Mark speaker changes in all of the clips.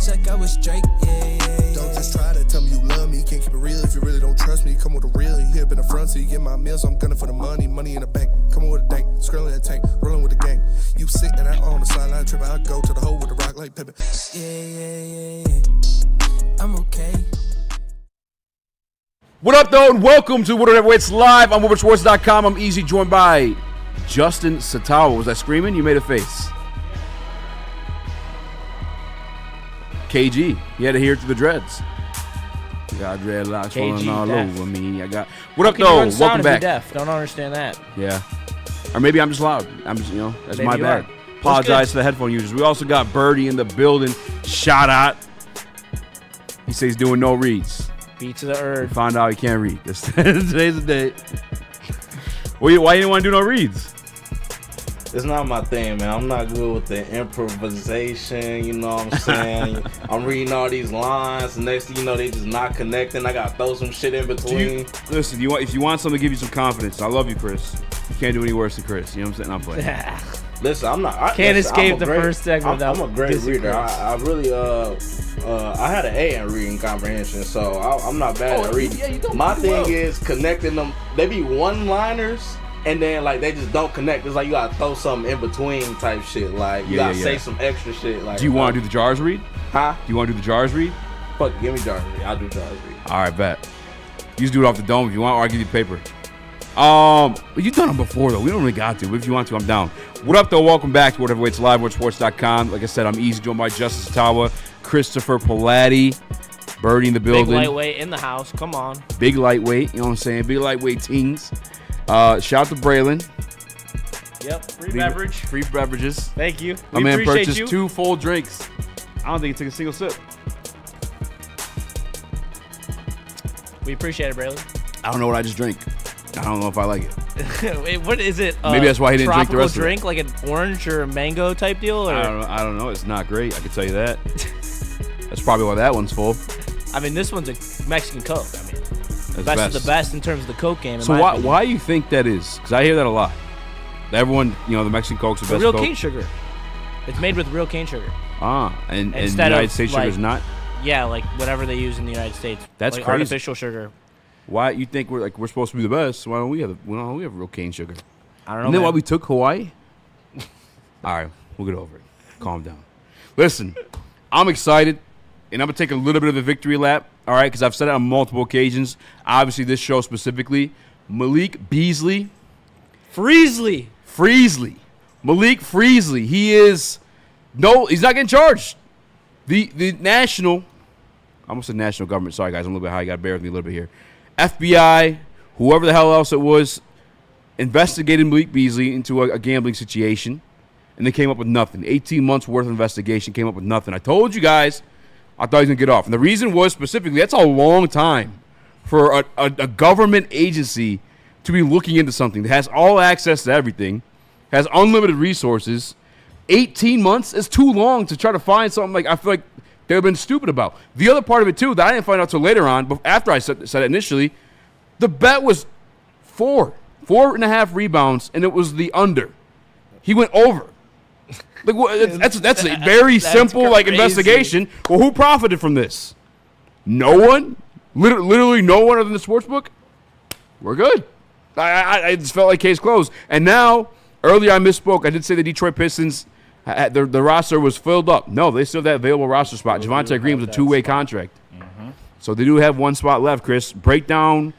Speaker 1: bitch like I was Drake, yeah.
Speaker 2: Don't just try to tell me you love me. Can't keep it real if you really don't trust me. Come with a real, you here up in the front, so you get my meals. I'm gunning for the money in the bank. Come with a dank, scrolling that tank, rolling with the gang. You sick and I on the sideline tripping. I go to the hole with the rock like Pippin.
Speaker 1: Yeah. I'm okay.
Speaker 3: What up, though, and welcome to Woodward Ringside live on WoodwardSports.com. I'm Eazy, joined by Justin Satawa. Was I screaming? You made a face. KG, you had to hear it through the dreads. Got dreadlocks falling all over me. What up, though? Welcome back.
Speaker 4: Deaf. Don't understand that.
Speaker 3: Yeah, or maybe I'm just loud. That's maybe my bad. Apologize to the headphone users. We also got Birdie in the building. Shout out. He says he's doing no reads.
Speaker 4: Beat to the earth.
Speaker 3: We found out he can't read. Today's the day. Why you didn't want to do no reads?
Speaker 5: It's not my thing, man. I'm not good with the improvisation, you know what I'm saying? I'm reading all these lines, and next thing you know, they just not connecting. I got to throw some shit in between.
Speaker 3: Listen, if you want something to give you some confidence, I love you, Chris. You can't do any worse than Chris. You know what I'm saying? I'm playing.
Speaker 5: Listen, I'm not.
Speaker 4: Can't escape the first segment.
Speaker 5: I'm a great reader. I really, I had an A in reading comprehension, so I'm not bad at reading.
Speaker 3: Yeah,
Speaker 5: my thing is connecting them. They be one-liners, and then like they just don't connect. It's like you gotta throw something in between type shit. Like you gotta say some extra shit. Like,
Speaker 3: do you want to do the jars read?
Speaker 5: Huh?
Speaker 3: Do you want to do the jars read?
Speaker 5: Fuck, give me jars read. I'll do jars read.
Speaker 3: All right, bet. You just do it off the dome if you want, or I'll give you the paper. You've done them before, though. We don't really got to. But if you want to, I'm down. What up, though? Welcome back to Whatever Waits Live, WoodwardSports.com. Like I said, I'm Eazy, joined by Justice Ottawa, Christopher Palatti, Birdie in the building.
Speaker 4: Big lightweight in the house. Come on.
Speaker 3: Big lightweight. You know what I'm saying? Big lightweight teens. Shout out to Braylon.
Speaker 4: Yep. Free beverages. Thank you.
Speaker 3: My man purchased 2 full drinks. I don't think he took a single sip.
Speaker 4: We appreciate it, Braylon.
Speaker 3: I don't know what I just drank. I don't know if I like it.
Speaker 4: Wait, what is it?
Speaker 3: Maybe that's why he didn't drink the rest of it.
Speaker 4: Tropical drink, like an orange or a mango type deal? Or?
Speaker 3: I don't know. It's not great. I can tell you that. That's probably why that one's full.
Speaker 4: I mean, this one's a Mexican Coke. I mean,
Speaker 3: that's
Speaker 4: best of the best in terms of the Coke game.
Speaker 3: So why do you think that is? Because I hear that a lot. Everyone, the Mexican Coke's the best
Speaker 4: real
Speaker 3: Coke.
Speaker 4: cane sugar. It's made with real cane sugar.
Speaker 3: And the United States sugar is not?
Speaker 4: Yeah, like whatever they use in the United States.
Speaker 3: That's
Speaker 4: like
Speaker 3: crazy.
Speaker 4: Artificial sugar.
Speaker 3: Why you think we're supposed to be the best? Why don't we have real cane sugar?
Speaker 4: I don't know.
Speaker 3: And then why we took Hawaii? All right, we'll get over it. Calm down. Listen, I'm excited, and I'm gonna take a little bit of a victory lap. All right, because I've said it on multiple occasions. Obviously, this show specifically, Malik Beasley,
Speaker 4: Malik
Speaker 3: Freesley. He's not getting charged. The national, I almost said national government. Sorry guys, I'm a little bit high. You gotta bear with me a little bit here. FBI, whoever the hell else it was, investigated Malik Beasley into a gambling situation, and they came up with nothing. 18 months worth of investigation came up with nothing. I told you guys, I thought he was going to get off. And the reason was specifically, that's a long time for a government agency to be looking into something that has all access to everything, has unlimited resources. 18 months is too long to try to find something like I feel like they've been stupid about. The other part of it, too, that I didn't find out till later on, but after I said it initially, the bet was 4.5 rebounds, and it was the under. He went over. Like that's a very simple
Speaker 4: crazy.
Speaker 3: Investigation. Well, who profited from this? No one. Literally no one other than the sportsbook. We're good. I just felt like case closed. And now, earlier I misspoke. I did say the Detroit Pistons, the roster was filled up. No, they still have that available roster spot. Javonte Green was a 2-way contract. Mm-hmm. So they do have one spot left, Chris. Break down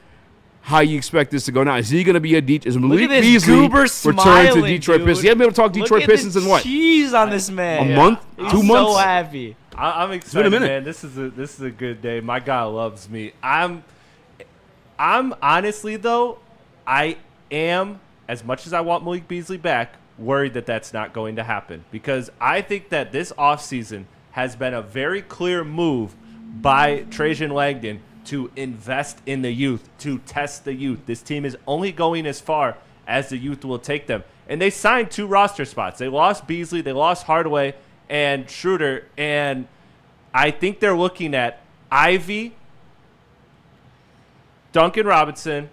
Speaker 3: how you expect this to go now. Is he going to be is Malik Beasley return to Detroit Pistons? He hasn't been able to talk Detroit Pistons in what?
Speaker 4: Cheese on this man.
Speaker 3: A month?
Speaker 4: He's
Speaker 3: 2 months?
Speaker 4: so happy.
Speaker 6: I'm excited, man. This is a good day. My guy loves me. I'm honestly, though, I am, as much as I want Malik Beasley back, worried that that's not going to happen, because I think that this offseason has been a very clear move by Trajan Langdon to invest in the youth, to test the youth. This team is only going as far as the youth will take them. And they signed 2 roster spots. They lost Beasley, they lost Hardaway and Schroeder, and I think they're looking at Ivy, Duncan Robinson,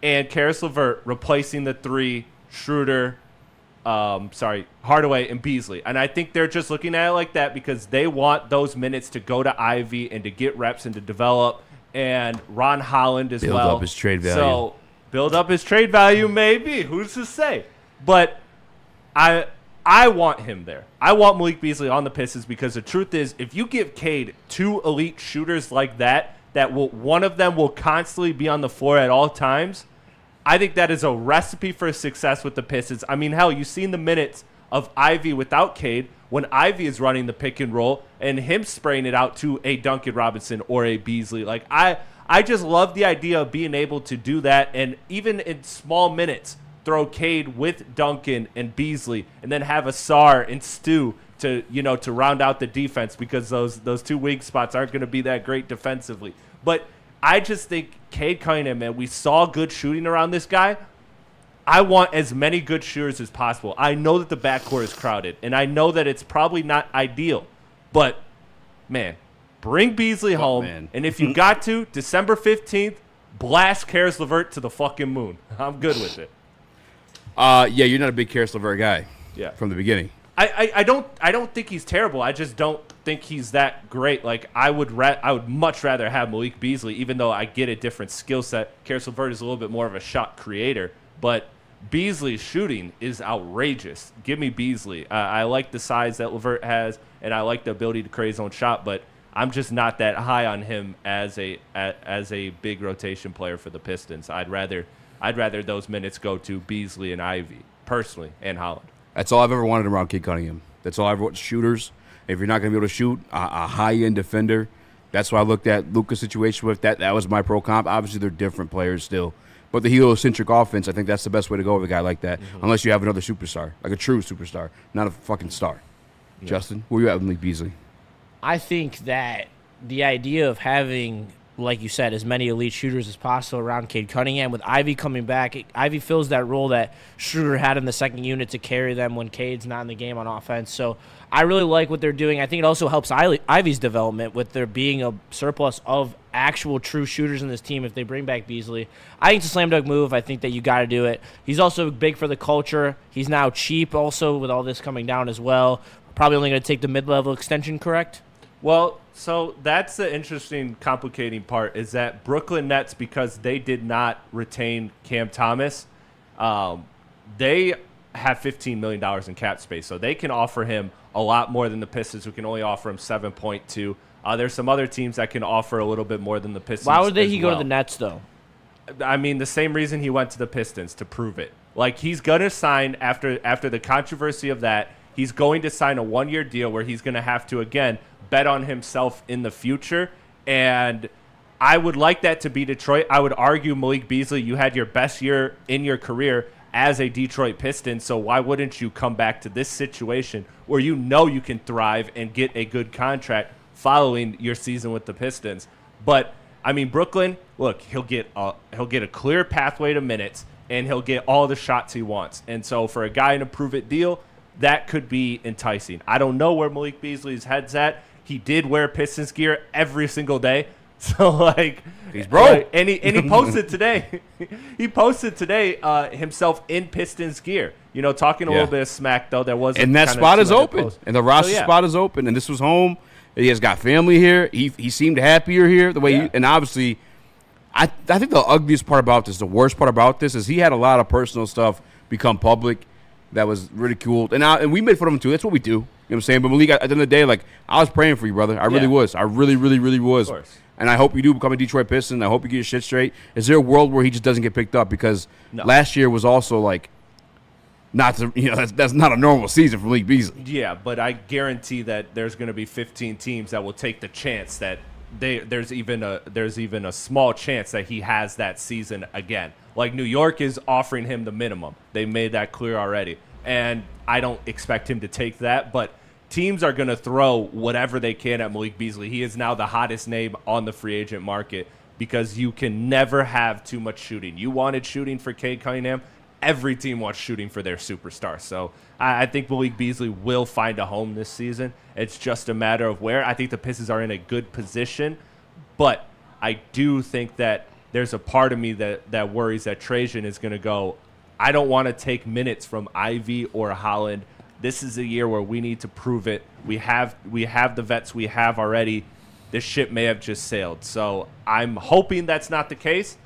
Speaker 6: and Karis LeVert replacing the 3, Schroeder, Hardaway and Beasley. And I think they're just looking at it like that because they want those minutes to go to Ivy and to get reps and to develop. And Ron Holland as well.
Speaker 3: Build up his trade value.
Speaker 6: So build up his trade value, maybe. Who's to say? But I want him there. I want Malik Beasley on the Pistons because the truth is, if you give Cade 2 elite shooters like that one of them will constantly be on the floor at all times, I think that is a recipe for success with the Pistons. I mean, hell, you've seen the minutes of Ivy without Cade when Ivy is running the pick and roll and him spraying it out to a Duncan Robinson or a Beasley. Like, I just love the idea of being able to do that, and even in small minutes, throw Cade with Duncan and Beasley, and then have Asar and Stu to round out the defense because those 2 weak spots aren't going to be that great defensively. But I just think Cade Cunningham, man, we saw good shooting around this guy. I want as many good shooters as possible. I know that the backcourt is crowded, and I know that it's probably not ideal. But, man, bring Beasley home,
Speaker 3: man.
Speaker 6: And if you got to, December 15th, blast Karis LeVert to the fucking moon. I'm good with it.
Speaker 3: Yeah, you're not a big Karis LeVert guy.
Speaker 6: Yeah.
Speaker 3: From the beginning.
Speaker 6: I don't think he's terrible. I just don't think he's that great. Like, I would much rather have Malik Beasley, even though I get a different skill set. Karis LeVert is a little bit more of a shot creator, but Beasley's shooting is outrageous. Give me Beasley. I like the size that LeVert has, and I like the ability to create his own shot, but I'm just not that high on him as a big rotation player for the Pistons. I'd rather those minutes go to Beasley and Ivy, personally, and Holland.
Speaker 3: That's all I've ever wanted around Cade Cunningham. That's all I've ever wanted. Shooters. If you're not going to be able to shoot, a high-end defender. That's why I looked at Luka's situation with that. That was my pro comp. Obviously, they're different players still. But the heliocentric offense, I think that's the best way to go with a guy like that, unless you have another superstar, like a true superstar, not a fucking star. Yeah. Justin, where you at with Malik Beasley?
Speaker 4: I think that the idea of having, like you said, as many elite shooters as possible around Cade Cunningham, with Ivy coming back, Ivy fills that role that Schroeder had in the second unit to carry them when Cade's not in the game on offense. So I really like what they're doing. I think it also helps Ivy's development with there being a surplus of actual true shooters in this team if they bring back Beasley. I think it's a slam dunk move. I think that you got to do it. He's also big for the culture. He's now cheap also with all this coming down as well. Probably only going to take the mid-level extension, correct?
Speaker 6: Well, so that's the interesting, complicating part is that Brooklyn Nets, because they did not retain Cam Thomas, they have $15 million in cap space. So they can offer him a lot more than the Pistons, who can only offer him 7.2. There's some other teams that can offer a little bit more than the Pistons.
Speaker 4: Why would he go to the Nets, though?
Speaker 6: I mean, the same reason he went to the Pistons, to prove it. Like, he's going to sign, after the controversy of that, he's going to sign a one-year deal where he's going to have to, again, bet on himself in the future. And I would like that to be Detroit. I would argue, Malik Beasley, you had your best year in your career as a Detroit Piston, so why wouldn't you come back to this situation where you know you can thrive and get a good contract following your season with the Pistons? But I mean, Brooklyn, look, he'll get a clear pathway to minutes, and he'll get all the shots he wants. And so for a guy in a prove-it deal, that could be enticing. I don't know where Malik Beasley's head's at. He did wear Pistons gear every single day. So, like,
Speaker 3: he's broke.
Speaker 6: And he posted today. He posted today himself in Pistons gear. You know, talking a little bit of smack, though. There wasn't.
Speaker 3: And that spot is open. And the roster spot is open. And this was home. He has got family here. He seemed happier here. The way and obviously, I think the ugliest part about this, the worst part about this, is he had a lot of personal stuff become public that was ridiculed. And we made fun of him, too. That's what we do. You know what I'm saying? But Malik, at the end of the day, like, I was praying for you, brother. I really was. I really, really, really was.
Speaker 6: Of course.
Speaker 3: And I hope you do become a Detroit Piston. I hope you get your shit straight. Is there a world where he just doesn't get picked up? Because last year was also, like, not to, that's not a normal season for Malik Beasley.
Speaker 6: Yeah, but I guarantee that there's going to be 15 teams that will take the chance that there's even a small chance that he has that season again. Like, New York is offering him the minimum. They made that clear already. And I don't expect him to take that, but teams are going to throw whatever they can at Malik Beasley. He is now the hottest name on the free agent market because you can never have too much shooting. You wanted shooting for Cade Cunningham. Every team wants shooting for their superstar. So I think Malik Beasley will find a home this season. It's just a matter of where. I think the Pistons are in a good position, but I do think that there's a part of me that worries that Trajan is going to go, I don't want to take minutes from Ivy or Holland. This is a year where we need to prove it. We have the vets we have already. This ship may have just sailed. So I'm hoping that's not the case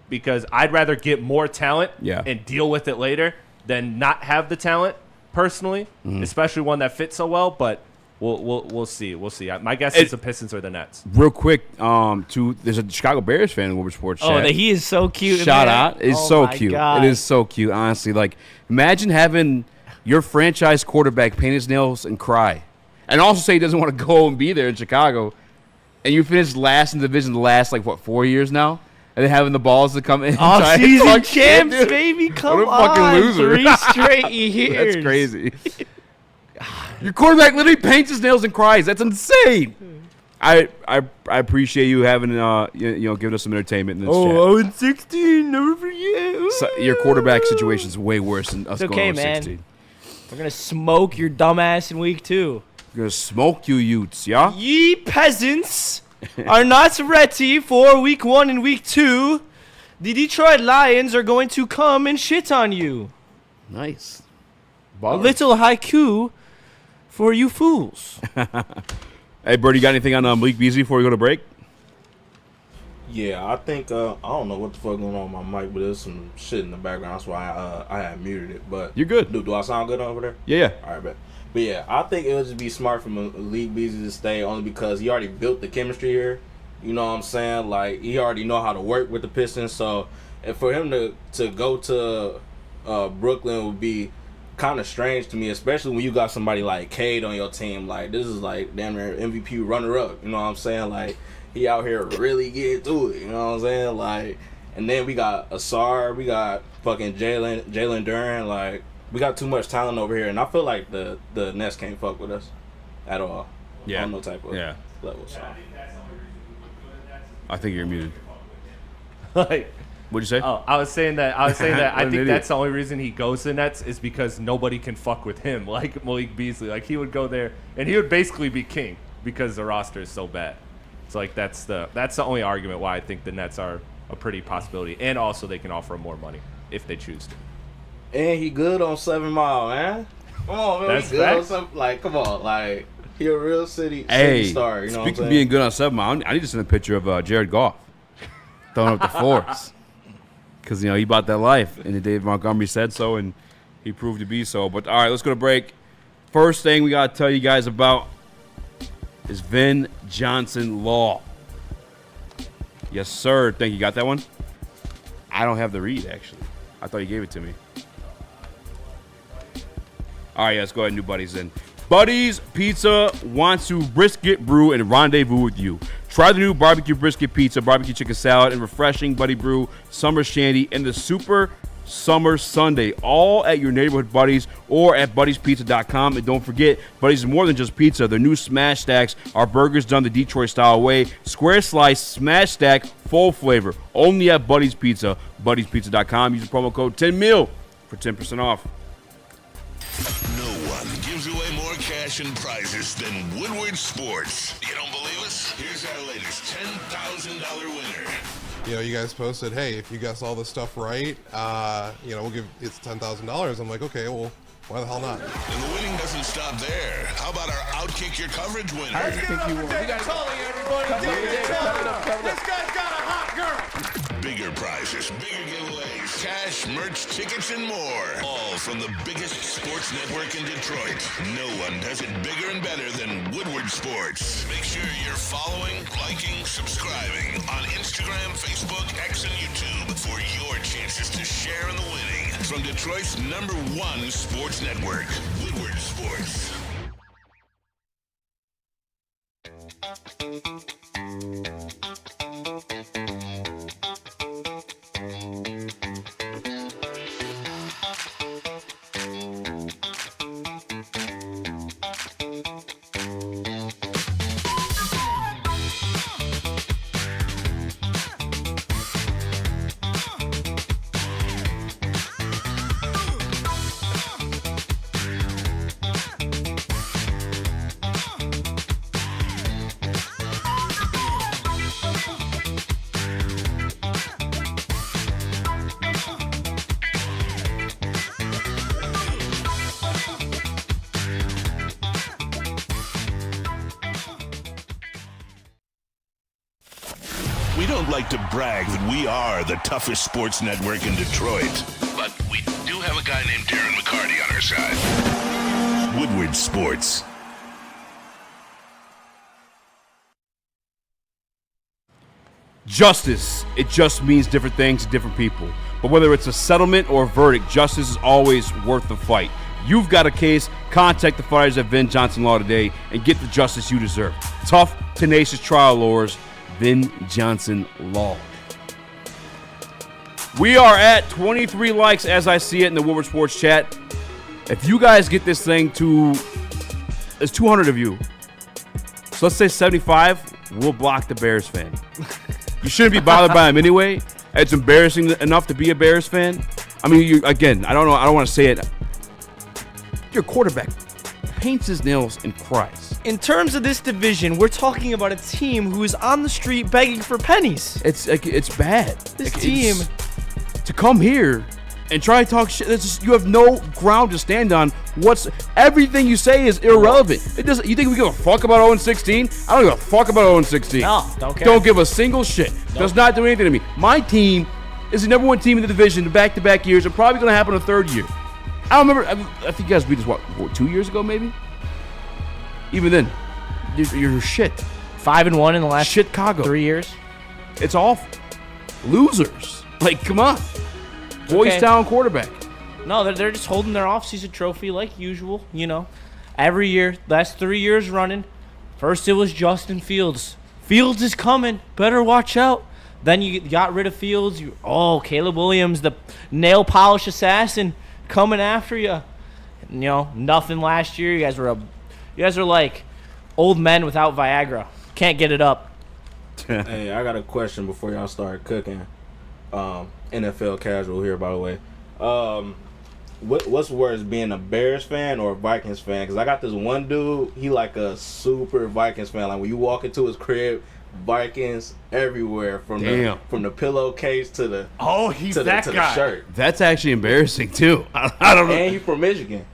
Speaker 6: because I'd rather get more talent and deal with it later than not have the talent personally, especially one that fits so well. But we'll see. We'll see. My guess is the Pistons or the Nets.
Speaker 3: Real quick, there's a Chicago Bears fan in the Woodward Sports chat.
Speaker 4: Oh, he is so cute.
Speaker 3: Shout out. It's so cute.
Speaker 4: God.
Speaker 3: It is so cute, honestly. Like, imagine having your franchise quarterback paint his nails and cry. And also say he doesn't want to go and be there in Chicago. And you finished last in the division the last, 4 years now? And then having the balls to come in.
Speaker 4: Off-season champs, baby. Come
Speaker 3: what a fucking
Speaker 4: on.
Speaker 3: loser.
Speaker 4: 3 straight years.
Speaker 3: That's crazy. Your quarterback literally paints his nails and cries. That's insane. I appreciate you having giving us some entertainment in this chat.
Speaker 4: 0-16, never forget.
Speaker 3: So your quarterback situation is way worse than us going 0-16.
Speaker 4: Man. We're gonna smoke your dumbass in week 2.
Speaker 3: We're gonna smoke you, Utes, yeah?
Speaker 4: Ye peasants are not ready for week 1 and week 2. The Detroit Lions are going to come and shit on you.
Speaker 3: Nice.
Speaker 4: A little haiku for you fools.
Speaker 3: Hey, Birdie, you got anything on Malik Beasley before we go to break?
Speaker 5: Yeah, I think I don't know what the fuck going on with my mic, but there's some shit in the background. That's why I had muted it. But
Speaker 3: you're good.
Speaker 5: Do I sound good over there?
Speaker 3: Yeah.
Speaker 5: All right, bet. But yeah, I think it would just be smart for Malik Beasley to stay only because he already built the chemistry here. You know what I'm saying? Like, he already know how to work with the Pistons. So, and for him to go to Brooklyn would be kind of strange to me, especially when you got somebody like Cade on your team. Like, this is like damn near MVP runner-up. You know what I'm saying? Like, he out here really getting to it. You know what I'm saying? Like, and then we got Asar, we got fucking Jalen Duren. Like, we got too much talent over here, and I feel like the Nets can't fuck with us at all.
Speaker 3: Yeah.
Speaker 5: On no type of level. So.
Speaker 3: I think you're muted.
Speaker 6: Like,
Speaker 3: what'd you say?
Speaker 6: Oh, I was saying that I think that's the only reason he goes to the Nets is because nobody can fuck with him like Malik Beasley. Like, he would go there and he would basically be king because the roster is so bad. It's like that's the only argument why I think the Nets are a pretty possibility, and also they can offer him more money if they choose to. And
Speaker 5: he good on 7 Mile, man. Come on, man.
Speaker 6: That's
Speaker 5: he good on something. Like, come on, like, he a real city star. You know what I'm saying?
Speaker 3: Speaking of being good on 7 Mile, I need to send a picture of Jared Goff throwing up the fours. Because, he bought that life, and Dave Montgomery said so, and he proved to be so. But, all right, let's go to break. First thing we got to tell you guys about is Vin Johnson Law. Yes, sir. Thank you. Got that one? I don't have the read, actually. I thought you gave it to me. All right, let's go ahead and do Buddies in. Buddies Pizza wants to brisket brew and rendezvous with you. Try the new barbecue brisket pizza, barbecue chicken salad, and refreshing Buddy Brew Summer Shandy and the Super Summer Sunday, all at your neighborhood Buddies or at buddiespizza.com. And don't forget, Buddies is more than just pizza. Their new Smash Stacks are burgers done the Detroit style way. Square slice, Smash Stack, full flavor. Only at Buddies Pizza, buddiespizza.com. Use the promo code 10MIL for 10% off.
Speaker 7: No one gives away more cash and prizes than Woodward Sports. You don't believe us? Here's our latest $10,000 winner.
Speaker 2: You guys posted, hey, if you guess all this stuff right, we'll give it's $10,000. I'm like, okay, well, why the hell not?
Speaker 7: And the winning doesn't stop there. How about our Outkick Your Coverage winner?
Speaker 8: I think you won. We got This guy's got a hot girl.
Speaker 7: Bigger prizes, bigger giveaways, cash, merch, tickets, and more. All from the biggest sports network in Detroit. No one does it bigger and better than Woodward Sports. Make sure you're following, liking, subscribing on Instagram, Facebook, X, and YouTube for your chances to share in the winning. From Detroit's #1 sports network, Woodward Sports. We don't like to brag that we are the toughest sports network in Detroit, but we do have a guy named Darren McCarty on our side. Woodward Sports.
Speaker 3: Justice, it just means different things to different people. But whether it's a settlement or a verdict, justice is always worth the fight. You've got a case, contact the fighters at Vin Johnson Law today and get the justice you deserve. Tough, tenacious trial lawyers, Vin Johnson Law. We are at 23 likes as I see it in the Woodward Sports chat. If you guys get this thing to, there's 200 of you. So let's say 75, we'll block the Bears fan. You shouldn't be bothered by him anyway. It's embarrassing enough to be a Bears fan. I mean, I don't know. I don't want to say it. Your quarterback paints his nails and cries.
Speaker 4: In terms of this division, we're talking about a team who is on the street begging for pennies.
Speaker 3: It's bad.
Speaker 4: This team,
Speaker 3: to come here and try to talk shit. You have no ground to stand on. Everything you say is irrelevant. It doesn't. You think we give a fuck about 0-16? I don't give a fuck about 0-16.
Speaker 4: No, don't care.
Speaker 3: Don't give a single shit.
Speaker 4: Nope.
Speaker 3: Does not do anything to me. My team is the number one team in the division in back-to-back years, and probably going to happen a third year. I don't remember. I think you guys beat us, what 2 years ago, maybe? Even then, you're shit.
Speaker 4: 5-1 in the last
Speaker 3: Chicago
Speaker 4: 3 years.
Speaker 3: It's awful. Losers. Like, come on. Boys
Speaker 4: Okay.
Speaker 3: Town quarterback.
Speaker 4: No, they're just holding their offseason trophy like usual, you know. Every year, last 3 years running. First it was Justin Fields. Fields is coming. Better watch out. Then you got rid of Fields. Caleb Williams, the nail polish assassin, coming after you. You know, nothing last year. You guys are like old men without Viagra. Can't get it up.
Speaker 5: Hey, I got a question before y'all start cooking. NFL casual here, by the way. What's worse, being a Bears fan or a Vikings fan? Because I got this one dude, he like a super Vikings fan. Like when you walk into his crib, Vikings everywhere, from the pillowcase to the
Speaker 6: he's
Speaker 5: to
Speaker 6: that
Speaker 5: the
Speaker 6: guy.
Speaker 5: shirt.
Speaker 3: That's actually embarrassing too. I don't know.
Speaker 5: And he from Michigan.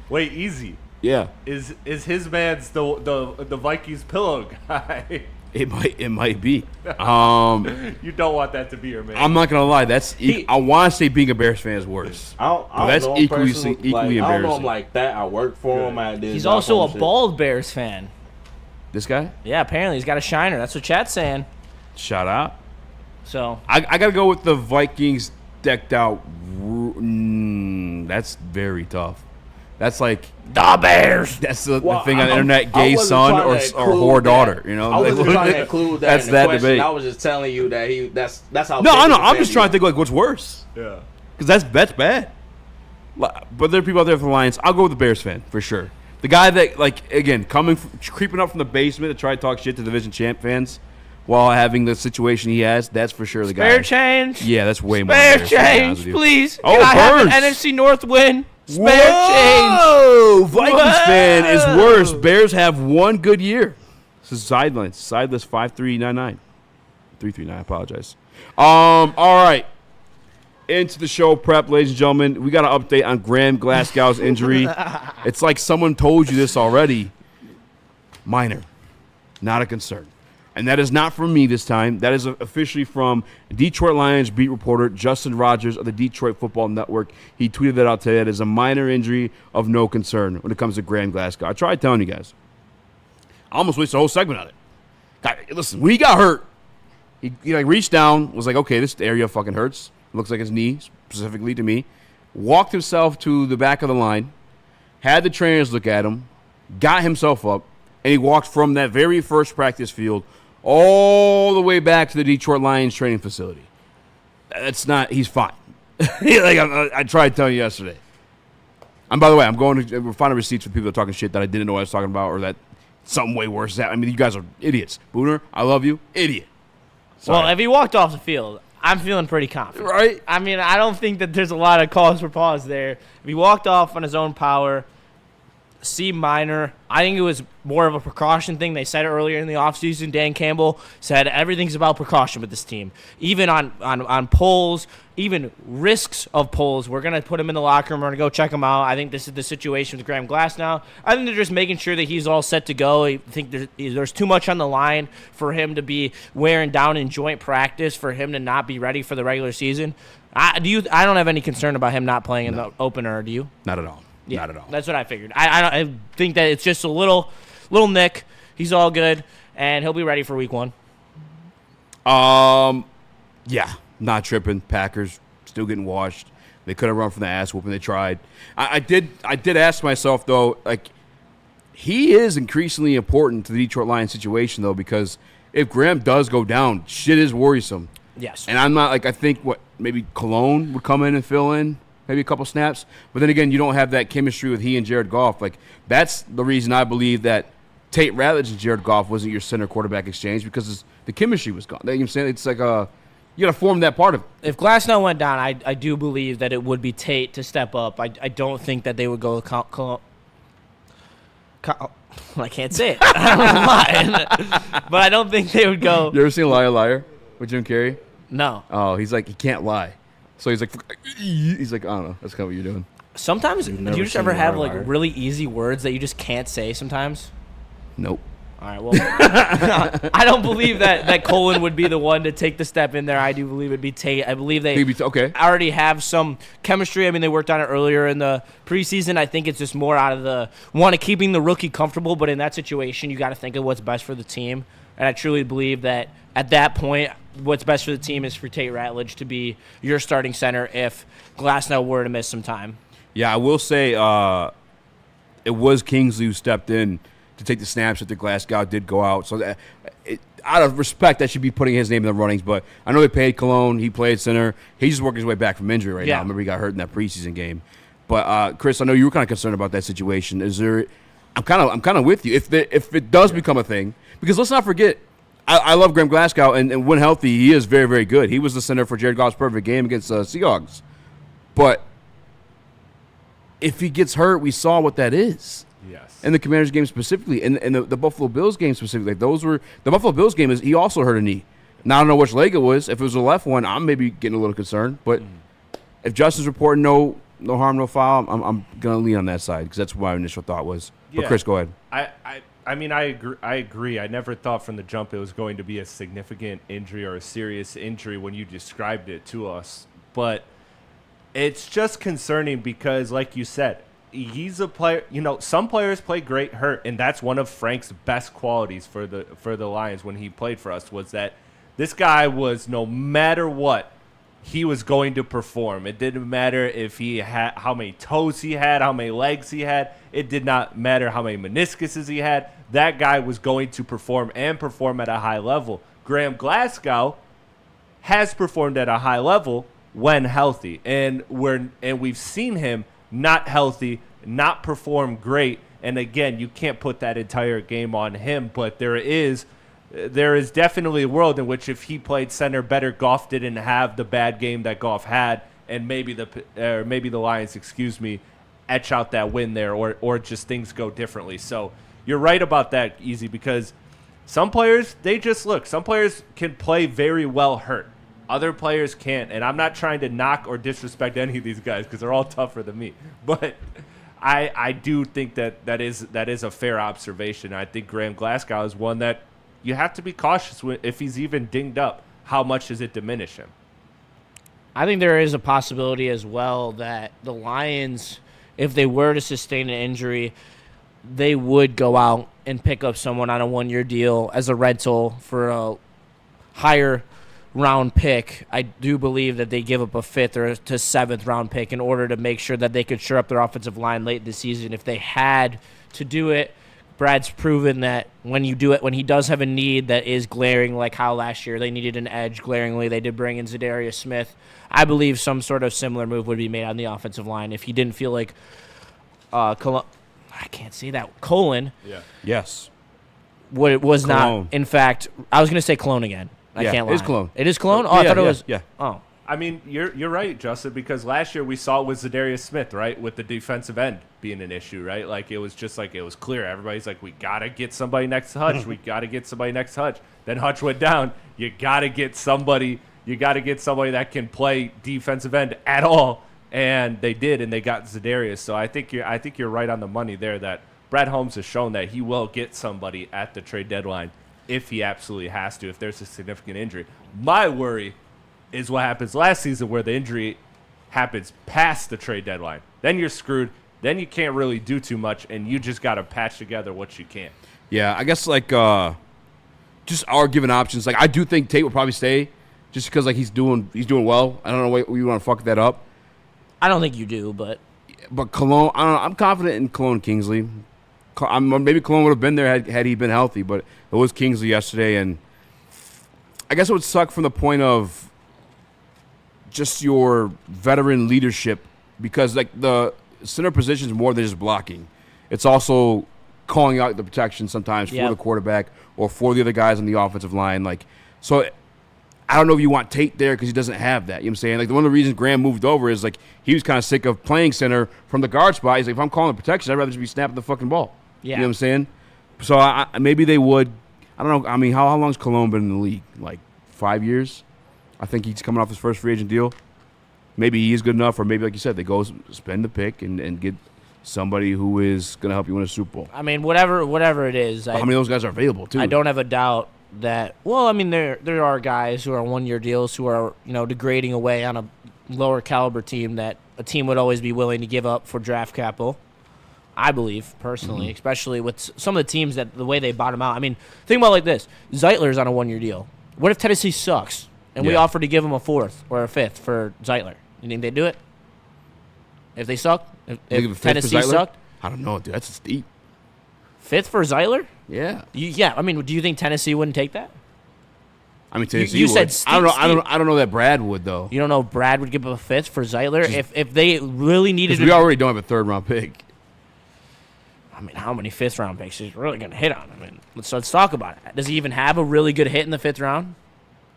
Speaker 6: Wait, Eazy.
Speaker 3: Yeah,
Speaker 6: Is his man's the Vikings pillow guy?
Speaker 3: it might be.
Speaker 6: You don't want that to be your man.
Speaker 3: I'm not gonna lie. I want to say being a Bears fan is worse.
Speaker 5: I don't
Speaker 3: That's
Speaker 5: know him
Speaker 3: equally
Speaker 5: personally. Like, I don't know
Speaker 3: embarrassing.
Speaker 5: him like that. I work for him. I did
Speaker 4: He's
Speaker 5: job
Speaker 4: also
Speaker 5: for
Speaker 4: a
Speaker 5: him, shit.
Speaker 4: bald Bears fan.
Speaker 3: This guy,
Speaker 4: Yeah, apparently he's got a shiner. That's what chat's saying.
Speaker 3: shout out.
Speaker 4: So
Speaker 3: I gotta go with the Vikings decked out. That's very tough. That's like
Speaker 4: the Bears.
Speaker 3: that's the
Speaker 5: Well,
Speaker 3: thing on the
Speaker 5: I
Speaker 3: internet: gay
Speaker 5: wasn't
Speaker 3: son
Speaker 5: trying
Speaker 3: or
Speaker 5: to
Speaker 3: whore
Speaker 5: include
Speaker 3: daughter.
Speaker 5: that.
Speaker 3: You know,
Speaker 5: I wasn't trying to include that.
Speaker 3: That's
Speaker 5: in the
Speaker 3: that
Speaker 5: question.
Speaker 3: debate.
Speaker 5: I was just telling you that that's how.
Speaker 3: No,
Speaker 5: big
Speaker 3: I
Speaker 5: of
Speaker 3: know.
Speaker 5: a
Speaker 3: I'm
Speaker 5: fan
Speaker 3: just
Speaker 5: he
Speaker 3: trying to
Speaker 5: is.
Speaker 3: think like what's worse.
Speaker 6: Yeah.
Speaker 3: Because that's bad. But there are people out there for the Lions. I'll go with the Bears fan for sure. The guy that, like, again, creeping up from the basement to try to talk shit to division champ fans while having the situation he has, that's for sure the guy.
Speaker 4: Spare change.
Speaker 3: Yeah, that's way more.
Speaker 4: Spare
Speaker 3: embarrassing, to be honest
Speaker 4: change,
Speaker 3: with you.
Speaker 4: please.
Speaker 3: Oh,
Speaker 4: Can I have an
Speaker 3: Burns.
Speaker 4: NFC North win? Spare change.
Speaker 3: Whoa! Vikings
Speaker 4: Whoa.
Speaker 3: fan is worse. Bears have one good year. This is sidelines. Sideless 5399. 339, I apologize. All right. Into the show prep, ladies and gentlemen. We got an update on Graham Glasgow's injury. It's like someone told you this already. Minor. Not a concern. And that is not from me this time. That is officially from Detroit Lions beat reporter Justin Rogers of the Detroit Football Network. He tweeted that out today. That is a minor injury of no concern when it comes to Graham Glasgow. I tried telling you guys. I almost wasted a whole segment on it. God, listen, when he got hurt, he reached down, was like, okay, this area fucking hurts. Looks like his knee, specifically to me. Walked himself to the back of the line, had the trainers look at him, got himself up, and he walked from that very first practice field all the way back to the Detroit Lions training facility. He's fine. I tried telling you yesterday. And by the way, we're finding receipts for people that are talking shit that I didn't know what I was talking about or that something way worse is that. I mean, you guys are idiots. Booner, I love you. Idiot. Sorry.
Speaker 4: Well, if he walked off the field, I'm feeling pretty confident.
Speaker 3: Right?
Speaker 4: I mean, I don't think that there's a lot of cause for pause there. If he walked off on his own power, C minor. I think it was more of a precaution thing. They said it earlier in the offseason. Dan Campbell said everything's about precaution with this team. Even on polls, even risks of polls, we're going to put him in the locker room. We're going to go check him out. I think this is the situation with Graham Glasgow. I think they're just making sure that he's all set to go. I think there's too much on the line for him to be wearing down in joint practice, for him to not be ready for the regular season. I don't have any concern about him not playing in the opener, do you?
Speaker 3: Not at all.
Speaker 4: Yeah,
Speaker 3: Not at all.
Speaker 4: That's what I figured. I think that it's just a little nick. He's all good, and he'll be ready for week 1.
Speaker 3: Yeah, not tripping. Packers still getting washed. They could have run from the ass whooping. They tried. I did ask myself though, like, he is increasingly important to the Detroit Lions situation though, because if Graham does go down, shit is worrisome.
Speaker 4: Yes.
Speaker 3: And I'm not like, I think maybe Cologne would come in and fill in. Maybe a couple snaps. But then again, you don't have that chemistry with he and Jared Goff. Like, that's the reason I believe that Tate Ratledge and Jared Goff wasn't your center quarterback exchange, because the chemistry was gone. You know what I'm saying? It's like you got to form that part of it.
Speaker 4: If Glasgow went down, I do believe that it would be Tate to step up. I don't think that they would go I can't say it. I don't know why. But I don't think they would go.
Speaker 3: You ever seen Liar Liar with Jim Carrey?
Speaker 4: No.
Speaker 3: Oh, he's like, he can't lie. So he's like, I don't know. That's kind of what you're doing.
Speaker 4: Sometimes, do
Speaker 5: never
Speaker 4: you just
Speaker 5: seen
Speaker 4: ever have
Speaker 5: Liar
Speaker 4: like
Speaker 5: Liar?
Speaker 4: really easy words that you just can't say sometimes?
Speaker 3: Nope.
Speaker 4: All right, well, I don't believe that Colin would be the one to take the step in there. I do believe it'd be Tate. I believe they
Speaker 3: Okay.
Speaker 4: already have some chemistry. I mean, they worked on it earlier in the preseason. I think it's just more out of the one of keeping the rookie comfortable, but in that situation, you got to think of what's best for the team. And I truly believe that at that point, what's best for the team is for Tate Ratledge to be your starting center if Glasgow were to miss some time.
Speaker 3: Yeah, I will say it was Kingsley who stepped in to take the snaps after Glasgow did go out. So out of respect, that should be putting his name in the runnings. But I know they paid Cologne. He played center. He's just working his way back from injury right now. I remember he got hurt in that preseason game. But Chris, I know you were kind of concerned about that situation. I'm kind of with you. If it does become a thing, because let's not forget, I love Graham Glasgow, and when healthy, he is very, very good. He was the center for Jared Goff's perfect game against Seahawks. But if he gets hurt, we saw what that is.
Speaker 6: Yes.
Speaker 3: In the Commanders game specifically, and the Buffalo Bills game specifically, the Buffalo Bills game he also hurt a knee. Now I don't know which leg it was. If it was the left one, I'm maybe getting a little concerned. But if Justin's reporting no harm, no foul, I'm gonna lean on that side because that's what my initial thought was. But
Speaker 6: Yeah.
Speaker 3: Chris, go ahead.
Speaker 6: I mean, I agree. I never thought from the jump it was going to be a significant injury or a serious injury when you described it to us. But it's just concerning because, like you said, he's a player. You know, some players play great hurt, and that's one of Frank's best qualities for the Lions when he played for us was that this guy was, no matter what, he was going to perform. It didn't matter if he had how many toes he had, how many legs he had. It did not matter how many meniscuses he had. That guy was going to perform and perform at a high level. Graham Glasgow has performed at a high level when healthy, and we've seen him not healthy, not perform great. And again, you can't put that entire game on him, but there is definitely a world in which if he played center better, Goff didn't have the bad game that Goff had, and maybe the Lions, etch out that win there, or just things go differently. So you're right about that, Eazy, because some players, some players can play very well hurt. Other players can't, and I'm not trying to knock or disrespect any of these guys because they're all tougher than me. But I do think that is a fair observation. I think Graham Glasgow is one that you have to be cautious with. If he's even dinged up, how much does it diminish him?
Speaker 4: I think there is a possibility as well that the Lions, if they were to sustain an injury, they would go out and pick up someone on a one-year deal as a rental for a higher round pick. I do believe that they give up a 5th or to 7th round pick in order to make sure that they could shore up their offensive line late in the season if they had to do it. Brad's proven that when you do it, when he does have a need that is glaring, like how last year they needed an edge glaringly, they did bring in Zadarius Smith. I believe some sort of similar move would be made on the offensive line if he didn't feel like Colin.
Speaker 6: Yeah.
Speaker 3: Yes.
Speaker 4: Was
Speaker 3: Cologne.
Speaker 4: not. In fact, I was going to say Cologne again. I can't lie.
Speaker 3: It is Cologne.
Speaker 4: It is Cologne? Oh,
Speaker 3: Yeah,
Speaker 4: I thought it
Speaker 3: yeah,
Speaker 4: was.
Speaker 3: yeah.
Speaker 4: Oh,
Speaker 6: I mean, you're right, Justin, because last year we saw it with Zadarius Smith, right, with the defensive end being an issue, right? Like, it was just like, it was clear. Everybody's like, we got to get somebody next to Hutch. We got to get somebody next to Hutch. Then Hutch went down. You got to get somebody. You got to get somebody that can play defensive end at all. And they did, and they got Zadarius. So I think you're right on the money there that Brad Holmes has shown that he will get somebody at the trade deadline if he absolutely has to, if there's a significant injury. My worry is what happens last season where the injury happens past the trade deadline. Then you're screwed. Then you can't really do too much, and you just got to patch together what you can.
Speaker 3: Yeah, I guess like just our given options. Like I do think Tate will probably stay just because like he's doing well. I don't know why you want to fuck that up.
Speaker 4: I don't think you do, but
Speaker 3: Cologne, I don't know. I'm confident in Cologne Kingsley. Maybe Cologne would have been there had he been healthy, but it was Kingsley yesterday, and I guess it would suck from the point of just your veteran leadership because like the center position is more than just blocking. It's also calling out the protection sometimes for the quarterback or for the other guys on the offensive line. Like, so I don't know if you want Tate there because he doesn't have that. You know what I'm saying? Like, one of the reasons Graham moved over is like he was kind of sick of playing center from the guard spot. He's like, if I'm calling the protection, I'd rather just be snapping the fucking ball.
Speaker 4: Yeah.
Speaker 3: You know what I'm saying? So maybe they would. I don't know. I mean, how long's Cologne been in the league? Like 5 years? I think he's coming off his first free agent deal. Maybe he is good enough, or maybe, like you said, they go spend the pick and get somebody who is going to help you win a Super Bowl.
Speaker 4: I mean, whatever it is.
Speaker 3: How many of those guys are available, too?
Speaker 4: I don't have a doubt that, well, I mean, there are guys who are one-year deals who are, degrading away on a lower caliber team that a team would always be willing to give up for draft capital. I believe, personally, especially with some of the teams that the way they bottom out. I mean, think about it like this. Zeitler's on a one-year deal. What if Tennessee sucks and we offer to give him a fourth or a fifth for Zeitler? You think they'd do it? If they suck? If Tennessee sucked?
Speaker 3: I don't know, dude. That's steep.
Speaker 4: Fifth for Zeitler?
Speaker 3: Yeah.
Speaker 4: Yeah. I mean, do you think Tennessee wouldn't take that?
Speaker 3: I mean, Tennessee
Speaker 4: You
Speaker 3: would.
Speaker 4: said steep,
Speaker 3: I don't know that Brad would, though.
Speaker 4: You don't know if Brad would give up a fifth for Zeitler? If they really needed
Speaker 3: Because we already don't have a third-round pick.
Speaker 4: I mean, how many fifth-round picks is he really going to hit on? I mean, let's talk about it. Does he even have a really good hit in the fifth round?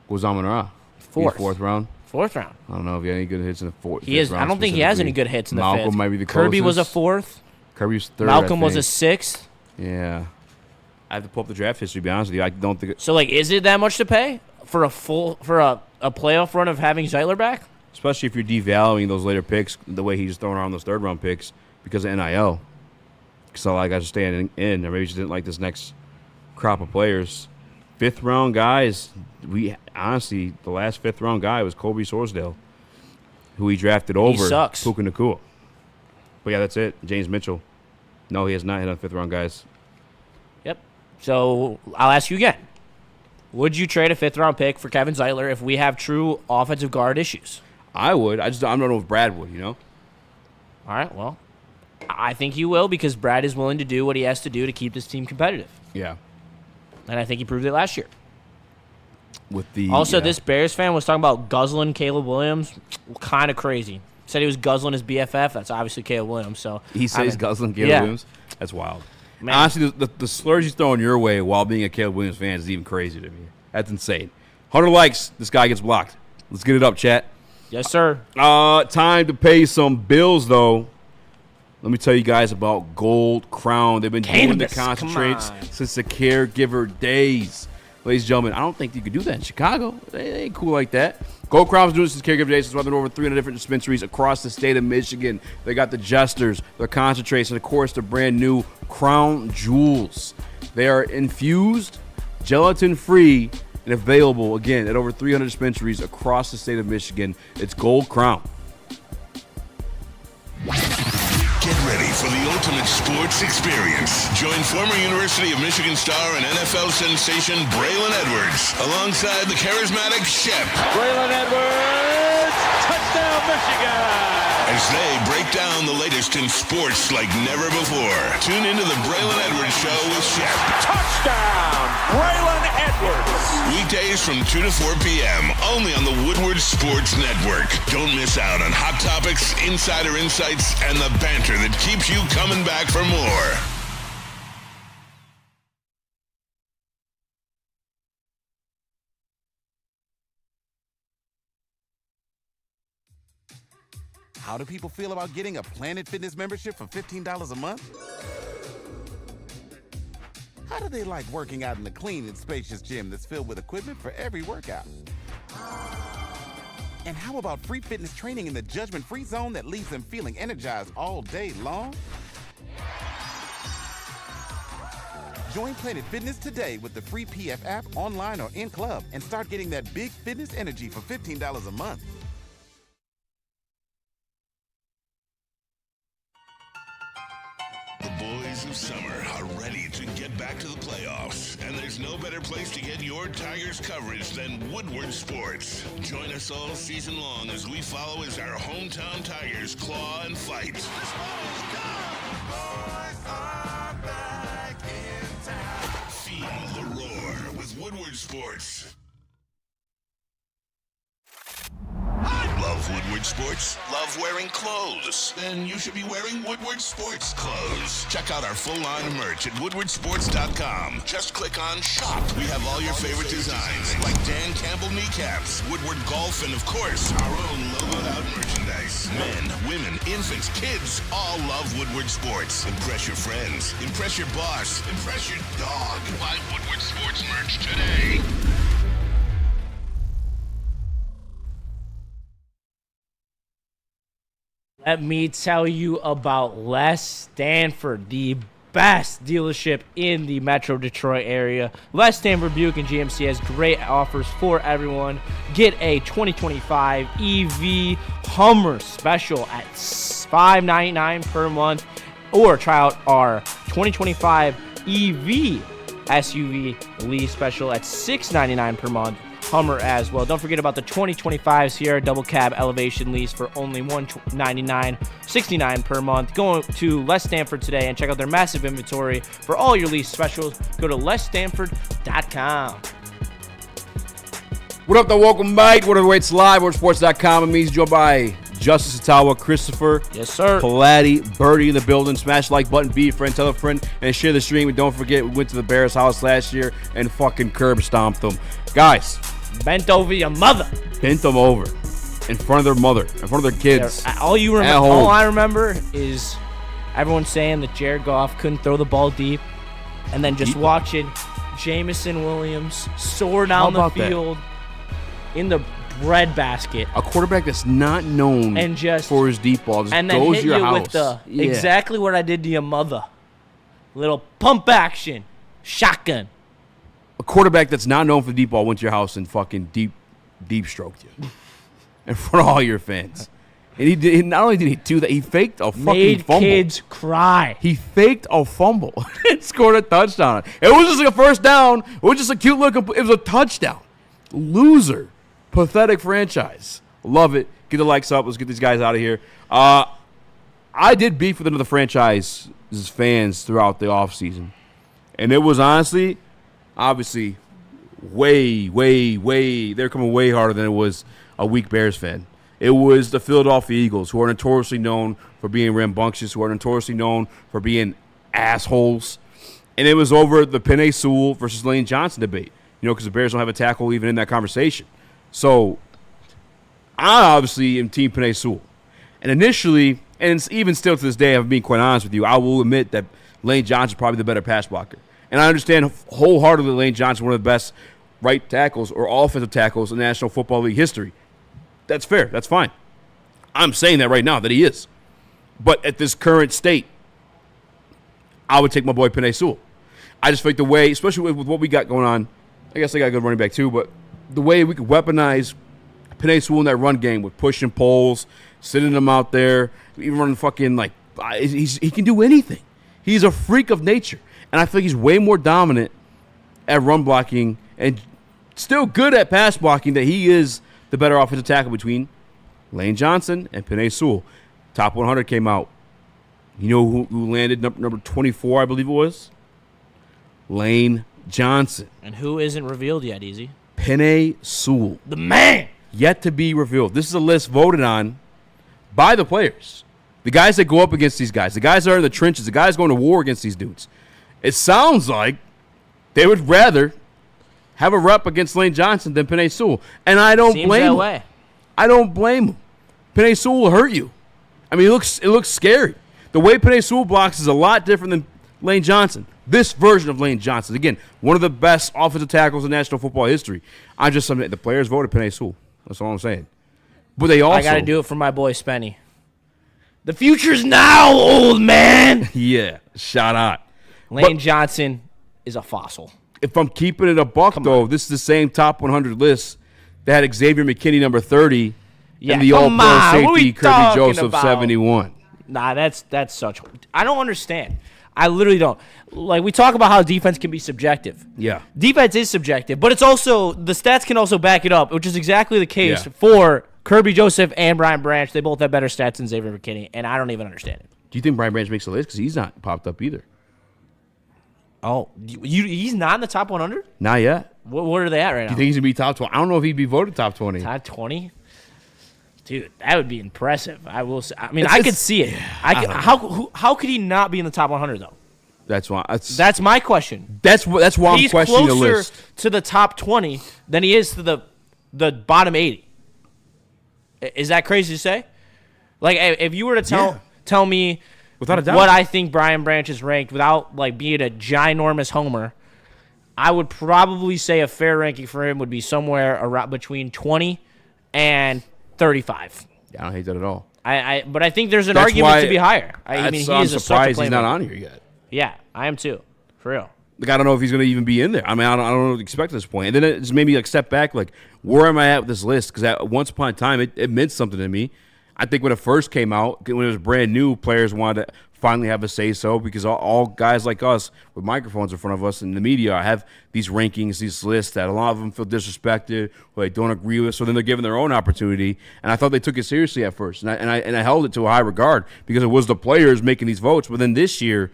Speaker 3: Was Amon-Ra?
Speaker 4: Fourth
Speaker 3: round?
Speaker 4: Fourth round.
Speaker 3: I don't know if he had any good hits in the fourth.
Speaker 4: He is. I don't think he has any good hits in the fifth.
Speaker 3: Malcolm might be the
Speaker 4: Kirby was a
Speaker 3: closest.
Speaker 4: fourth.
Speaker 3: Kirby's third.
Speaker 4: Malcolm was a sixth.
Speaker 3: Yeah. I have to pull up the draft history, to be honest with you. I don't think
Speaker 4: So, like, is it that much to pay for a playoff run of having Zeitler back?
Speaker 3: especially if you're devaluing those later picks the way he's throwing around those third-round picks because of NIL. Because a lot of guys are staying in, or maybe just didn't like this next crop of players. Fifth-round guys, honestly, the last fifth-round guy was Kobe Sorsdale, who he drafted over
Speaker 4: sucks.
Speaker 3: Puka Nacua. But, yeah, that's it. James Mitchell. No, he has not hit on fifth-round guys.
Speaker 4: Yep. So, I'll ask you again. Would you trade a fifth-round pick for Kevin Zeitler if we have true offensive guard issues?
Speaker 3: I would. I don't know if Brad would,
Speaker 4: All right, well, I think he will because Brad is willing to do what he has to do to keep this team competitive.
Speaker 3: Yeah.
Speaker 4: And I think he proved it last year.
Speaker 3: With the
Speaker 4: This Bears fan was talking about guzzling Caleb Williams. Kind of crazy. Said he was guzzling his BFF. That's obviously Caleb Williams. So
Speaker 3: he said he's guzzling Caleb Williams. That's wild.
Speaker 4: Man.
Speaker 3: Honestly, the slurs he's throwing your way while being a Caleb Williams fan is even crazy to me. That's insane. 100 likes. This guy gets blocked. Let's get it up, chat.
Speaker 4: Yes, sir.
Speaker 3: Time to pay some bills, though. Let me tell you guys about Gold Crown. They've been doing the
Speaker 4: Cannabis,
Speaker 3: concentrates
Speaker 4: come on.
Speaker 3: since the caregiver days. Ladies and gentlemen, I don't think you could do that in Chicago. They ain't cool like that. Gold Crown's doing this since caregiver days. It's running over 300 different dispensaries across the state of Michigan. They got the Jesters, the concentrates, and, of course, the brand-new Crown Jewels. They are infused, gelatin-free, and available, again, at over 300 dispensaries across the state of Michigan. It's Gold Crown.
Speaker 7: Get ready for the ultimate sports experience. Join former University of Michigan star and NFL sensation Braylon Edwards alongside the charismatic Shep
Speaker 8: Braylon Edwards, touchdown Michigan!
Speaker 7: as they break down the latest in sports like never before. Tune into the Braylon Edwards Show with Shep.
Speaker 8: Touchdown, Braylon Edwards!
Speaker 7: Weekdays from 2 to 4 p.m. only on the Woodward Sports Network. Don't miss out on hot topics, insider insights, and the banter that keeps you coming back for more.
Speaker 9: How do people feel about getting a Planet Fitness membership for $15 a month? How do they like working out in the clean and spacious gym that's filled with equipment for every workout? And how about free fitness training in the judgment-free zone that leaves them feeling energized all day long? Join Planet Fitness today with the free PF app, online or in club, and start getting that big fitness energy for $15 a month.
Speaker 7: The boys of summer are ready to get back to the playoffs, and there's no better place to get your Tigers coverage than Woodward Sports. Join us all season long as we follow as our hometown Tigers claw and fight. This ball's gone! Boys are back in town. Feel the roar with Woodward Sports. Love Woodward Sports? Love wearing clothes? Then you should be wearing Woodward Sports clothes. Check out our full line of merch at woodwardsports.com. Just click on shop. We have all your favorite designs, like Dan Campbell kneecaps, Woodward Golf, and of course, our own logoed out merchandise. Men, women, infants, kids, all love Woodward Sports. Impress your friends. Impress your boss. Impress your dog. Buy Woodward Sports merch today.
Speaker 4: Let me tell you about Les Stanford, the best dealership in the Metro Detroit area. Les Stanford Buick and GMC has great offers for everyone. Get a 2025 EV Hummer special at $599 per month, or try out our 2025 EV SUV lease special at $699 per month. Hummer as well. Don't forget about the 2025 Sierra Double Cab Elevation lease for only $199.69 per month. Go to Les Stanford today and check out their massive inventory for all your lease specials. Go to lesstanford.com.
Speaker 3: What up, though? Welcome back. What are the weights live? WorldSports.com. It means joined by Justice Ottawa, Christopher.
Speaker 4: Yes, sir.
Speaker 3: Palatti, Birdie in the building. Smash the like button, be a friend, tell a friend, and share the stream. And don't forget, we went to the Bears house last year and fucking curb stomped them. Guys.
Speaker 4: Bent over your mother.
Speaker 3: Bent them over. In front of their mother. In front of their kids.
Speaker 4: All I remember is everyone saying that Jared Goff couldn't throw the ball deep. And then just watching Jamison Williams soar down the field in the breadbasket.
Speaker 3: A quarterback that's not known for his deep ball just
Speaker 4: and then
Speaker 3: goes
Speaker 4: hit
Speaker 3: to your
Speaker 4: you
Speaker 3: house.
Speaker 4: With the exactly what I did to your mother. Little pump action. Shotgun.
Speaker 3: A quarterback that's not known for deep ball went to your house and fucking deep stroked you in front of all your fans. And he not only did he do that, he faked a fucking fumble.
Speaker 4: Made kids cry.
Speaker 3: He faked a fumble and scored a touchdown. It was just like a first down. It was just a cute look. It was a touchdown. Loser. Pathetic franchise. Love it. Get the likes up. Let's get these guys out of here. I did beef with another franchise's fans throughout the offseason. And it was honestly, obviously, they're coming way harder than it was a weak Bears fan. It was the Philadelphia Eagles, who are notoriously known for being rambunctious, who are notoriously known for being assholes. And it was over the Penei Sewell versus Lane Johnson debate, because the Bears don't have a tackle even in that conversation. So I obviously am Team Penei Sewell. And initially, and it's even still to this day, I'm being quite honest with you, I will admit that Lane Johnson is probably the better pass blocker. And I understand wholeheartedly Lane Johnson, one of the best right tackles or offensive tackles in National Football League history. That's fair. That's fine. I'm saying that right now, that he is. But at this current state, I would take my boy Penei Sewell. I just feel like the way, especially with what we got going on, I guess they got a good running back too, but the way we could weaponize Penei Sewell in that run game with pushing poles, sitting him out there, even running fucking he can do anything. He's a freak of nature. And I think he's way more dominant at run blocking and still good at pass blocking, that he is the better offensive tackle between Lane Johnson and Penei Sewell. Top 100 came out. You know who landed number 24, I believe it was? Lane Johnson.
Speaker 4: And who isn't revealed yet, Eazy?
Speaker 3: Penei Sewell.
Speaker 4: The man!
Speaker 3: Yet to be revealed. This is a list voted on by the players. The guys that go up against these guys. The guys that are in the trenches. The guys going to war against these dudes. It sounds like they would rather have a rep against Lane Johnson than Penei Sewell. And I don't blame him.
Speaker 4: Way.
Speaker 3: I don't blame him. Penei Sewell will hurt you. I mean, it looks scary. The way Penei Sewell blocks is a lot different than Lane Johnson. This version of Lane Johnson, again, one of the best offensive tackles in national football history. The players voted Penei Sewell. That's all I'm saying. But they also,
Speaker 4: I got to do it for my boy Spenny. The future's now, old man.
Speaker 3: Yeah, shout out.
Speaker 4: Lane Johnson is a fossil.
Speaker 3: If I'm keeping it a buck, this is the same top 100 list that had Xavier McKinney number 30 and the all-pro safety Kirby Joseph 71.
Speaker 4: Nah, that's such. I don't understand. I literally don't. Like, we talk about how defense can be subjective.
Speaker 3: Yeah.
Speaker 4: Defense is subjective, but it's also, the stats can also back it up, which is exactly the case for Kirby Joseph and Brian Branch. They both have better stats than Xavier McKinney, and I don't even understand it.
Speaker 3: Do you think Brian Branch makes the list? Because he's not popped up either.
Speaker 4: Oh, he's not in the top 100?
Speaker 3: Not yet.
Speaker 4: What are they at right now?
Speaker 3: Do you think he's going to be top 20? I don't know if he'd be voted top 20.
Speaker 4: Top 20? Dude, that would be impressive. I will say. I mean, I could see it. How could he not be in the top 100 though?
Speaker 3: That's
Speaker 4: my question.
Speaker 3: That's why I'm questioning the list.
Speaker 4: He's closer to the top 20 than he is to the bottom 80. Is that crazy to say? Like, if you were to tell me
Speaker 3: without a doubt
Speaker 4: what I think Brian Branch is ranked without like being a ginormous homer, I would probably say a fair ranking for him would be somewhere around between 20 and 35.
Speaker 3: Yeah, I don't hate that at all.
Speaker 4: But I think there's an argument to be higher. I mean,
Speaker 3: I'm surprised he's not on here yet.
Speaker 4: Yeah, I am too, for real.
Speaker 3: Like, I don't know if he's going to even be in there. I mean, I don't know what to expect at this point. And then it's made me like step back, like, where am I at with this list? Because once upon a time, it meant something to me. I think when it first came out, when it was brand new, players wanted to finally have a say-so because all guys like us with microphones in front of us in the media have these rankings, these lists that a lot of them feel disrespected or they don't agree with, so then they're given their own opportunity. And I thought they took it seriously at first, and I held it to a high regard because it was the players making these votes. But then this year,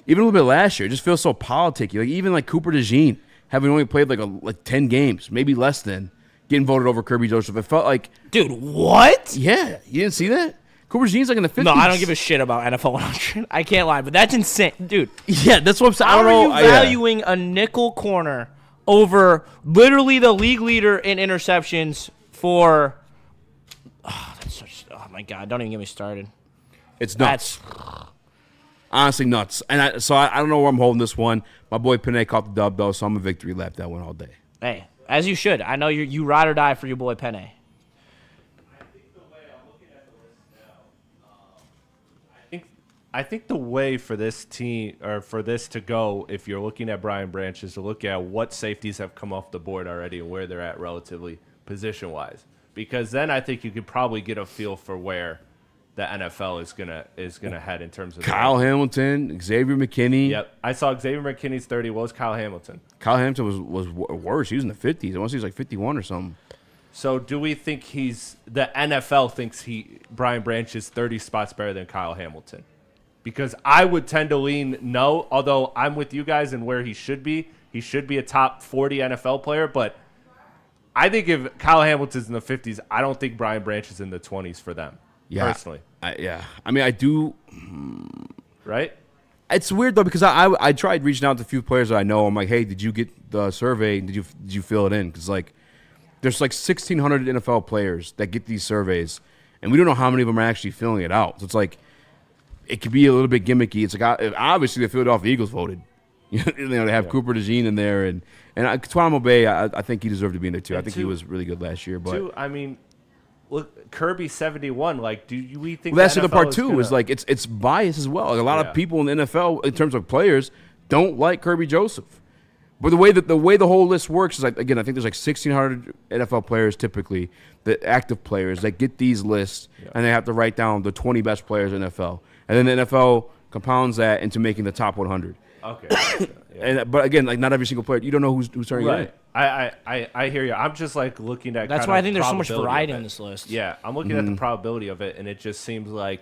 Speaker 3: even a little bit last year, it just feels so politicky. Like even like Cooper DeJean, having only played like 10 games, maybe less than, getting voted over Kirby Joseph. It felt like,
Speaker 4: dude, what?
Speaker 3: Yeah, you didn't see that? Cooper DeJean's like in the 50s.
Speaker 4: No, I don't give a shit about NFL 100. I can't lie, but that's insane, dude.
Speaker 3: Yeah, that's what I'm saying.
Speaker 4: How are you valuing a nickel corner over literally the league leader in interceptions for? Oh, my God! Don't even get me started.
Speaker 3: It's nuts. Honestly, nuts. And I don't know where I'm holding this one. My boy Penei caught the dub though, so I'm a victory lap that one all day.
Speaker 4: Hey, as you should. I know you ride or die for your boy Penei.
Speaker 6: I think the way for this team or for this to go, if you're looking at Brian Branch, is to look at what safeties have come off the board already and where they're at relatively position-wise. Because then I think you could probably get a feel for where the NFL is gonna head in terms of
Speaker 3: Kyle Hamilton, Xavier McKinney.
Speaker 6: Yep, I saw Xavier McKinney's 30. What was Kyle Hamilton?
Speaker 3: Kyle Hamilton was worse. He was in the 50s. I want to say he was like 51 or something.
Speaker 6: So do we think the NFL thinks Brian Branch is 30 spots better than Kyle Hamilton? Because I would tend to lean no, although I'm with you guys in where he should be. He should be a top 40 NFL player, but I think if Kyle Hamilton's in the 50s, I don't think Brian Branch is in the 20s for them, personally.
Speaker 3: I mean, I do.
Speaker 6: Right?
Speaker 3: It's weird, though, because I tried reaching out to a few players that I know. I'm like, hey, did you get the survey? Did you fill it in? Because, like, there's like 1,600 NFL players that get these surveys, and we don't know how many of them are actually filling it out. So it's like, it could be a little bit gimmicky. It's like, obviously, the Philadelphia Eagles voted. You know, they have Cooper DeJean in there, and Tuano Bay, I think he deserved to be in there, too. I think he was really good last year. But
Speaker 6: I mean, look, Kirby 71. Like, do we think?
Speaker 3: Well, that's the other part too. Is like it's bias as well. Like a lot of people in the NFL, in terms of players, don't like Kirby Joseph. But the way the whole list works is like, again, I think there's like 1,600 NFL players typically, the active players that get these lists, and they have to write down the 20 best players in the NFL, and then the NFL compounds that into making the top 100.
Speaker 6: Okay.
Speaker 3: But again, like not every single player, you don't know who's turning it in.
Speaker 6: I hear you. I'm just like looking at.
Speaker 4: That's why I think there's so much variety in this list.
Speaker 6: Yeah, I'm looking at the probability of it, and it just seems like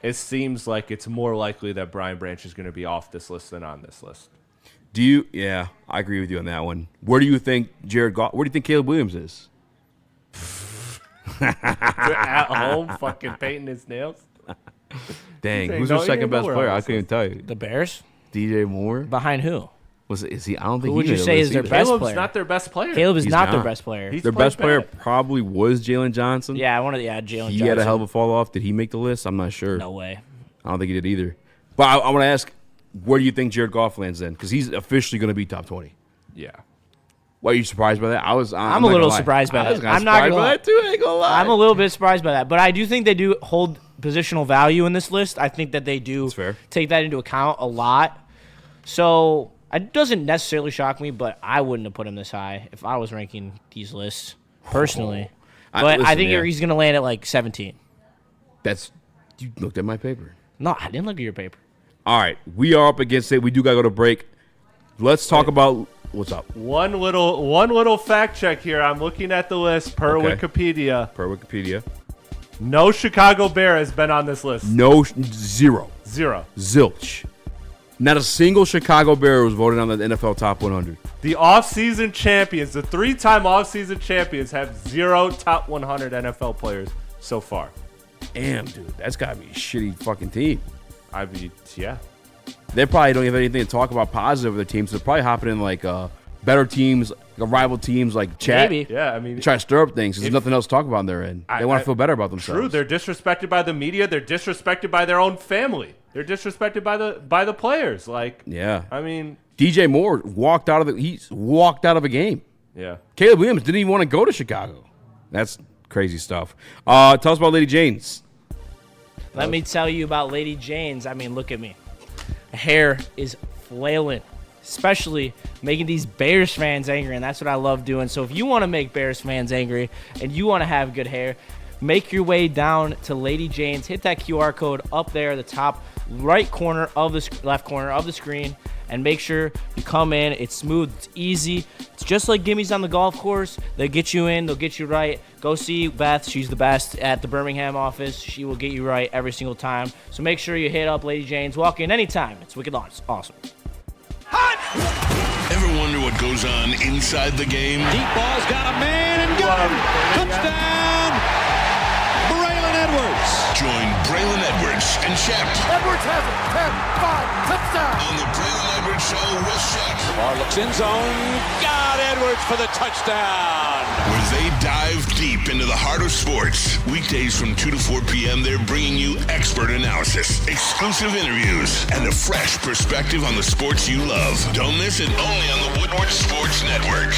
Speaker 6: it's more likely that Brian Branch is going to be off this list than on this list.
Speaker 3: Do you? Yeah, I agree with you on that one. Where do you think Jared Goff? Where do you think Caleb Williams is?
Speaker 6: At home, fucking painting his nails.
Speaker 3: Dang, who's your second best player? I couldn't even tell you.
Speaker 4: The Bears?
Speaker 3: DJ Moore.
Speaker 4: Behind who?
Speaker 3: Is he? I don't think.
Speaker 4: Who would
Speaker 3: he
Speaker 4: you
Speaker 3: made the
Speaker 4: say
Speaker 3: list
Speaker 4: is their
Speaker 3: either.
Speaker 4: best
Speaker 6: Caleb's
Speaker 4: player?
Speaker 6: not their best player.
Speaker 4: Caleb is
Speaker 3: He's
Speaker 4: not their
Speaker 3: not.
Speaker 4: best player.
Speaker 6: He's
Speaker 3: Their
Speaker 6: played
Speaker 3: best player
Speaker 6: bad.
Speaker 3: probably was Jalen Johnson.
Speaker 4: Yeah, I wanted to add Jalen
Speaker 3: He
Speaker 4: Johnson.
Speaker 3: had a hell of a fall off. Did he make the list? I'm not sure.
Speaker 4: No way.
Speaker 3: I don't think he did either. But I want to ask, where do you think Jared Goff lands then? Because he's officially going to be top 20.
Speaker 6: Yeah.
Speaker 3: Why are you surprised by that? I'm
Speaker 4: a
Speaker 3: not
Speaker 4: little
Speaker 3: gonna lie.
Speaker 4: surprised by
Speaker 3: I was
Speaker 4: that.
Speaker 3: kinda
Speaker 4: I'm not
Speaker 3: surprised
Speaker 4: gonna
Speaker 3: by
Speaker 4: lie.
Speaker 3: that too. I ain't gonna lie.
Speaker 4: I'm a little bit surprised by that, but I do think they do hold positional value in this list. I think that they do
Speaker 3: That's fair.
Speaker 4: take that into account a lot. So it doesn't necessarily shock me, but I wouldn't have put him this high if I was ranking these lists personally. But I think he's going to land at like 17.
Speaker 3: You looked at my paper.
Speaker 4: No, I didn't look at your paper.
Speaker 3: All right, we are up against it. We do gotta go to break. Let's talk about what's up.
Speaker 6: One little fact check here. I'm looking at the list per
Speaker 3: Okay.
Speaker 6: Wikipedia.
Speaker 3: Per Wikipedia,
Speaker 6: No Chicago Bear has been on this list.
Speaker 3: no, zero,
Speaker 6: 0.
Speaker 3: zilch. Not a single Chicago Bear was voted on the NFL Top 100.
Speaker 6: The offseason champions, the 3-time offseason champions, have 0 top 100 NFL players so far.
Speaker 3: Damn, dude, that's gotta be a shitty fucking team.
Speaker 6: I mean, yeah.
Speaker 3: They probably don't have anything to talk about positive of their teams. They're probably hopping in like better teams, like rival teams, like chat.
Speaker 4: Maybe.
Speaker 6: Yeah, I mean,
Speaker 3: Try to stir up things. 'Cause there's nothing else to talk about on their end. They want
Speaker 6: I-
Speaker 3: to feel better about themselves.
Speaker 6: true. They're disrespected by the media. They're disrespected by their own family. They're disrespected by the players. Like,
Speaker 3: Yeah.
Speaker 6: I mean,
Speaker 3: DJ Moore walked out of a game.
Speaker 6: yeah.
Speaker 3: Caleb Williams didn't even want to go to Chicago. That's crazy stuff. Tell us about Lady Jane's.
Speaker 4: Let me tell you about Lady Jane's. I mean, look at me. Hair is flailing, especially making these Bears fans angry, and that's what I love doing. So if you want to make Bears fans angry and you want to have good hair, make your way down to Lady Jane's. Hit that QR code up there at the top right corner of the left corner of the screen, and make sure you come in. It's smooth. It's easy. It's just like Gimme's on the golf course. They'll get you in. They'll get you right. Go see Beth. She's the best at the Birmingham office. She will get you right every single time. So make sure you hit up Lady Jane's. Walk in anytime. It's wicked awesome.
Speaker 7: Ever wonder what goes on inside the game?
Speaker 8: Deep ball's got a man and got him. Touchdown, Braylon Edwards.
Speaker 7: Join Braylon Edwards and Shep
Speaker 1: Edwards has it. 10, 5, touchdown.
Speaker 7: on the Braylon Edwards Show with Shep,
Speaker 8: Bar looks in zone. Got Edwards for the touchdown.
Speaker 7: where they dive deep into the heart of sports. Weekdays from 2 to 4 p.m., they're bringing you expert analysis, exclusive interviews, and a fresh perspective on the sports you love. Don't miss it, only on the Woodward Sports Network.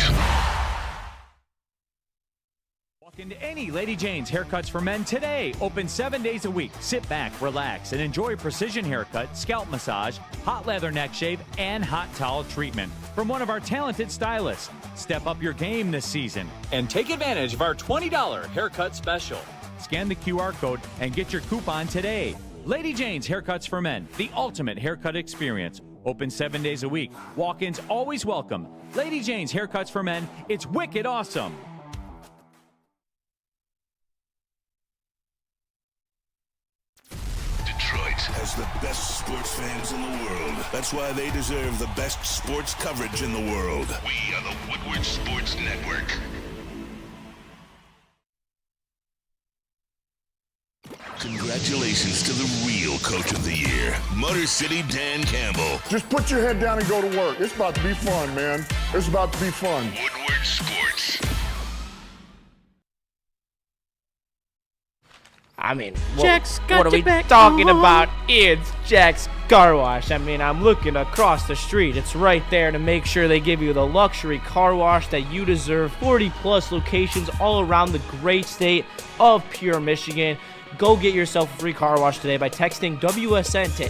Speaker 10: Walk into any Lady Jane's Haircuts for Men today. Open 7 days a week. Sit back, relax, and enjoy precision haircut, scalp massage, hot leather neck shave, and hot towel treatment from one of our talented stylists. Step up your game this season and take advantage of our $20 haircut special. Scan the QR code and get your coupon today. Lady Jane's Haircuts for Men, the ultimate haircut experience. Open 7 days a week. Walk-ins always welcome. Lady Jane's Haircuts for Men, it's wicked awesome.
Speaker 7: Detroit has the best sports fans in the world. That's why they deserve the best sports coverage in the world. We are the Woodward Sports Network. Congratulations to the real coach of the year, Motor City Dan Campbell.
Speaker 11: Just put your head down and go to work. It's about to be fun, man. It's about to be fun.
Speaker 7: Woodward Sports.
Speaker 4: I mean, what are we talking about? It's Jack's Car Wash. I mean, I'm looking across the street. It's right there to make sure they give you the luxury car wash that you deserve. 40-plus locations all around the great state of pure Michigan. Go get yourself a free car wash today by texting WSN to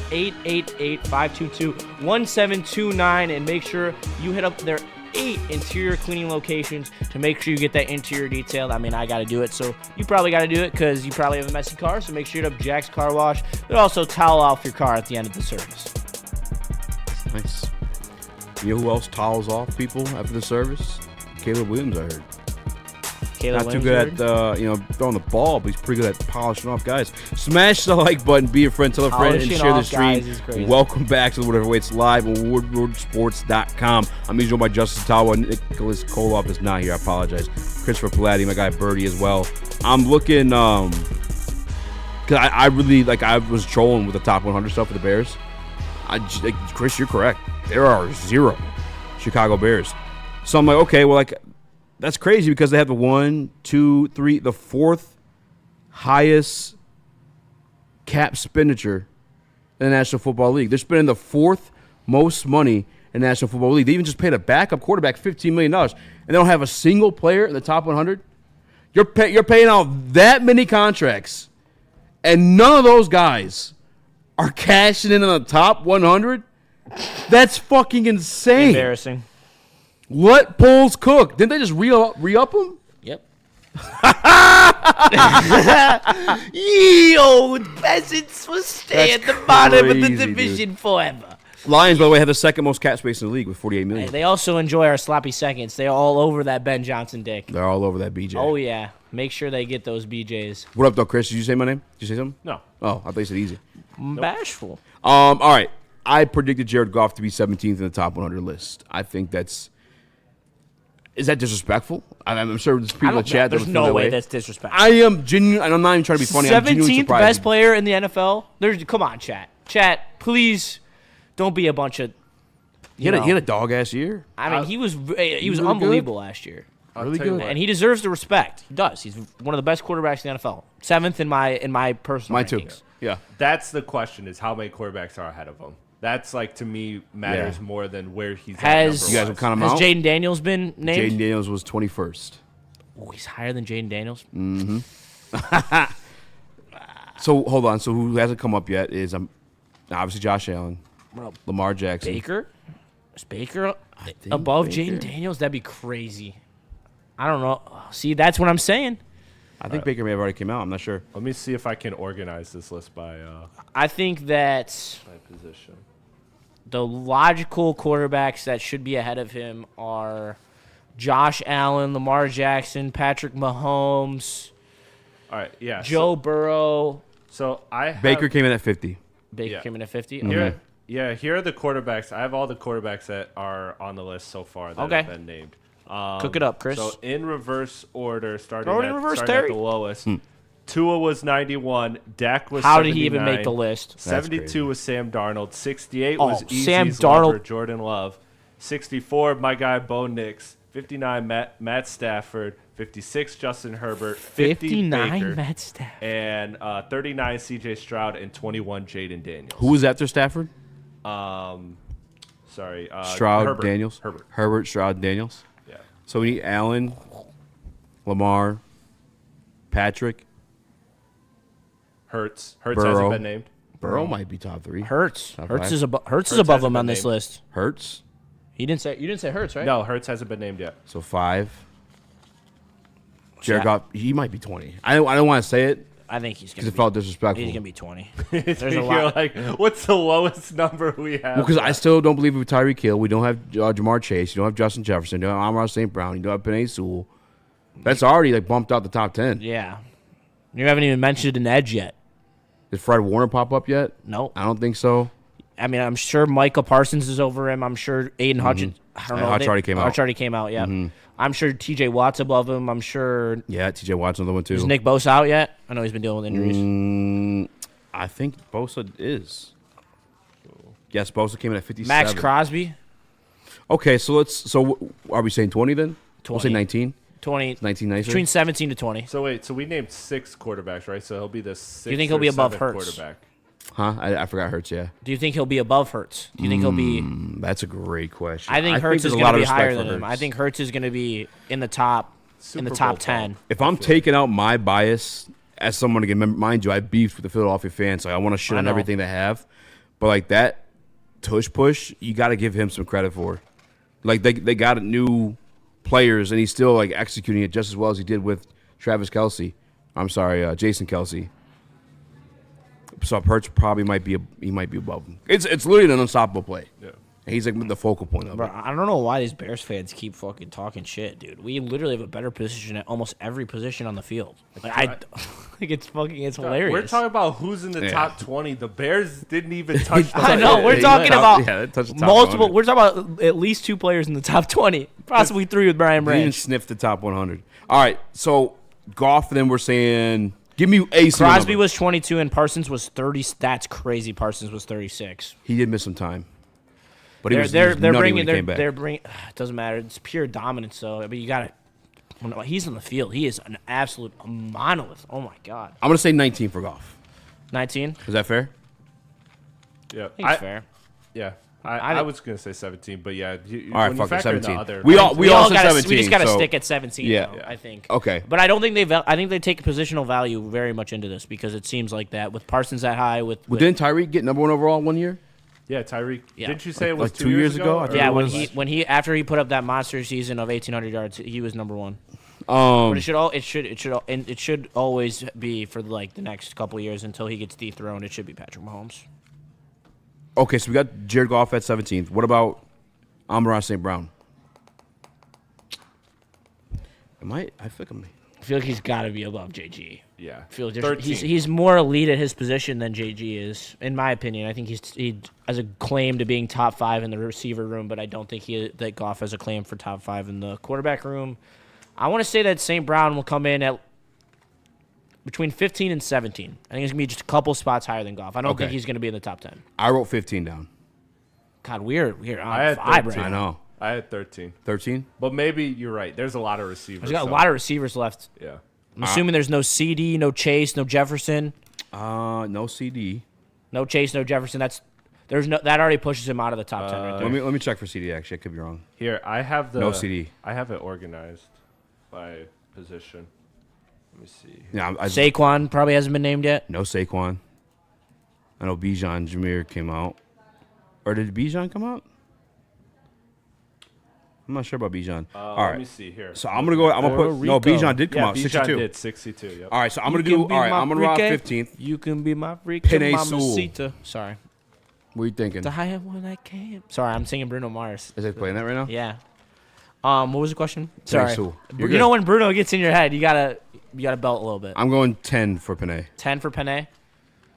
Speaker 4: 888-522-1729 and make sure you hit up their 8 interior cleaning locations to make sure you get that interior detailed. I mean, I got to do it, so you probably got to do it because you probably have a messy car, so make sure you hit up Jack's Car Wash. They'll also towel off your car at the end of the service.
Speaker 3: Nice. You know who else towels off people after the service? Caleb Williams, I heard.
Speaker 4: Caleb
Speaker 3: Not too
Speaker 4: Williams,
Speaker 3: good at throwing the ball, but he's pretty good at polishing off guys. Smash the like button, be a friend, tell a friend, and
Speaker 4: Polishing
Speaker 3: share the
Speaker 4: off guys is
Speaker 3: stream.
Speaker 4: crazy.
Speaker 3: Welcome back to the Whatever Waits Live on WoodwardSports.com. I'm joined by Justin Tawa. Nicholas Koloff is not here. I apologize. Christopher Palatti, my guy Birdie as well. I'm looking because I really I was trolling with the top 100 stuff for the Bears. Chris, you're correct. There are 0 Chicago Bears. So I'm like, okay, well, like that's crazy because they have the 1, 2, 3, the fourth highest cap expenditure in the National Football League. They're spending the fourth most money in the National Football League. They even just paid a backup quarterback $15 million, and they don't have a single player in the top 100. You're paying out that many contracts, and none of those guys are cashing in on the top 100. That's fucking insane.
Speaker 4: Embarrassing.
Speaker 3: Let polls cook. Didn't they just re-up them?
Speaker 4: Yep. Yo, peasants will stay
Speaker 3: That's
Speaker 4: at the bottom of the
Speaker 3: crazy,
Speaker 4: division forever.
Speaker 3: Lions, by the way, have the second most cap space in the league with $48 million.
Speaker 4: Hey, they also enjoy our sloppy seconds. They're all over that Ben Johnson dick.
Speaker 3: They're all over that BJ.
Speaker 4: Oh, yeah. Make sure they get those BJs.
Speaker 3: What up, though, Chris? Did you say my name? Did you say something?
Speaker 6: No.
Speaker 3: Oh, I thought you said Easy.
Speaker 4: Bashful.
Speaker 3: All right. I predicted Jared Goff to be 17th in the top 100 list. I think that's... Is that disrespectful? I'm sure there's people in the chat that
Speaker 4: There's
Speaker 3: would feel
Speaker 4: no
Speaker 3: that
Speaker 4: way
Speaker 3: way.
Speaker 4: that's disrespectful.
Speaker 3: I am genuine, and I'm not even trying to be funny. I'm genuinely
Speaker 4: 17th
Speaker 3: surprised.
Speaker 4: best player in the NFL? Come on, chat. Chat, please don't be a bunch of...
Speaker 3: He had a dog-ass year.
Speaker 4: I mean, he was
Speaker 3: really
Speaker 4: unbelievable last year.
Speaker 3: Really good.
Speaker 4: And he deserves the respect. He does. He's one of the best quarterbacks in the NFL. 7th in my personal
Speaker 3: Mine too.
Speaker 4: rankings.
Speaker 3: Yeah.
Speaker 6: That's the question: is how many quarterbacks are ahead of him? That's like to me matters more than where he's
Speaker 4: Has
Speaker 6: at.
Speaker 3: You guys will count him
Speaker 4: Has
Speaker 3: out?
Speaker 4: Jaden Daniels been named?
Speaker 3: Jaden Daniels was 21st.
Speaker 4: Oh, he's higher than Jaden Daniels.
Speaker 3: Mm-hmm. So hold on. So who hasn't come up yet is obviously Josh Allen, Lamar Jackson,
Speaker 4: Baker. Is Baker above Jaden Daniels? That'd be crazy. I don't know. See, that's what I'm saying.
Speaker 3: I think Baker may have already came out. I'm not sure.
Speaker 6: Let me see if I can organize this list by
Speaker 4: I think that
Speaker 6: by position.
Speaker 4: the logical quarterbacks that should be ahead of him are Josh Allen, Lamar Jackson, Patrick Mahomes.
Speaker 6: All right, yeah.
Speaker 4: Joe Burrow.
Speaker 6: So I have,
Speaker 3: Baker came in at 50.
Speaker 4: Baker came in at 50.
Speaker 6: Here, yeah, here are the quarterbacks. I have all the quarterbacks that are on the list so far that have been named.
Speaker 4: Cook it up, Chris.
Speaker 6: So in reverse order, starting
Speaker 4: Throw it in reverse,
Speaker 6: starting at
Speaker 4: Terry.
Speaker 6: the lowest. Tua was 91. Dak was
Speaker 4: How
Speaker 6: 79.
Speaker 4: did he even make the list?
Speaker 6: 72 was Sam Darnold. 68 was Eazy's
Speaker 4: Sam
Speaker 6: lover,
Speaker 4: Darnold.
Speaker 6: Jordan Love. 64, my guy Bo Nix. 59, Matt Stafford. 56, Justin Herbert. 50,
Speaker 4: 59
Speaker 6: Baker.
Speaker 4: Matt Stafford.
Speaker 6: And 39, C.J. Stroud. And 21, Jaden Daniels.
Speaker 3: Who was after Stafford?
Speaker 6: Sorry.
Speaker 3: Stroud,
Speaker 6: Herbert.
Speaker 3: Daniels. Herbert, Stroud, Daniels.
Speaker 6: Yeah.
Speaker 3: So we need Allen, Lamar, Patrick.
Speaker 6: Hurts
Speaker 3: Burrow.
Speaker 6: hasn't been named.
Speaker 3: Burrow might be top 3.
Speaker 4: Hurts.
Speaker 3: Top
Speaker 4: Hurts
Speaker 3: five.
Speaker 4: is above
Speaker 6: Hurts
Speaker 4: him on
Speaker 6: hasn't
Speaker 4: this
Speaker 6: been named.
Speaker 4: list.
Speaker 3: Hurts.
Speaker 4: You didn't say Hurts, right?
Speaker 6: No, Hurts hasn't been named yet.
Speaker 3: So 5. Jared Goff, he might be 20. I don't want to say it
Speaker 4: I think he's
Speaker 3: because
Speaker 4: gonna
Speaker 3: it felt disrespectful.
Speaker 4: He's gonna be 20.
Speaker 6: There's
Speaker 4: a
Speaker 6: You're
Speaker 4: lot.
Speaker 6: like, what's the lowest number we have?
Speaker 3: Well, because I still don't believe with Tyreek Hill. We don't have Jamar Chase. You don't have Justin Jefferson. You don't have Amon-Ra St. Brown. You don't have Penei Sewell. That's already like bumped out the top 10.
Speaker 4: Yeah. You haven't even mentioned an edge yet.
Speaker 3: Did Fred Warner pop up yet?
Speaker 4: No.
Speaker 3: I don't think so.
Speaker 4: I mean, I'm sure Micah Parsons is over him. I'm sure Aiden Hutchins. I don't know.
Speaker 3: Hutch already came out.
Speaker 4: Hutch already came out, yeah. I'm sure TJ Watt's above him. I'm sure.
Speaker 3: Yeah, TJ Watt's another one too.
Speaker 4: Is Nick Bosa out yet? I know he's been dealing with injuries.
Speaker 3: I think Bosa is. Yes, Bosa came in at 57.
Speaker 4: Max Crosby,
Speaker 3: Okay, so are we saying 20 then?
Speaker 4: 20.
Speaker 3: We'll say 19.
Speaker 4: 20.
Speaker 3: 19 nicer.
Speaker 4: Between 17 to 20.
Speaker 6: So wait, so we named 6 quarterbacks, right? So he'll be the 6th.
Speaker 4: Do you think he'll be above Hurts?
Speaker 6: Quarterback.
Speaker 3: Huh? I forgot Hurts, yeah.
Speaker 4: Do you think he'll be above Hurts? Do you think he'll be?
Speaker 3: That's a great question.
Speaker 4: I think Hurts is
Speaker 3: there's a
Speaker 4: going
Speaker 3: lot
Speaker 4: to
Speaker 3: of
Speaker 4: be higher
Speaker 3: respect
Speaker 4: than
Speaker 3: for
Speaker 4: him. I
Speaker 3: Hurts.
Speaker 4: think Hurts is going to be in the top
Speaker 6: Super Bowl
Speaker 4: 10.
Speaker 3: If I'm taking out my bias as someone, again, mind you, I beefed with the Philadelphia fans, so I want to shit
Speaker 4: I
Speaker 3: on
Speaker 4: know.
Speaker 3: everything they have. But like that tush push, you got to give him some credit for. Like they got new players, and he's still like executing it just as well as he did with Travis Kelce. I'm sorry, Jason Kelce. So Hurts probably might be above him. It's literally an unstoppable play.
Speaker 6: Yeah.
Speaker 3: And he's like the focal point of
Speaker 4: Bro,
Speaker 3: it.
Speaker 4: I don't know why these Bears fans keep fucking talking shit, dude. We literally have a better position at almost every position on the field. Like, it's hilarious.
Speaker 6: We're talking about who's in the top 20. The Bears didn't even touch the
Speaker 4: I know. We're
Speaker 3: They
Speaker 4: talking
Speaker 3: touched-
Speaker 4: about
Speaker 3: they touched the top
Speaker 4: multiple.
Speaker 3: 100.
Speaker 4: We're talking about at least 2 players in the top 20, possibly 3 with Brian
Speaker 3: They even
Speaker 4: Branch.
Speaker 3: sniffed the top 100. All right, so Goff, then we're saying, give me AC.
Speaker 4: Crosby
Speaker 3: number.
Speaker 4: was 22 and Parsons was 30. That's crazy. Parsons was 36.
Speaker 3: He did miss some time. But he was nutty when he came back.
Speaker 4: It doesn't matter. It's pure dominance, though. I mean, you got to. When he's on the field, he is an absolute monolith. Oh, my God.
Speaker 3: I'm going to say 19 for Goff.
Speaker 4: 19?
Speaker 3: Is that fair?
Speaker 6: Yeah.
Speaker 4: I think it's fair.
Speaker 6: Yeah. I was going to say 17, but yeah.
Speaker 3: All right, fuck it, 17.
Speaker 6: Other,
Speaker 3: we all said 17.
Speaker 4: We just got to stick at 17, though, I think.
Speaker 3: Okay.
Speaker 4: But I don't think I think they take positional value very much into this because it seems like that with Parsons that high.
Speaker 3: Didn't Tyreek get number 1 overall 1 year?
Speaker 6: Yeah, Tyreek.
Speaker 4: Yeah.
Speaker 6: Didn't you say it was
Speaker 3: like 2 years ago?
Speaker 4: Yeah, when he after he put up that monster season of 1,800 yards, he was number 1. But it should always be for like the next couple of years until he gets dethroned. It should be Patrick Mahomes.
Speaker 3: Okay, so we got Jared Goff at 17th. What about Amon-Ra St. Brown? I
Speaker 4: feel like he's got to be above JG.
Speaker 6: Yeah.
Speaker 4: I feel he's more elite at his position than JG is, in my opinion. I think he has a claim to being top 5 in the receiver room, but I don't think that Goff has a claim for top 5 in the quarterback room. I want to say that St. Brown will come in at between 15 and 17. I think it's going to be just a couple spots higher than Goff. I don't think he's going to be in the top 10.
Speaker 3: I wrote 15 down.
Speaker 4: God, we're on
Speaker 6: I had
Speaker 4: 5 right
Speaker 6: 13.
Speaker 3: I know.
Speaker 6: I had 13.
Speaker 3: 13?
Speaker 6: But maybe you're right. There's a lot of receivers.
Speaker 4: There's got a lot of receivers left.
Speaker 6: Yeah.
Speaker 4: I'm assuming there's no CD, no Chase, no Jefferson.
Speaker 3: No CD.
Speaker 4: No Chase, no Jefferson. That already pushes him out of the top 10 right there.
Speaker 3: Let me check for CD, actually. I could be wrong.
Speaker 6: Here, I have
Speaker 3: no CD.
Speaker 6: I have it organized by position. Let me see.
Speaker 3: Yeah,
Speaker 4: Saquon probably hasn't been named yet.
Speaker 3: No Saquon. I know Bijan Jameer came out. Or did Bijan come out? I'm not sure about Bijan. All right.
Speaker 6: Let me see here.
Speaker 3: So I'm going to go. I'm going to put. No, Bijan did come out.
Speaker 6: Bijan
Speaker 3: 62.
Speaker 6: did 62. Yep.
Speaker 3: All right. So I'm going to do. All right. I'm going to rock 15th.
Speaker 4: You can be my freak.
Speaker 3: Penei Sewell.
Speaker 4: Sorry.
Speaker 3: What are you thinking?
Speaker 4: The high one I came. Sorry, I'm singing Bruno Mars.
Speaker 3: Is he playing that right now?
Speaker 4: Yeah. What was the question? Sorry.
Speaker 3: Sewell.
Speaker 4: You know when Bruno gets in your head, you gotta belt a little bit.
Speaker 3: I'm going 10 for Penei.
Speaker 4: 10 for Penei.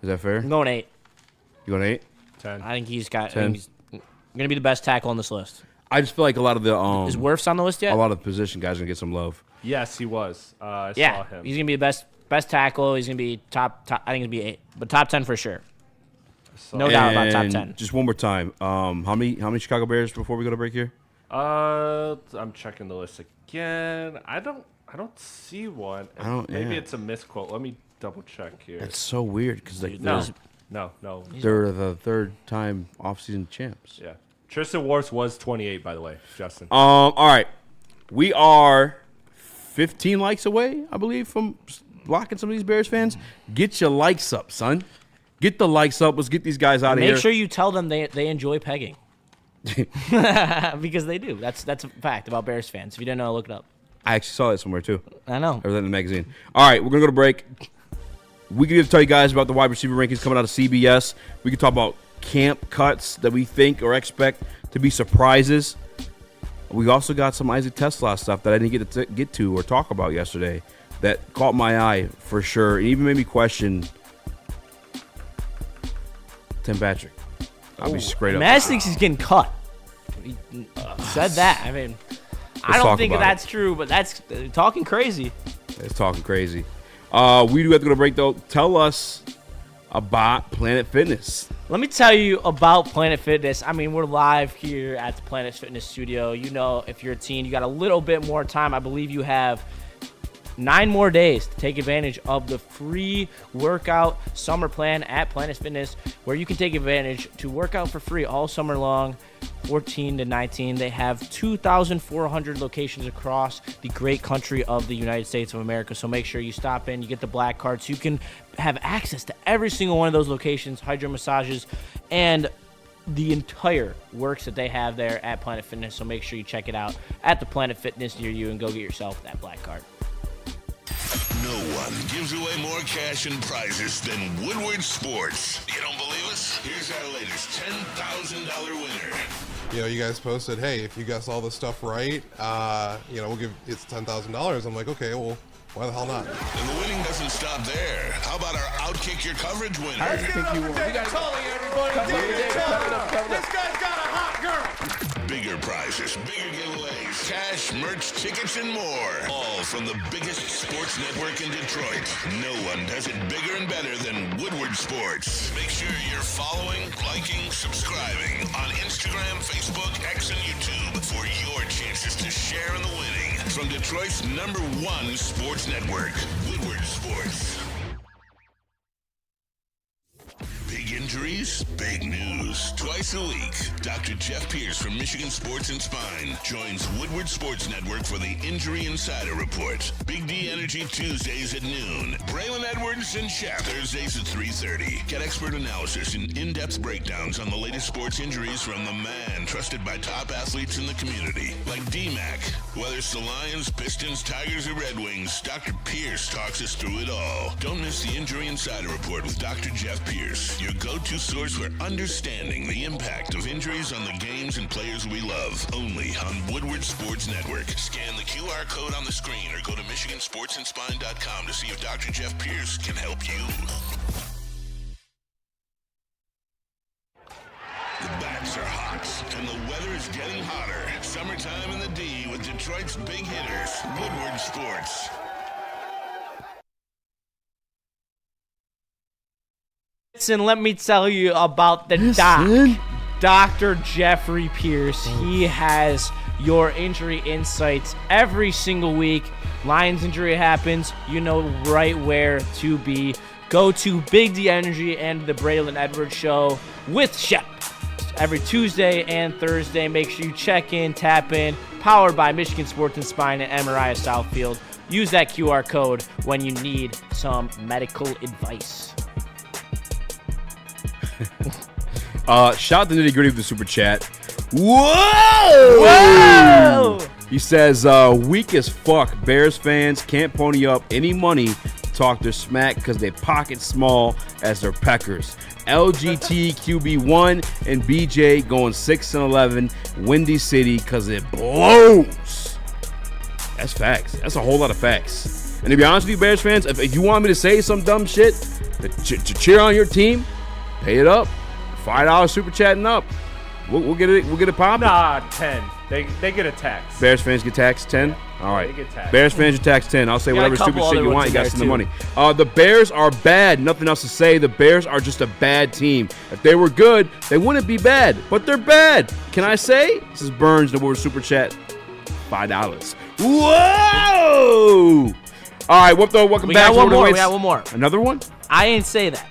Speaker 3: Is that fair?
Speaker 4: I'm going 8.
Speaker 3: You going 8?
Speaker 6: 10.
Speaker 4: I think he's got.
Speaker 3: 10.
Speaker 4: He's gonna be the best tackle on this list.
Speaker 3: I just feel like a lot of the
Speaker 4: Is Wirfs on the list yet?
Speaker 3: A lot of the position guys are gonna get some love.
Speaker 6: Yes, he was. I
Speaker 4: yeah,
Speaker 6: saw him.
Speaker 4: He's gonna be the best tackle. He's gonna be top. I think it'd be 8, but top 10 for sure. No doubt about top 10.
Speaker 3: Just one more time. How many Chicago Bears before we go to break here?
Speaker 6: I'm checking the list again. I don't see one. Maybe it's a misquote. Let me double check here.
Speaker 3: That's so weird because
Speaker 6: no.
Speaker 3: They're the third-time offseason champs.
Speaker 6: Yeah. Tristan Wirfs was 28, by the way, Justin.
Speaker 3: All right. We are 15 likes away, I believe, from blocking some of these Bears fans. Get your likes up, son. Get the likes up. Let's get these guys out of here.
Speaker 4: Make sure you tell them they enjoy pegging. Because they do. That's a fact about Bears fans. If you didn't know, look it up.
Speaker 3: I actually saw that somewhere, too.
Speaker 4: I know.
Speaker 3: I read that in the magazine. All right, we're going to go to break. We can tell you guys about the wide receiver rankings coming out of CBS. We can talk about camp cuts that we think or expect to be surprises. We also got some Isaac Tesla stuff that I didn't get to or talk about yesterday that caught my eye for sure. It even made me question Tim Patrick. I'll be straight up.
Speaker 4: Max thinks he's getting cut. He said that. I mean, I don't think that's true, but that's talking crazy.
Speaker 3: It's talking crazy. We do have to go to break, though. Tell us about Planet Fitness.
Speaker 4: Let me tell you about Planet Fitness. I mean, we're live here at the Planet Fitness studio. You know, if you're a teen, you got a little bit more time. I believe you have 9 more days to take advantage of the free workout summer plan at Planet Fitness, where you can take advantage to work out for free all summer long, 14 to 19. They have 2,400 locations across the great country of the United States of America. So make sure you stop in, you get the black card so you can have access to every single one of those locations, hydro massages, and the entire works that they have there at Planet Fitness. So make sure you check it out at the Planet Fitness near you and go get yourself that black card.
Speaker 7: No one gives away more cash and prizes than Woodward Sports. You don't believe us? Here's our latest $10,000 winner.
Speaker 2: You know, you guys posted, hey, if you guess all this stuff right, we'll give it's $10,000. I'm like, okay, well, why the hell not?
Speaker 7: And the winning doesn't stop there. How about our Outkick Your Coverage winner?
Speaker 1: I think you won. This guy's got a hot girl.
Speaker 7: Bigger prizes, bigger giveaways, cash, merch, tickets, and more. All from the biggest sports network in Detroit. No one does it bigger and better than Woodward Sports. Make sure you're following, liking, subscribing on Instagram, Facebook, X, and YouTube for your chances to share in the winning. From Detroit's #1 sports network, Woodward Sports. Big injuries, big news. Twice a week, Dr. Jeff Pierce from Michigan Sports and Spine joins Woodward Sports Network for the Injury Insider Report. Big D Energy Tuesdays at noon. Braylon Edwards and Shep Thursdays at 3:30. Get expert analysis and in-depth breakdowns on the latest sports injuries from the man trusted by top athletes in the community, like D-Mac. Whether it's the Lions, Pistons, Tigers, or Red Wings, Dr. Pierce talks us through it all. Don't miss the Injury Insider Report with Dr. Jeff Pierce, your go-to source for understanding the impact of injuries on the games and players we love. Only on Woodward Sports Network. Scan the QR code on the screen or go to MichiganSportsandSpine.com to see if Dr. Jeff Pierce can help you. The bats are hot, and the weather is getting hotter. Summertime in the D with Detroit's big hitters. Woodward Sports.
Speaker 4: Listen, let me tell you about the doc. Dr. Jeffrey Pierce. He has your injury insights every single week. Lions injury happens, you know right where to be. Go to Big D Energy and the Braylon Edwards Show with Shep every Tuesday and Thursday. Make sure you check in, tap in. Powered by Michigan Sports and Spine and Amon-Ra Southfield. Use that QR code when you need some medical advice.
Speaker 3: Shout out to Nitty Gritty with the super chat. Whoa! He says, weak as fuck. Bears fans can't pony up any money to talk their smack because they pocket small as their peckers. LGT QB1 and BJ going 6-11. Windy City because it blows. That's facts. That's a whole lot of facts. And to be honest with you, Bears fans, if you want me to say some dumb shit to cheer on your team, pay it up. $5 super chatting up. We'll get it. We'll get it popping.
Speaker 6: Nah, 10. They get a tax.
Speaker 3: Bears fans get taxed 10. All right.
Speaker 6: They get taxed.
Speaker 3: Bears fans get taxed 10. I'll say whatever stupid shit you want. You got to send the money. The Bears are bad. Nothing else to say. The Bears are just a bad team. If they were good, they wouldn't be bad. But they're bad. Can I say? This is Burns. The word super chat. $5. Whoa! All right. Welcome back.
Speaker 4: We got one more.
Speaker 3: Another one?
Speaker 4: I ain't say that.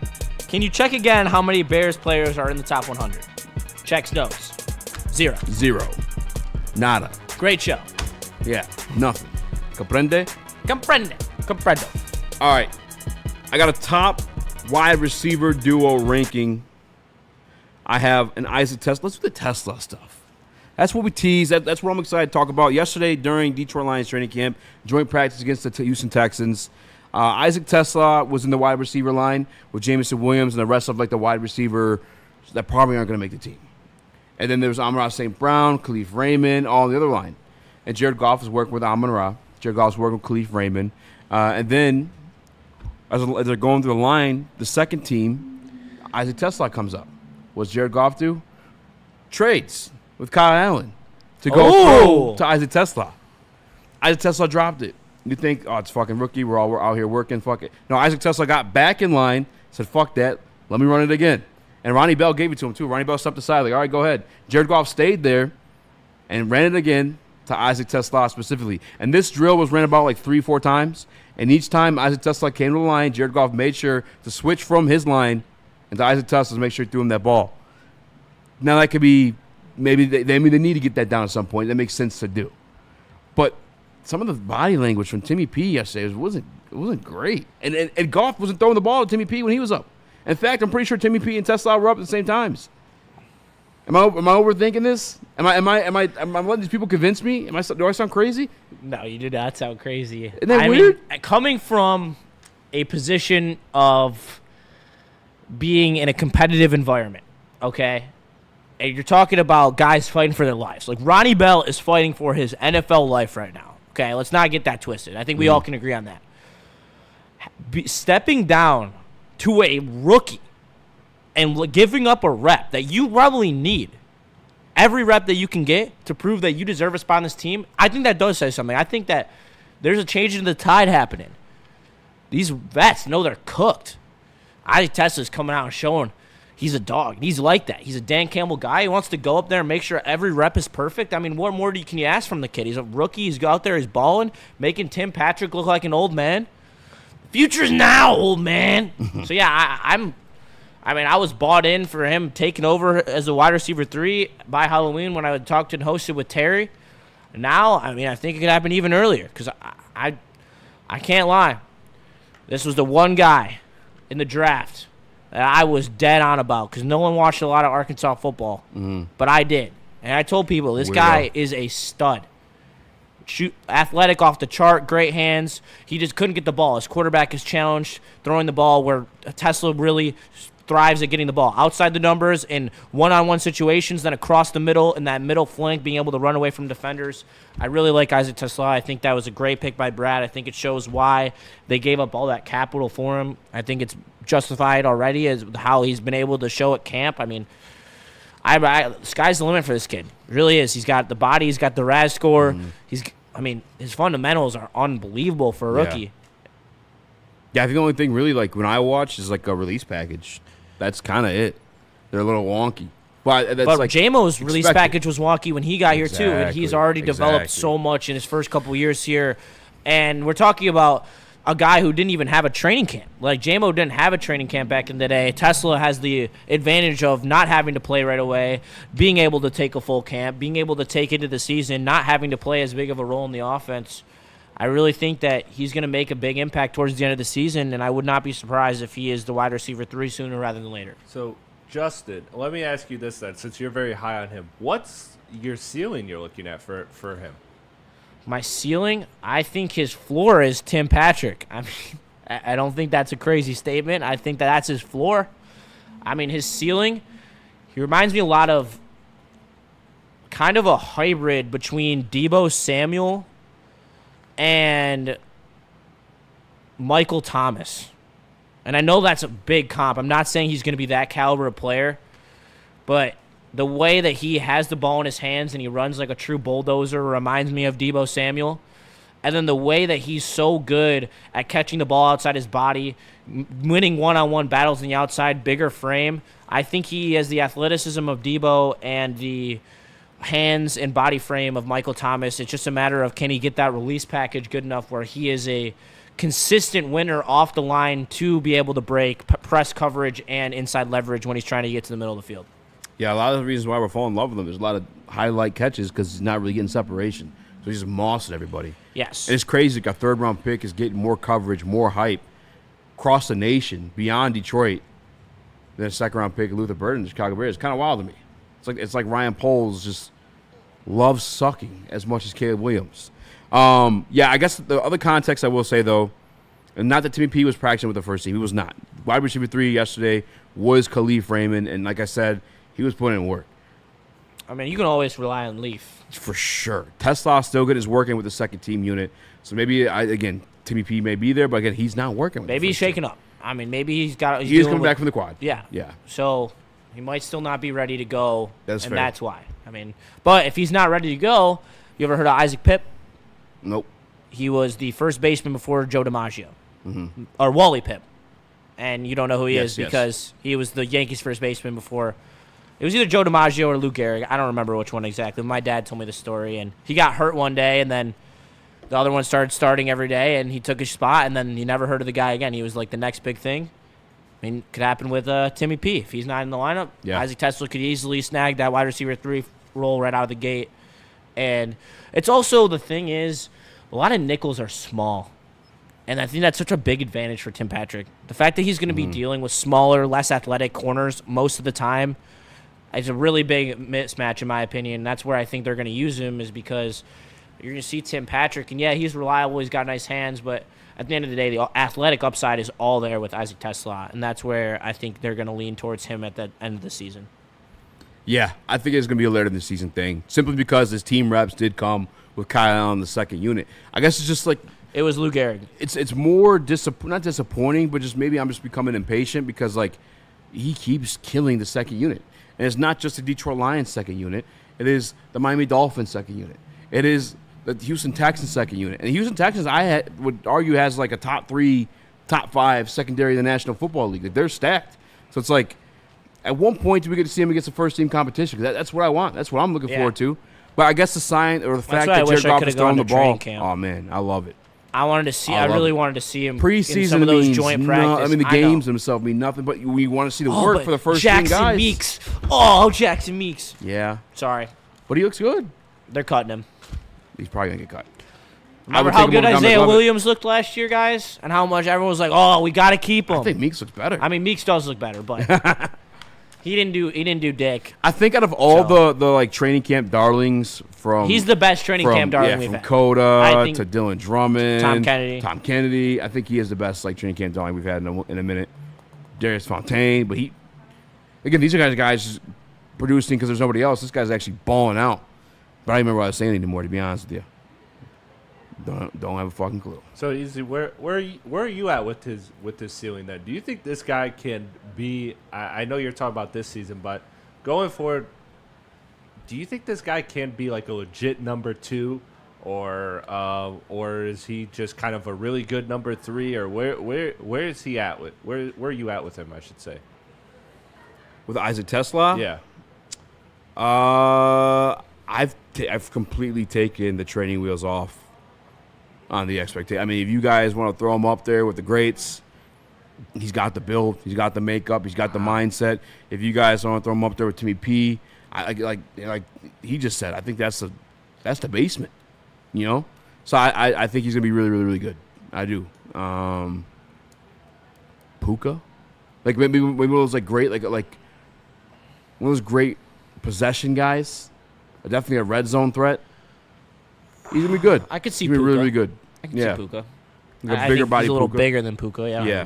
Speaker 4: Can you check again how many Bears players are in the top 100? Checks notes. 0.
Speaker 3: Nada.
Speaker 4: Great show.
Speaker 3: Yeah. Nothing. Comprende?
Speaker 4: Comprendo.
Speaker 3: All right. I got a top wide receiver duo ranking. I have an Isaac Tesla. Let's do the Tesla stuff. That's what we tease. That's what I'm excited to talk about. Yesterday during Detroit Lions training camp, joint practice against the Houston Texans, Isaac Tesla was in the wide receiver line with Jameson Williams and the rest of the wide receiver that probably aren't going to make the team. And then there was Amon-Ra St. Brown, Khalif Raymond, all on the other line. And Jared Goff is working with Amon-Ra. Jared Goff is working with Khalif Raymond. And then as they're going through the line, the second team, Isaac Tesla comes up. What's Jared Goff do? Trades with Kyle Allen to go to Isaac Tesla. Isaac Tesla dropped it. You think, it's fucking rookie. We're all out here working. Fuck it. No, Isaac Tesla got back in line, said, fuck that. Let me run it again. And Ronnie Bell gave it to him, too. Ronnie Bell stepped aside, all right, go ahead. Jared Goff stayed there and ran it again to Isaac Tesla specifically. And this drill was ran about 3-4 times. And each time Isaac Tesla came to the line, Jared Goff made sure to switch from his line into Isaac Tesla to make sure he threw him that ball. Now, that could be maybe they need to get that down at some point. That makes sense to do. But some of the body language from Timmy P yesterday wasn't great. And Goff wasn't throwing the ball to Timmy P when he was up. In fact, I'm pretty sure Timmy P and Tesla were up at the same times. Am I overthinking this? Am I letting these people convince me? Do I sound crazy?
Speaker 4: No, you did not sound crazy.
Speaker 3: Isn't that weird?
Speaker 4: Coming from a position of being in a competitive environment, okay? And you're talking about guys fighting for their lives. Ronnie Bell is fighting for his NFL life right now. Okay, let's not get that twisted. I think we all can agree on that. Stepping down to a rookie and giving up a rep that you probably need, every rep that you can get to prove that you deserve a spot on this team, I think that does say something. I think that there's a change in the tide happening. These vets know they're cooked. Isaac Tesla's coming out and showing he's a dog. He's like that. He's a Dan Campbell guy. He wants to go up there and make sure every rep is perfect. I mean, what more can you ask from the kid? He's a rookie. He's out there. He's balling, making Tim Patrick look like an old man. Future's now, old man. So, yeah, I was bought in for him taking over as a wide receiver 3 by Halloween when I would talk and hosted with Terry. Now, I think it could happen even earlier because I can't lie. This was the one guy in the draft that I was dead on about because no one watched a lot of Arkansas football, but I did. And I told people, this guy is a stud. Athletic off the chart, great hands. He just couldn't get the ball. His quarterback is challenged throwing the ball where Tesla really thrives at getting the ball outside the numbers in one-on-one situations, then across the middle in that middle flank, being able to run away from defenders. I really like Isaac Tesla. I think that was a great pick by Brad. I think it shows why they gave up all that capital for him. I think it's justified already as how he's been able to show at camp. Sky's the limit for this kid. It really is. He's got the body. He's got the RAS score. His fundamentals are unbelievable for a rookie.
Speaker 3: Yeah, I think the only thing really, like, when I watch is, like, a release package. That's kind of it. They're a little wonky. But
Speaker 4: J-Mo's release package was wonky when he got here, too. And he's already developed so much in his first couple years here. And we're talking about a guy who didn't even have a training camp. Like, J-Mo didn't have a training camp back in the day. Tesla has the advantage of not having to play right away, being able to take a full camp, being able to take into the season, not having to play as big of a role in the offense. I really think that he's going to make a big impact towards the end of the season, and I would not be surprised if he is the wide receiver 3 sooner rather than later.
Speaker 6: So, Justin, let me ask you this then, since you're very high on him. What's your ceiling you're looking at for him?
Speaker 4: My ceiling? I think his floor is Tim Patrick. I don't think that's a crazy statement. I think that's his floor. His ceiling, he reminds me a lot of kind of a hybrid between Deebo Samuel and Michael Thomas. And I know that's a big comp. I'm not saying he's going to be that caliber of player, but the way that he has the ball in his hands and he runs like a true bulldozer reminds me of Deebo Samuel. And then the way that he's so good at catching the ball outside his body, winning one-on-one battles in the outside, bigger frame. I think he has the athleticism of Deebo and the hands and body frame of Michael Thomas. It's just a matter of can he get that release package good enough where he is a consistent winner off the line to be able to break press coverage and inside leverage when he's trying to get to the middle of the field.
Speaker 3: Yeah, a lot of the reasons why we're falling in love with him, there's a lot of highlight catches because he's not really getting separation. So he's just mossing everybody.
Speaker 4: Yes.
Speaker 3: And it's crazy. Like a third-round pick is getting more coverage, more hype across the nation, beyond Detroit, than a second-round pick, Luther Burden, the Chicago Bears. It's kind of wild to me. It's like Ryan Poles just loves sucking as much as Caleb Williams. Yeah, I guess the other context I will say, though, and not that Timmy P was practicing with the first team. He was not. Wide receiver 3 yesterday was Khalif Raymond, and like I said, he was putting in work.
Speaker 4: You can always rely on Leaf.
Speaker 3: For sure. Tesla still good is working with the second team unit. So maybe, Timmy P may be there, but again, he's not working with
Speaker 4: Maybe he's shaking up. Maybe he's got...
Speaker 3: He is coming back from the quad.
Speaker 4: Yeah.
Speaker 3: Yeah.
Speaker 4: So he might still not be ready to go,
Speaker 3: That's fair.
Speaker 4: That's why. But if he's not ready to go, you ever heard of Isaac Pipp?
Speaker 3: Nope.
Speaker 4: He was the first baseman before Joe DiMaggio. Or Wally Pipp. And you don't know who he is because he was the Yankees' first baseman before. It was either Joe DiMaggio or Lou Gehrig. I don't remember which one exactly. My dad told me the story, and he got hurt one day, and then the other one started starting every day, and he took his spot, and then you never heard of the guy again. He was like the next big thing. Could happen with Timmy P. If he's not in the lineup, Isaac Tesla could easily snag that wide receiver 3 role right out of the gate. And it's also, the thing is, a lot of nickels are small. And I think that's such a big advantage for Tim Patrick. The fact that he's going to be dealing with smaller, less athletic corners most of the time is a really big mismatch, in my opinion. That's where I think they're going to use him, is because you're going to see Tim Patrick. And, yeah, he's reliable. He's got nice hands. But at the end of the day, the athletic upside is all there with Isaac Tesla. And that's where I think they're going to lean towards him at the end of the season.
Speaker 3: Yeah, I think it's going to be a later in the season thing, simply because his team reps did come with Kyle Allen, the second unit. I guess it's just like...
Speaker 4: It was Lou Gehrig.
Speaker 3: It's more not disappointing, but just maybe I'm just becoming impatient because, like, he keeps killing the second unit. And it's not just the Detroit Lions second unit. It is the Miami Dolphins second unit. It is the Houston Texans second unit. And the Houston Texans, would argue, has like a top 3, top 5 secondary in the National Football League. Like, they're stacked. So it's like, At one point, do we get to see him against the first team competition? 'Cause that's what I want. That's what I'm looking forward to. But I guess the sign or the fact that Jared Goff is throwing the ball. Oh man, I love it.
Speaker 4: I wanted to see. I really wanted to see him
Speaker 3: preseason
Speaker 4: in some of those joint practice.
Speaker 3: I mean, the games themselves mean nothing, but we want to see the work for the first team guys.
Speaker 4: Jackson Meeks. Oh, Jackson Meeks.
Speaker 3: Yeah.
Speaker 4: Sorry.
Speaker 3: But he looks good.
Speaker 4: They're cutting him.
Speaker 3: He's probably gonna get cut.
Speaker 4: Remember how good Isaiah Williams looked last year, guys, and how much everyone was like, "Oh, we got to keep him."
Speaker 3: I think Meeks looks better.
Speaker 4: I mean, Meeks does look better, but he didn't do dick.
Speaker 3: I think out of all the like training camp darlings
Speaker 4: he's the best training camp darling we've
Speaker 3: from
Speaker 4: had.
Speaker 3: Coda to Dylan Drummond,
Speaker 4: Tom
Speaker 3: Kennedy. I think he is the best like training camp darling we've had in a minute. Darius Fontaine, but these are guys producing because there's nobody else. This guy's actually balling out. But I don't remember what I was saying anymore, to be honest with you. Don't have a fucking clue.
Speaker 6: So Eazy, where are you at with his ceiling then? Do you think this guy can be? I know you're talking about this season, but going forward, do you think this guy can be like a legit number 2, or is he just kind of a really good number 3, or where is he at with where are you at with him? I should say.
Speaker 3: With Isaac Tesla?
Speaker 6: Yeah.
Speaker 3: I've completely taken the training wheels off on the expectation. I mean, if you guys want to throw him up there with the greats, he's got the build, he's got the makeup, he's got the mindset. If you guys want to throw him up there with Timmy P, like he just said, I think that's the basement, you know. So I think he's gonna be really, really, really good. I do. Puka, like maybe one of those like great like one of those great possession guys. Definitely a red zone threat. He's gonna be good.
Speaker 4: I could see
Speaker 3: Puka.
Speaker 4: Puka.
Speaker 3: Really, really good.
Speaker 4: I can see Puka.
Speaker 3: Like
Speaker 4: I
Speaker 3: bigger
Speaker 4: think
Speaker 3: body.
Speaker 4: He's a little
Speaker 3: Puka.
Speaker 4: bigger than Puka. Yeah.
Speaker 3: Yeah.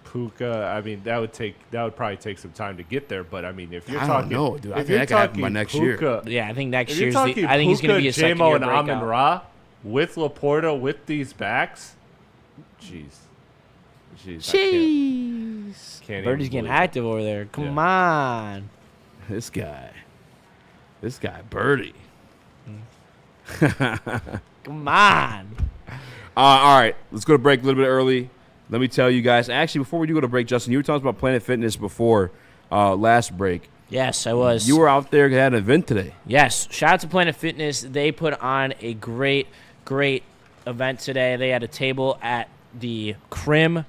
Speaker 6: Puka. I mean, that would probably take some time to get there. But I mean, if you're
Speaker 3: I
Speaker 6: talking,
Speaker 3: don't know, dude. I
Speaker 6: if
Speaker 3: think
Speaker 6: you're
Speaker 3: that could happen
Speaker 6: talking
Speaker 3: by next
Speaker 6: Puka,
Speaker 3: year.
Speaker 4: Yeah, I think next
Speaker 6: if
Speaker 4: year's.
Speaker 6: you're
Speaker 4: I think he's gonna be a second
Speaker 6: J-Mo
Speaker 4: year
Speaker 6: and
Speaker 4: breakout.
Speaker 6: Amon-Ra with Laporta with these backs. Jeez. Can't
Speaker 4: Birdie's getting active over there. Come on.
Speaker 3: This guy, Birdie.
Speaker 4: Come on.
Speaker 3: All right, let's go to break a little bit early. Let me tell you guys. Actually, before we do go to break, Justin, you were talking about Planet Fitness before last break.
Speaker 4: Yes, I was.
Speaker 3: You were out there, had an event today.
Speaker 4: Yes. Shout out to Planet Fitness. They put on a great event today. They had a table at the Crim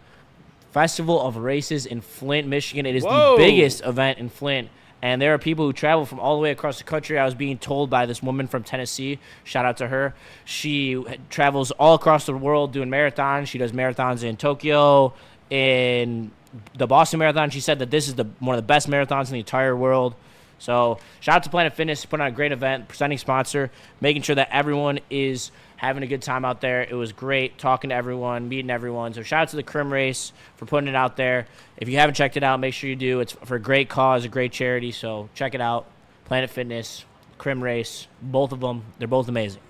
Speaker 4: Festival of Races in Flint, Michigan. It is the biggest event in Flint. And there are people who travel from all the way across the country. I was being told by this woman from Tennessee, shout out to her. She travels all across the world doing marathons. She does marathons in Tokyo, in the Boston Marathon. She said that this is one of the best marathons in the entire world. So shout out to Planet Fitness, putting on a great event, presenting sponsor, making sure that everyone is having a good time out there. It was great talking to everyone, meeting everyone. So shout out to the Crim Race for putting it out there. If you haven't checked it out, make sure you do. It's for a great cause, a great charity. So check it out. Planet Fitness, Crim Race, both of them. They're both amazing.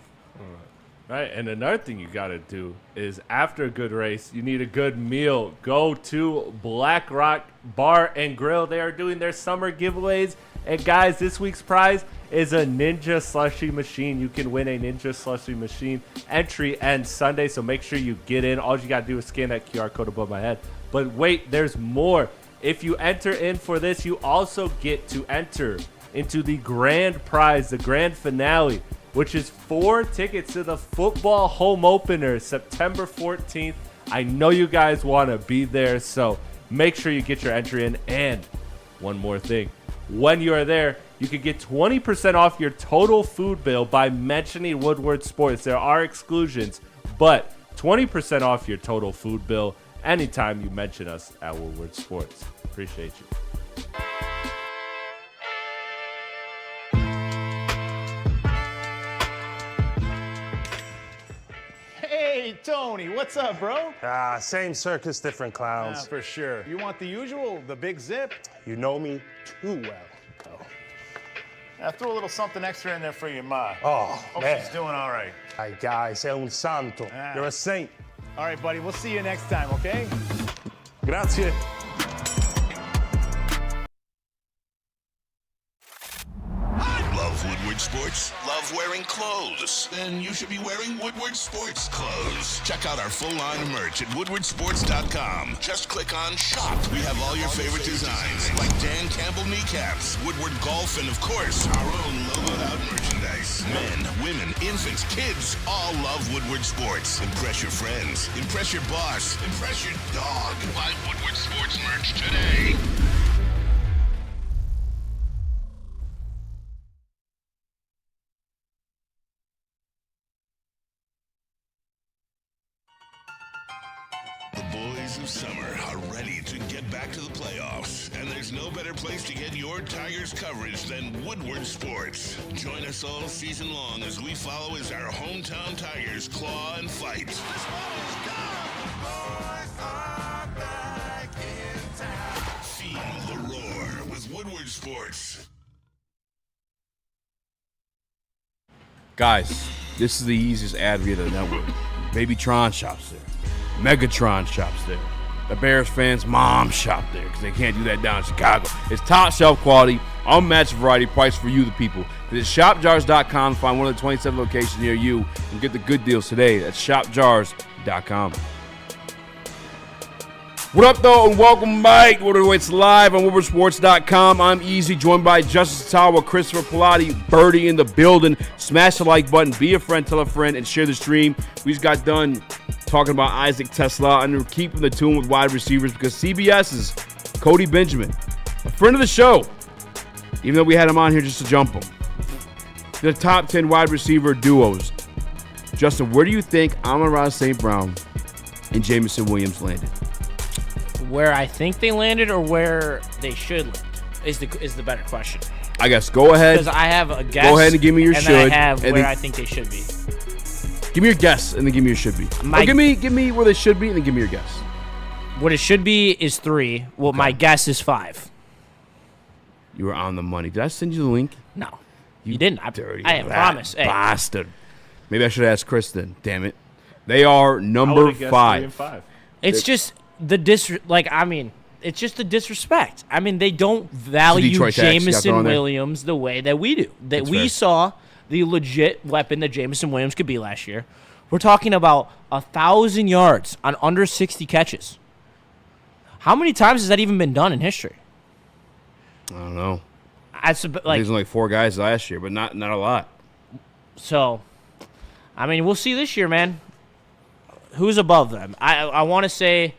Speaker 6: Right, and another thing you got to do is after a good race, you need a good meal. Go to Black Rock Bar and Grill. They are doing their summer giveaways. And guys, this week's prize is a Ninja Slushie machine. You can win a Ninja Slushie machine. Entry ends Sunday, so make sure you get in. All you got to do is scan that QR code above my head. But wait, there's more. If you enter in for this, you also get to enter into the grand prize, the grand finale, which is 4 tickets to the football home opener, September 14th. I know you guys want to be there, so make sure you get your entry in. And one more thing. When you are there, you can get 20% off your total food bill by mentioning Woodward Sports. There are exclusions, but 20% off your total food bill anytime you mention us at Woodward Sports. Appreciate you.
Speaker 1: Hey, Tony, what's up, bro?
Speaker 12: Same circus, different clowns.
Speaker 1: For sure. You want the usual, the big zip?
Speaker 12: You know me too well.
Speaker 1: I threw a little something extra in there for your ma.
Speaker 12: Oh,
Speaker 1: Hope
Speaker 12: man.
Speaker 1: she's doing all right.
Speaker 12: Ay, guy, sei un santo. You're a saint.
Speaker 1: All right, buddy, we'll see you next time, okay?
Speaker 12: Grazie.
Speaker 7: I love Love Woodward Sports? Love wearing clothes? Then you should be wearing Woodward Sports clothes. Check out our full line of merch at woodwardsports.com. Just click on shop. We have all your favorite designs, like Dan Campbell kneecaps, Woodward Golf, and of course, our own logoed out merchandise. Men, women, infants, kids, all love Woodward Sports. Impress your friends. Impress your boss. Impress your dog. Buy Woodward Sports merch today. The boys of summer are ready to get back to the playoffs, and there's no better place to get your Tigers coverage than Woodward Sports. Join us all season long as we follow as our hometown Tigers claw and fight. This ball is gone. The boys are back in town. Feel the roar with Woodward Sports.
Speaker 3: Guys, this is the easiest ad via the network. Babytron shops there. Megatron shops there. The Bears fans' mom shop there because they can't do that down in Chicago. It's top shelf quality, unmatched variety, price for you, the people. Visit shopjars.com to find one of the 27 locations near you and get the good deals today. That's shopjars.com. What up, though, and welcome back. It's live on WoodwardSports.com. I'm Eazy, joined by Justice Ottawa, Christopher Pilati, Birdie in the building. Smash the like button, be a friend, tell a friend, and share the stream. We just got done talking about Isaac Tesla, and we're keeping the tune with wide receivers because CBS's Cody Benjamin, a friend of the show, even though we had him on here just to jump him, the top 10 wide receiver duos. Justin, where do you think Amon-Ra St. Brown and Jameson Williams landed?
Speaker 4: Where I think they landed or where they should land is the better question.
Speaker 3: I guess go ahead.
Speaker 4: Because I have a guess.
Speaker 3: Go ahead and give me your
Speaker 4: and
Speaker 3: should.
Speaker 4: And I have
Speaker 3: and
Speaker 4: where
Speaker 3: then,
Speaker 4: I think they should be.
Speaker 3: Give me your guess and then give me your should be. Give me where they should be and then give me your guess.
Speaker 4: What it should be is 3. Well, my guess is 5.
Speaker 3: You were on the money. Did I send you the link?
Speaker 4: No, you didn't. I promise.
Speaker 3: Bastard. Maybe I should ask Chris then. Damn it. They are number 5.
Speaker 4: It's just the it's just the disrespect. I mean, they don't value Jameson Williams the way that we do. That we saw the legit weapon that Jameson Williams could be last year. We're talking about 1,000 yards on under 60 catches. How many times has that even been done in history?
Speaker 3: I don't know.
Speaker 4: There's
Speaker 3: only 4 guys last year, but not a lot.
Speaker 4: So, I mean, we'll see this year, man. Who's above them? I want to say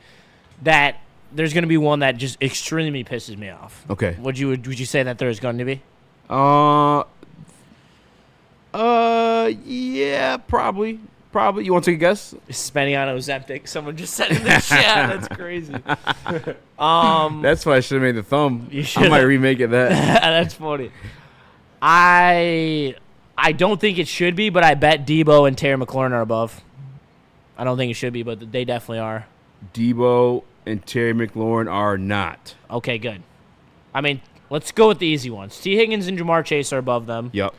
Speaker 4: that there's going to be one that just extremely pisses me off.
Speaker 3: Okay.
Speaker 4: Would you say that there's going to be?
Speaker 3: Yeah, probably. You want to take a guess?
Speaker 4: Spending on Ozempic. Someone just said in the chat. That's crazy.
Speaker 3: That's why I should have made the thumb. I might remake it that.
Speaker 4: That's funny. I don't think it should be, but I bet Debo and Terry McLaurin are above. I don't think it should be, but they definitely are.
Speaker 3: Debo and Terry McLaurin are not.
Speaker 4: Okay, good. I mean, let's go with the easy ones. T. Higgins and Jamar Chase are above them.
Speaker 3: Yep.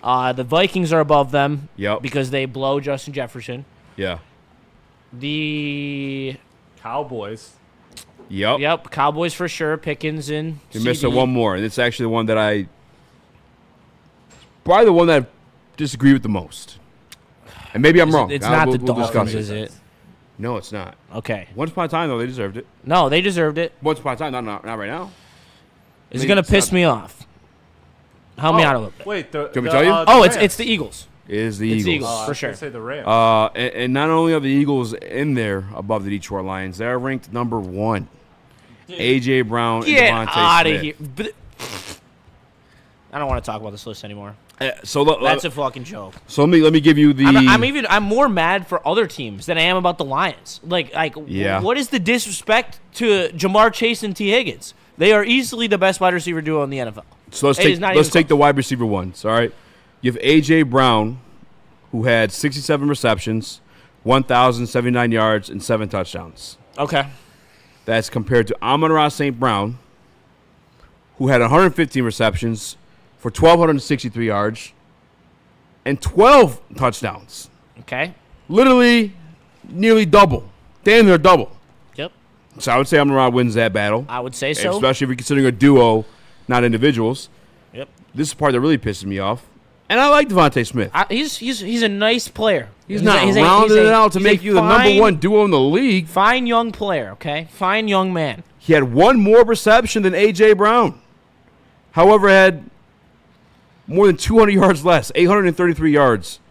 Speaker 4: The Vikings are above them.
Speaker 3: Yep.
Speaker 4: Because they blow Justin Jefferson.
Speaker 3: Yeah.
Speaker 6: The Cowboys.
Speaker 3: Yep.
Speaker 4: Cowboys for sure. Pickens and
Speaker 3: You're missing one more, and it's actually the one that probably the one that I disagree with the most. And maybe I'm wrong.
Speaker 4: It's not the Dolphins, is it?
Speaker 3: No, it's not.
Speaker 4: Okay.
Speaker 3: Once upon a time, though, they deserved it.
Speaker 4: No, they deserved it.
Speaker 3: Once upon a time, not right now.
Speaker 4: It's going to piss me off. Help me out a little bit.
Speaker 6: Wait,
Speaker 3: do you want me to tell you?
Speaker 4: It's the Eagles.
Speaker 3: It is the
Speaker 4: Eagles.
Speaker 3: Eagles.
Speaker 4: The Eagles, for sure.
Speaker 6: I say the Rams.
Speaker 3: And not only are the Eagles in there above the Detroit Lions, they're ranked number 1. A.J. Brown and
Speaker 4: Get
Speaker 3: Devontae
Speaker 4: out
Speaker 3: Smith.
Speaker 4: of here. I don't want to talk about this list anymore.
Speaker 3: So
Speaker 4: that's a fucking joke.
Speaker 3: So let me give you the.
Speaker 4: I'm more mad for other teams than I am about the Lions. What is the disrespect to Jamar Chase and T. Higgins? They are easily the best wide receiver duo in the NFL.
Speaker 3: So let's take the wide receiver ones. All right, you have A.J. Brown, who had 67 receptions, 1,079 yards, and 7 touchdowns.
Speaker 4: Okay,
Speaker 3: that's compared to Amon-Ra St. Brown, who had 115 receptions for 1,263 yards and 12 touchdowns.
Speaker 4: Okay.
Speaker 3: Literally nearly double. Damn near double.
Speaker 4: Yep.
Speaker 3: So I would say Amon-Ra wins that battle.
Speaker 4: I would say so.
Speaker 3: Especially if you're considering a duo, not individuals.
Speaker 4: Yep.
Speaker 3: This is the part that really pisses me off. And I like Devontae Smith.
Speaker 4: He's a nice player.
Speaker 3: He's not rounded it out to make you the number one duo in the league.
Speaker 4: Fine young player, okay? Fine young man.
Speaker 3: He had one more reception than A.J. Brown. However, had more than 200 yards less, 833 yards.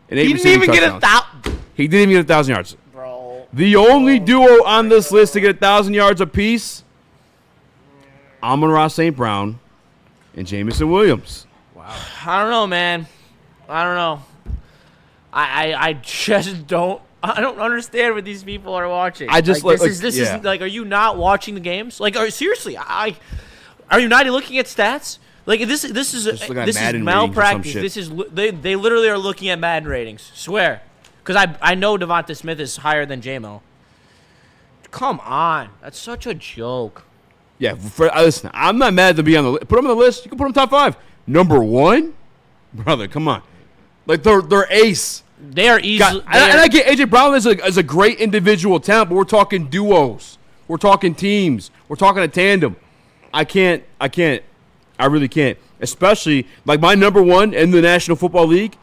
Speaker 3: And 8
Speaker 4: He didn't even get
Speaker 3: He didn't even get 1,000 yards.
Speaker 4: Bro.
Speaker 3: The only duo on this list to get 1,000 yards apiece, Amon-Ra St. Brown and Jamison Williams.
Speaker 4: I don't know, man. I don't know. I just don't. I don't understand what these people are watching.
Speaker 3: I just
Speaker 4: this is like, are you not watching the games? Like, seriously, are you not looking at stats? Like this is malpractice. This is they literally are looking at Madden ratings. Swear, because I know Devonta Smith is higher than J-Mo. Come on, that's such a joke.
Speaker 3: Yeah, listen, I'm not mad to be on the list. Put him on the list. You can put him top 5. Number 1, brother. Come on, like they're ace.
Speaker 4: They are easily.
Speaker 3: And I get AJ Brown is a great individual talent, but we're talking duos. We're talking teams. We're talking a tandem. I can't. I really can't. Especially like my number 1 in the National Football League,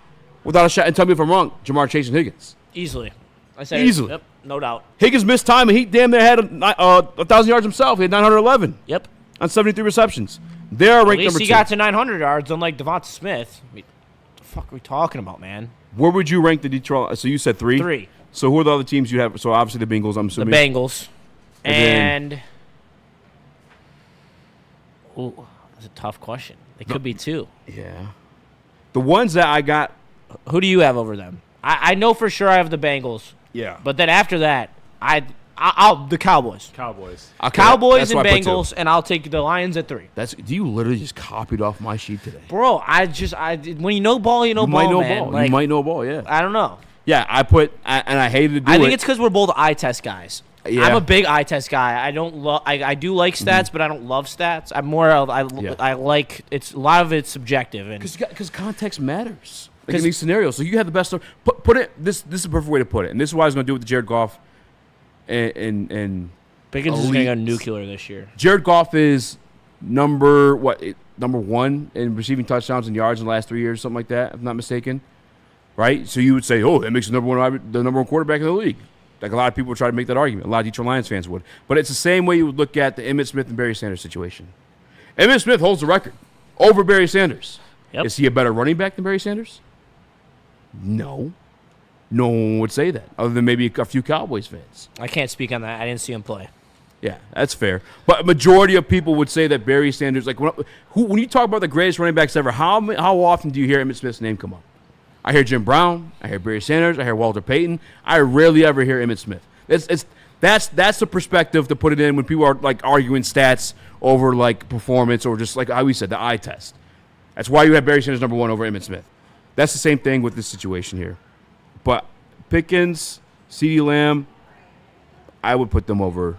Speaker 3: without a shot. And tell me if I'm wrong. Jamar Chase and Higgins.
Speaker 4: Easily. I say
Speaker 3: easily.
Speaker 4: Yep, no doubt.
Speaker 3: Higgins missed time, and he damn near had 1,000 yards himself. He had 911.
Speaker 4: Yep.
Speaker 3: On 73 receptions. They're ranked number 2.
Speaker 4: At least he got to 900 yards, unlike Devonta Smith. I mean, what the fuck are we talking about, man?
Speaker 3: Where would you rank the Detroit? So you said 3?
Speaker 4: 3.
Speaker 3: So who are the other teams you have? So obviously the Bengals, I'm assuming.
Speaker 4: The Bengals. And ooh, that's a tough question. They could be 2.
Speaker 3: Yeah. The ones that I got.
Speaker 4: Who do you have over them? I know for sure I have the Bengals.
Speaker 3: Yeah.
Speaker 4: But then after that, I'll the Cowboys.
Speaker 6: Cowboys.
Speaker 3: Okay,
Speaker 4: Cowboys and Bengals, and I'll take the Lions at 3.
Speaker 3: Do you literally just copied off my sheet today?
Speaker 4: Bro, when you know ball, you know ball, man. Like,
Speaker 3: you might know ball, yeah.
Speaker 4: I don't know.
Speaker 3: Yeah, I hated to do it.
Speaker 4: I think it's because we're both eye test guys.
Speaker 3: Yeah.
Speaker 4: I'm a big eye test guy. I don't love. I do like stats, but I don't love stats. I'm more of I like it's a lot of it's subjective and
Speaker 3: because context matters. Like in these scenarios, so you have the best. Put it. This is the perfect way to put it, and this is why I was going to do it with Jared Goff. And
Speaker 4: Pickens is going to go nuclear this year.
Speaker 3: Jared Goff is number 1 in receiving touchdowns and yards in the last 3 years, something like that, if I'm not mistaken. Right? So you would say, oh, that makes the number one quarterback in the league. Like a lot of people would try to make that argument. A lot of Detroit Lions fans would. But it's the same way you would look at the Emmitt Smith and Barry Sanders situation. Emmitt Smith holds the record over Barry Sanders.
Speaker 4: Yep.
Speaker 3: Is he a better running back than Barry Sanders? No. No one would say that, other than maybe a few Cowboys fans.
Speaker 4: I can't speak on that. I didn't see him play.
Speaker 3: Yeah, that's fair. But a majority of people would say that Barry Sanders, like when you talk about the greatest running backs ever, how often do you hear Emmitt Smith's name come up? I hear Jim Brown. I hear Barry Sanders. I hear Walter Payton. I rarely ever hear Emmitt Smith. That's the perspective to put it in when people are like arguing stats over like performance or just like how we said the eye test. That's why you have Barry Sanders number 1 over Emmitt Smith. That's the same thing with this situation here. But Pickens, CeeDee Lamb, I would put them over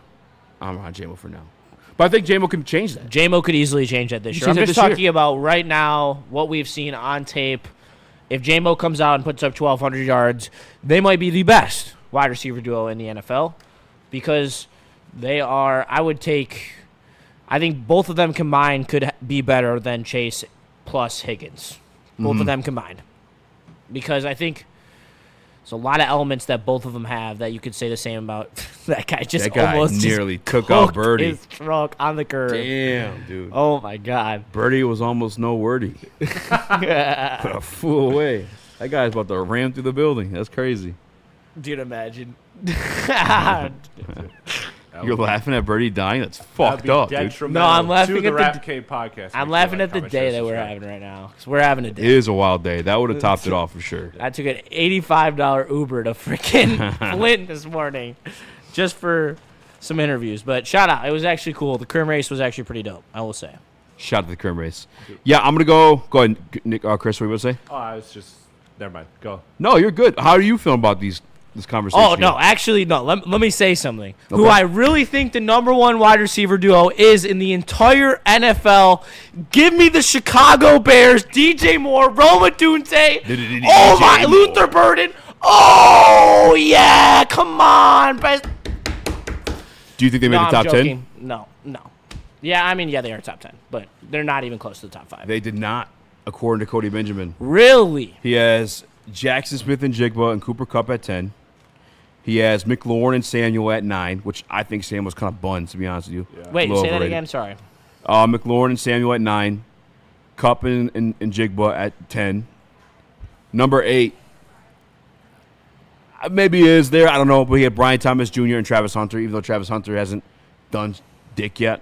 Speaker 3: Amon-Ra J-Mo for now. But I think J-Mo can change that.
Speaker 4: J-Mo could easily change that this year. I'm just talking about right now what we've seen on tape. If J-Mo comes out and puts up 1,200 yards, they might be the best wide receiver duo in the NFL because they are, I think both of them combined could be better than Chase plus Higgins. Both of them combined. Because I think there's a lot of elements that both of them have that you could say the same about. That guy almost
Speaker 3: nearly took out Birdie.
Speaker 4: His truck on the curb.
Speaker 3: Damn, dude.
Speaker 4: Oh, my God.
Speaker 3: Birdie was almost no wordy. Put a fool away. That guy's about to ram through the building. That's crazy.
Speaker 4: Dude, imagine.
Speaker 3: You're laughing at Birdie dying? That's fucked up, dude.
Speaker 4: No, I'm laughing
Speaker 6: to
Speaker 4: at
Speaker 6: the Rap Cave podcast.
Speaker 4: I'm laughing at the day that we're having right now. Because we're having a day.
Speaker 3: It is a wild day. That would have topped it off for sure.
Speaker 4: I took an $85 Uber to freaking Flint this morning just for some interviews. But shout out. It was actually cool. The Kern race was actually pretty dope, I will say.
Speaker 3: Shout out to the Kern race. Yeah, I'm going to go ahead, Nick, Chris, what are you going to say?
Speaker 6: Oh, I was just, never mind. Go.
Speaker 3: No, you're good. How are you feeling about this conversation?
Speaker 4: Oh, no, actually, no. Let me say something. Okay. Who I really think the number 1 wide receiver duo is in the entire NFL. Give me the Chicago Bears, DJ Moore, Roma Dunte. Oh, my, Luther Burden. Oh, yeah, come on.
Speaker 3: Do you think they made the top 10?
Speaker 4: No. Yeah, I mean, they are top 10, but they're not even close to the top 5.
Speaker 3: They did not, according to Cody Benjamin.
Speaker 4: Really?
Speaker 3: He has Jackson Smith and Jigba and Cooper Kupp at 10. He has McLaurin and Samuel at 9, which I think Sam was kind of bunned, to be honest with you.
Speaker 4: Yeah. Wait, say that again? Sorry.
Speaker 3: McLaurin and Samuel at 9. Kupp and Jigba at 10. Number 8. Maybe he is there. I don't know. But he had Brian Thomas Jr. and Travis Hunter, even though Travis Hunter hasn't done dick yet.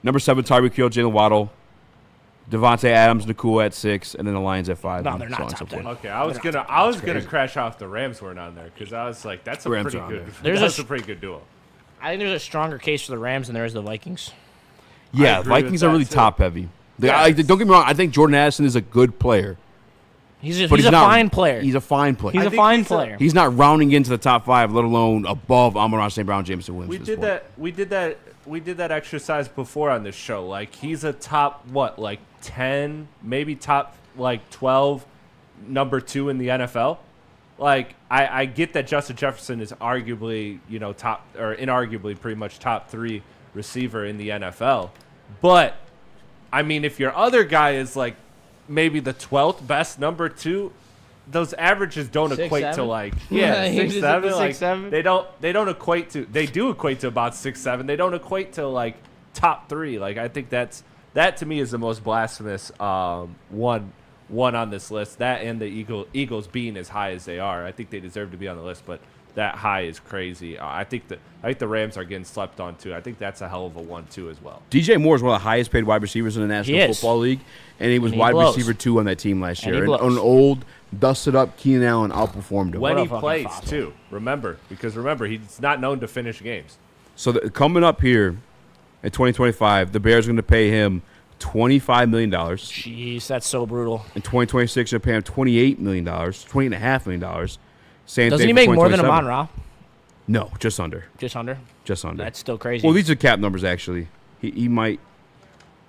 Speaker 3: Number 7, Tyreek Hill, Jalen Waddle. Devontae Adams, Nakua at 6, and then the Lions at 5.
Speaker 4: No, they're not top 10.
Speaker 6: Okay, I was gonna crash off the Rams weren't on there because I was like, that's a pretty good. That's a pretty good duo.
Speaker 4: I think there's a stronger case for the Rams than there is the Vikings.
Speaker 3: Yeah, Vikings are really top heavy. Don't get me wrong. I think Jordan Addison is a good player.
Speaker 4: He's a fine player.
Speaker 3: He's a fine player.
Speaker 4: He's a fine player.
Speaker 3: He's not rounding into the top 5, let alone above Amon-Ra, St. Brown, Jameson Williams.
Speaker 6: We did that exercise before on this show. Like he's a top 10, maybe top 12, number 2 in the NFL. Like I get that Justin Jefferson is arguably top or inarguably pretty much top 3 receiver in the NFL, but I mean if your other guy is like maybe the 12th best number 2, those averages don't equate to 6, 7. Like,
Speaker 4: 7.
Speaker 6: They don't equate to. They do equate to about 6, 7. They don't equate to top 3. Like I think that to me is the most blasphemous one on this list. That and the Eagles being as high as they are, I think they deserve to be on the list. But that high is crazy. I think the Rams are getting slept on too. I think that's a hell of a 1-2 as well.
Speaker 3: DJ Moore is one of the highest paid wide receivers in the National Football League, and he was wide receiver 2 on that team last year. And an old, dusted up Keenan Allen outperformed him.
Speaker 6: When he plays too, remember, he's not known to finish games.
Speaker 3: So coming up here in 2025, the Bears are going to pay him $25 million.
Speaker 4: Jeez, that's so brutal.
Speaker 3: In 2026, they're paying him $28 million, $28.5 million.
Speaker 4: Doesn't he make more than Amon-Ra?
Speaker 3: No, just under.
Speaker 4: Just under?
Speaker 3: Just under.
Speaker 4: That's still crazy.
Speaker 3: Well, these are cap numbers, actually. He might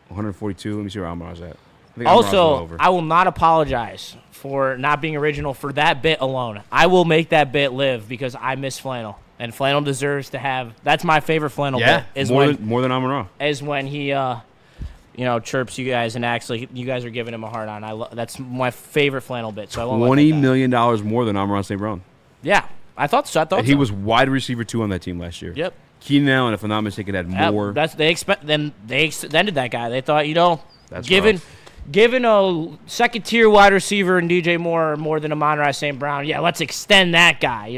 Speaker 3: 142. Let me see where Amon-Ra's at.
Speaker 4: Also, I will not apologize for not being original for that bit alone. I will make that bit live because I miss Flannel. And Flannel deserves to have – that's my favorite Flannel bit. Is
Speaker 3: more than Amon-Ra.
Speaker 4: Is when he chirps you guys and actually you guys are giving him a hard on. That's my favorite Flannel bit. So
Speaker 3: $20 million more than Amon-Ra St. Brown.
Speaker 4: Yeah, I thought so.
Speaker 3: He was wide receiver 2 on that team last year.
Speaker 4: Yep.
Speaker 3: Keenan Allen, if I'm not mistaken, had more.
Speaker 4: They extended that guy. They thought,
Speaker 3: that's
Speaker 4: given a second-tier wide receiver in DJ Moore more than Amon-Ra St. Brown, let's extend that guy.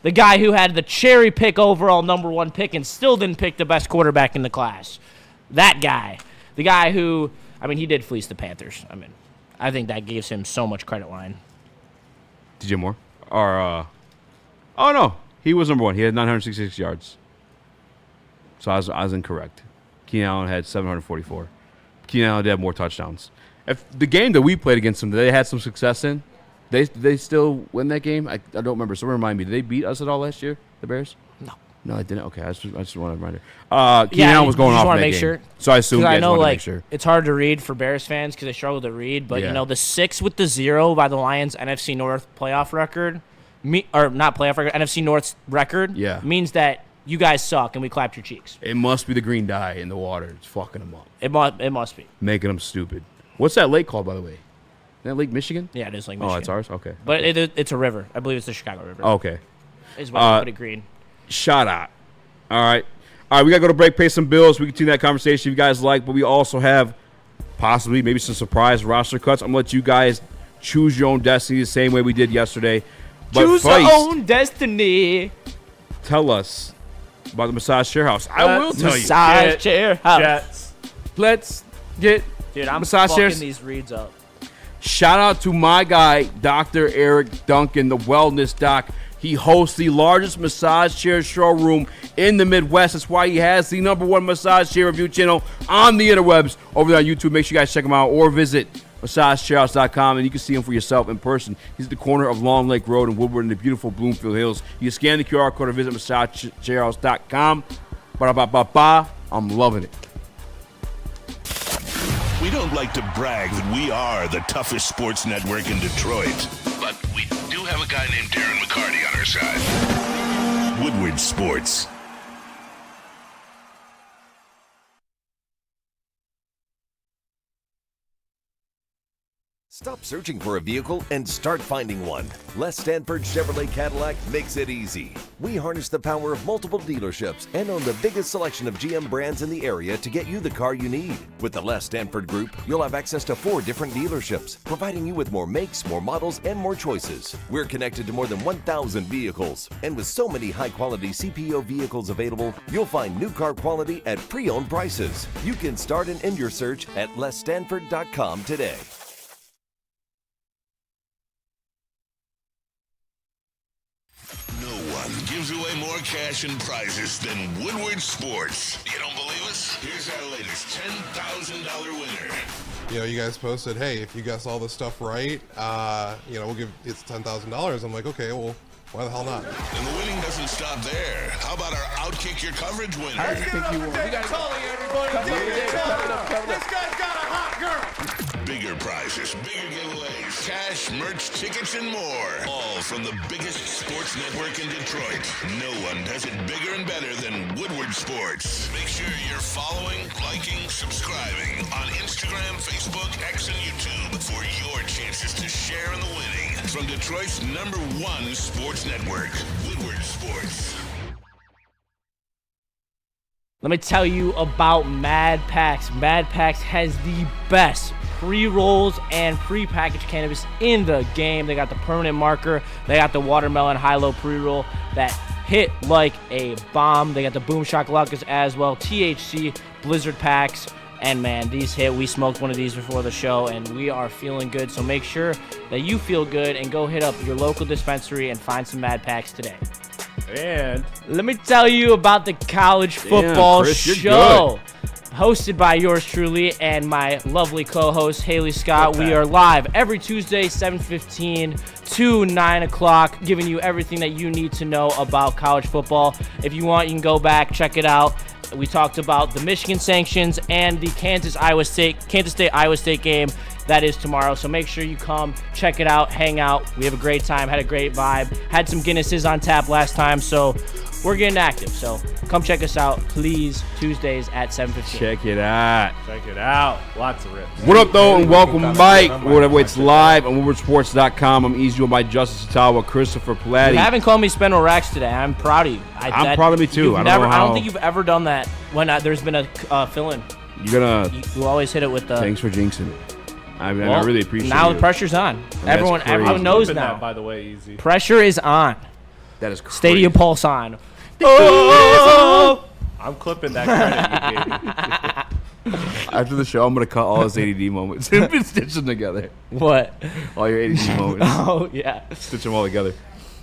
Speaker 4: The guy who had the cherry pick overall number 1 pick and still didn't pick the best quarterback in the class. That guy. The guy who, he did fleece the Panthers. I think that gives him so much credit line.
Speaker 3: DJ Moore? Oh, no. He was number 1. He had 966 yards. So I was incorrect. Keenan Allen had 744. Keenan Allen did have more touchdowns. If the game that we played against them, they had some success in, they still win that game? I don't remember. So remind me, did they beat us at all last year, the Bears? No, they didn't. Okay, I just want to remind her. Keenan Allen was going off in that game. Sure. So I assume you guys want to make sure.
Speaker 4: It's hard to read for Bears fans because they struggle to read. But, the 6 with the 0 by the Lions NFC North playoff record, NFC North's record means that you guys suck and we clapped your cheeks.
Speaker 3: It must be the green dye in the water. It's fucking them up.
Speaker 4: It must be.
Speaker 3: Making them stupid. What's that lake called, by the way? Is that Lake Michigan?
Speaker 4: Yeah, it is Lake Michigan.
Speaker 3: Oh, it's ours? Okay.
Speaker 4: But it's a river. I believe it's the Chicago River.
Speaker 3: Okay.
Speaker 4: Is why they put it green.
Speaker 3: Shout out. All right, we got to go to break, pay some bills. We continue that conversation if you guys like, but we also have possibly maybe some surprise roster cuts. I'm going to let you guys choose your own destiny the same way we did yesterday. But
Speaker 4: choose your own destiny.
Speaker 3: Tell us about the Massage Chair House. I will tell you.
Speaker 4: Massage Chair House.
Speaker 6: Jets.
Speaker 3: Let's get
Speaker 4: I'm
Speaker 3: massage
Speaker 4: fucking
Speaker 3: chairs.
Speaker 4: These reads up.
Speaker 3: Shout out to my guy, Dr. Eric Duncan, the wellness doc. He hosts the largest massage chair showroom in the Midwest. That's why he has the #1 massage chair review channel on the interwebs over there on YouTube. Make sure you guys check him out or visit massagechairhouse.com and you can see him for yourself in person. He's at the corner of Long Lake Road in Woodward in the beautiful Bloomfield Hills. You can scan the QR code or visit massagechairhouse.com. Ba-da-ba-ba-ba. I'm loving it.
Speaker 7: We don't like to brag that we are the toughest sports network in Detroit, but we do have a guy named Darren McCarty on our side. Woodward Sports.
Speaker 13: Stop searching for a vehicle and start finding one. Les Stanford Chevrolet Cadillac makes it easy. We harness the power of multiple dealerships and own the biggest selection of GM brands in the area to get you the car you need. With the Les Stanford Group, you'll have access to 4 different dealerships, providing you with more makes, more models, and more choices. We're connected to more than 1,000 vehicles. And with so many high-quality CPO vehicles available, you'll find new car quality at pre-owned prices. You can start and end your search at lesstanford.com today.
Speaker 7: No one gives away more cash and prizes than Woodward Sports. You don't believe us? Here's our latest $10,000 winner.
Speaker 14: You know, you guys posted, hey, if you guess all this stuff right, we'll give it's $10,000. I'm like, okay, well, why the hell not?
Speaker 7: And the winning doesn't stop there. How about our Outkick Your Coverage winner?
Speaker 8: I think you won. We got Tully, everybody. This guy's got a hot girl.
Speaker 7: Bigger prizes, bigger giveaways, cash, merch, tickets, and more. All from the biggest sports network in Detroit. No one does it bigger and better than Woodward Sports. Make sure you're following, liking, subscribing on Instagram, Facebook, X, and YouTube for your chances to share in the winning. From Detroit's #1 sports network, Woodward Sports.
Speaker 4: Let me tell you about Mad Packs. Mad Packs has the best pre-rolls and pre-packaged cannabis in the game. They got the permanent marker. They got the watermelon high-low pre-roll that hit like a bomb. They got the Boom Shakalakas as well. THC Blizzard packs. And man, these hit. We smoked one of these before the show, and we are feeling good. So make sure that you feel good and go hit up your local dispensary and find some Mad Packs today.
Speaker 6: And
Speaker 4: let me tell you about the college football
Speaker 3: Chris,
Speaker 4: show. Hosted by yours truly and my lovely co-host, Haley Scott. We are live every Tuesday, 7:15 to 9 o'clock, giving you everything that you need to know about college football. If you want, you can go back, check it out. We talked about the Michigan sanctions and the Kansas State-Iowa State game. That is tomorrow, so make sure you come, check it out, hang out. We have a great time, had a great vibe. Had some Guinnesses on tap last time, so we're getting active. So come check us out, please, Tuesdays at 7:15.
Speaker 3: Check it out.
Speaker 6: Check it out. Lots of rips.
Speaker 3: What up, though, and welcome, Mike. Whatever, it's live on WoodwardSports.com. I'm Eazy by Justice Ottawa, Christopher Platti.
Speaker 4: You haven't called me Speno Rax today. I'm proud of you.
Speaker 3: I'm proud of me, too.
Speaker 4: I don't think you've ever done that when there's been a fill-in.
Speaker 3: You
Speaker 4: always hit it with the...
Speaker 3: Thanks for jinxing it. I really appreciate it.
Speaker 4: Now the pressure's on. Everyone knows now.
Speaker 6: That, by the way, Eazy.
Speaker 4: Pressure is on.
Speaker 3: That is crazy.
Speaker 4: Stadium pulse on.
Speaker 6: Oh! I'm clipping that credit you gave me.
Speaker 3: After the show, I'm going to cut all his ADD moments and stitch them together.
Speaker 4: What?
Speaker 3: All your ADD moments.
Speaker 4: Oh, yeah.
Speaker 3: Stitch them all together.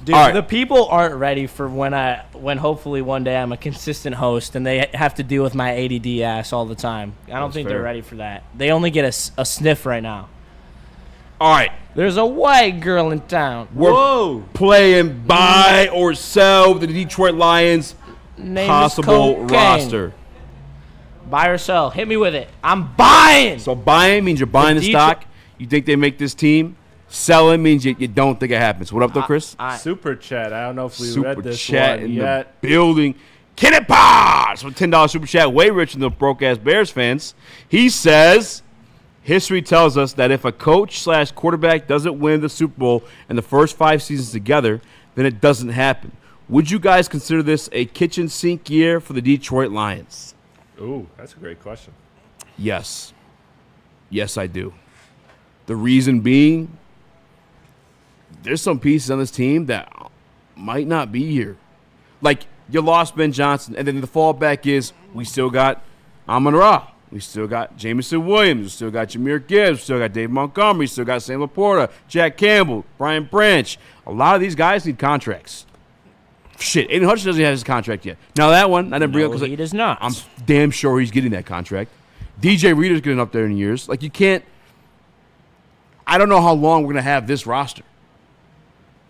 Speaker 4: Dude,
Speaker 3: all right.
Speaker 4: The people aren't ready for when hopefully one day I'm a consistent host and they have to deal with my ADD ass all the time. I don't think they're ready for that. They only get a sniff right now.
Speaker 3: All right.
Speaker 4: There's a white girl in town.
Speaker 3: We're playing buy or sell the Detroit Lions possible roster.
Speaker 4: Buy or sell. Hit me with it. I'm buying.
Speaker 3: So buying means you're buying the stock. You think they make this team. Selling means you don't think it happens. What up, though, Chris?
Speaker 6: Super chat. I don't know if we
Speaker 3: super
Speaker 6: read this
Speaker 3: chat
Speaker 6: one
Speaker 3: in
Speaker 6: yet.
Speaker 3: The building. Kenneth Potts with $10 super chat. Way richer than the broke-ass Bears fans. He says, history tells us that if a coach/quarterback doesn't win the Super Bowl in the first 5 seasons together, then it doesn't happen. Would you guys consider this a kitchen sink year for the Detroit Lions?
Speaker 6: Ooh, that's a great question.
Speaker 3: Yes. Yes, I do. The reason being, there's some pieces on this team that might not be here. Like, you lost Ben Johnson, and then the fallback is we still got Amon-Ra. We still got Jamison Williams. We still got Jahmyr Gibbs. We still got Dave Montgomery. We still got Sam Laporta, Jack Campbell, Brian Branch. A lot of these guys need contracts. Shit, Aiden Hutchinson doesn't have his contract yet. Now, that one, I didn't bring up because
Speaker 4: he does not.
Speaker 3: I'm damn sure he's getting that contract. DJ Reader's getting up there in years. Like, you can't. I don't know how long we're going to have this roster.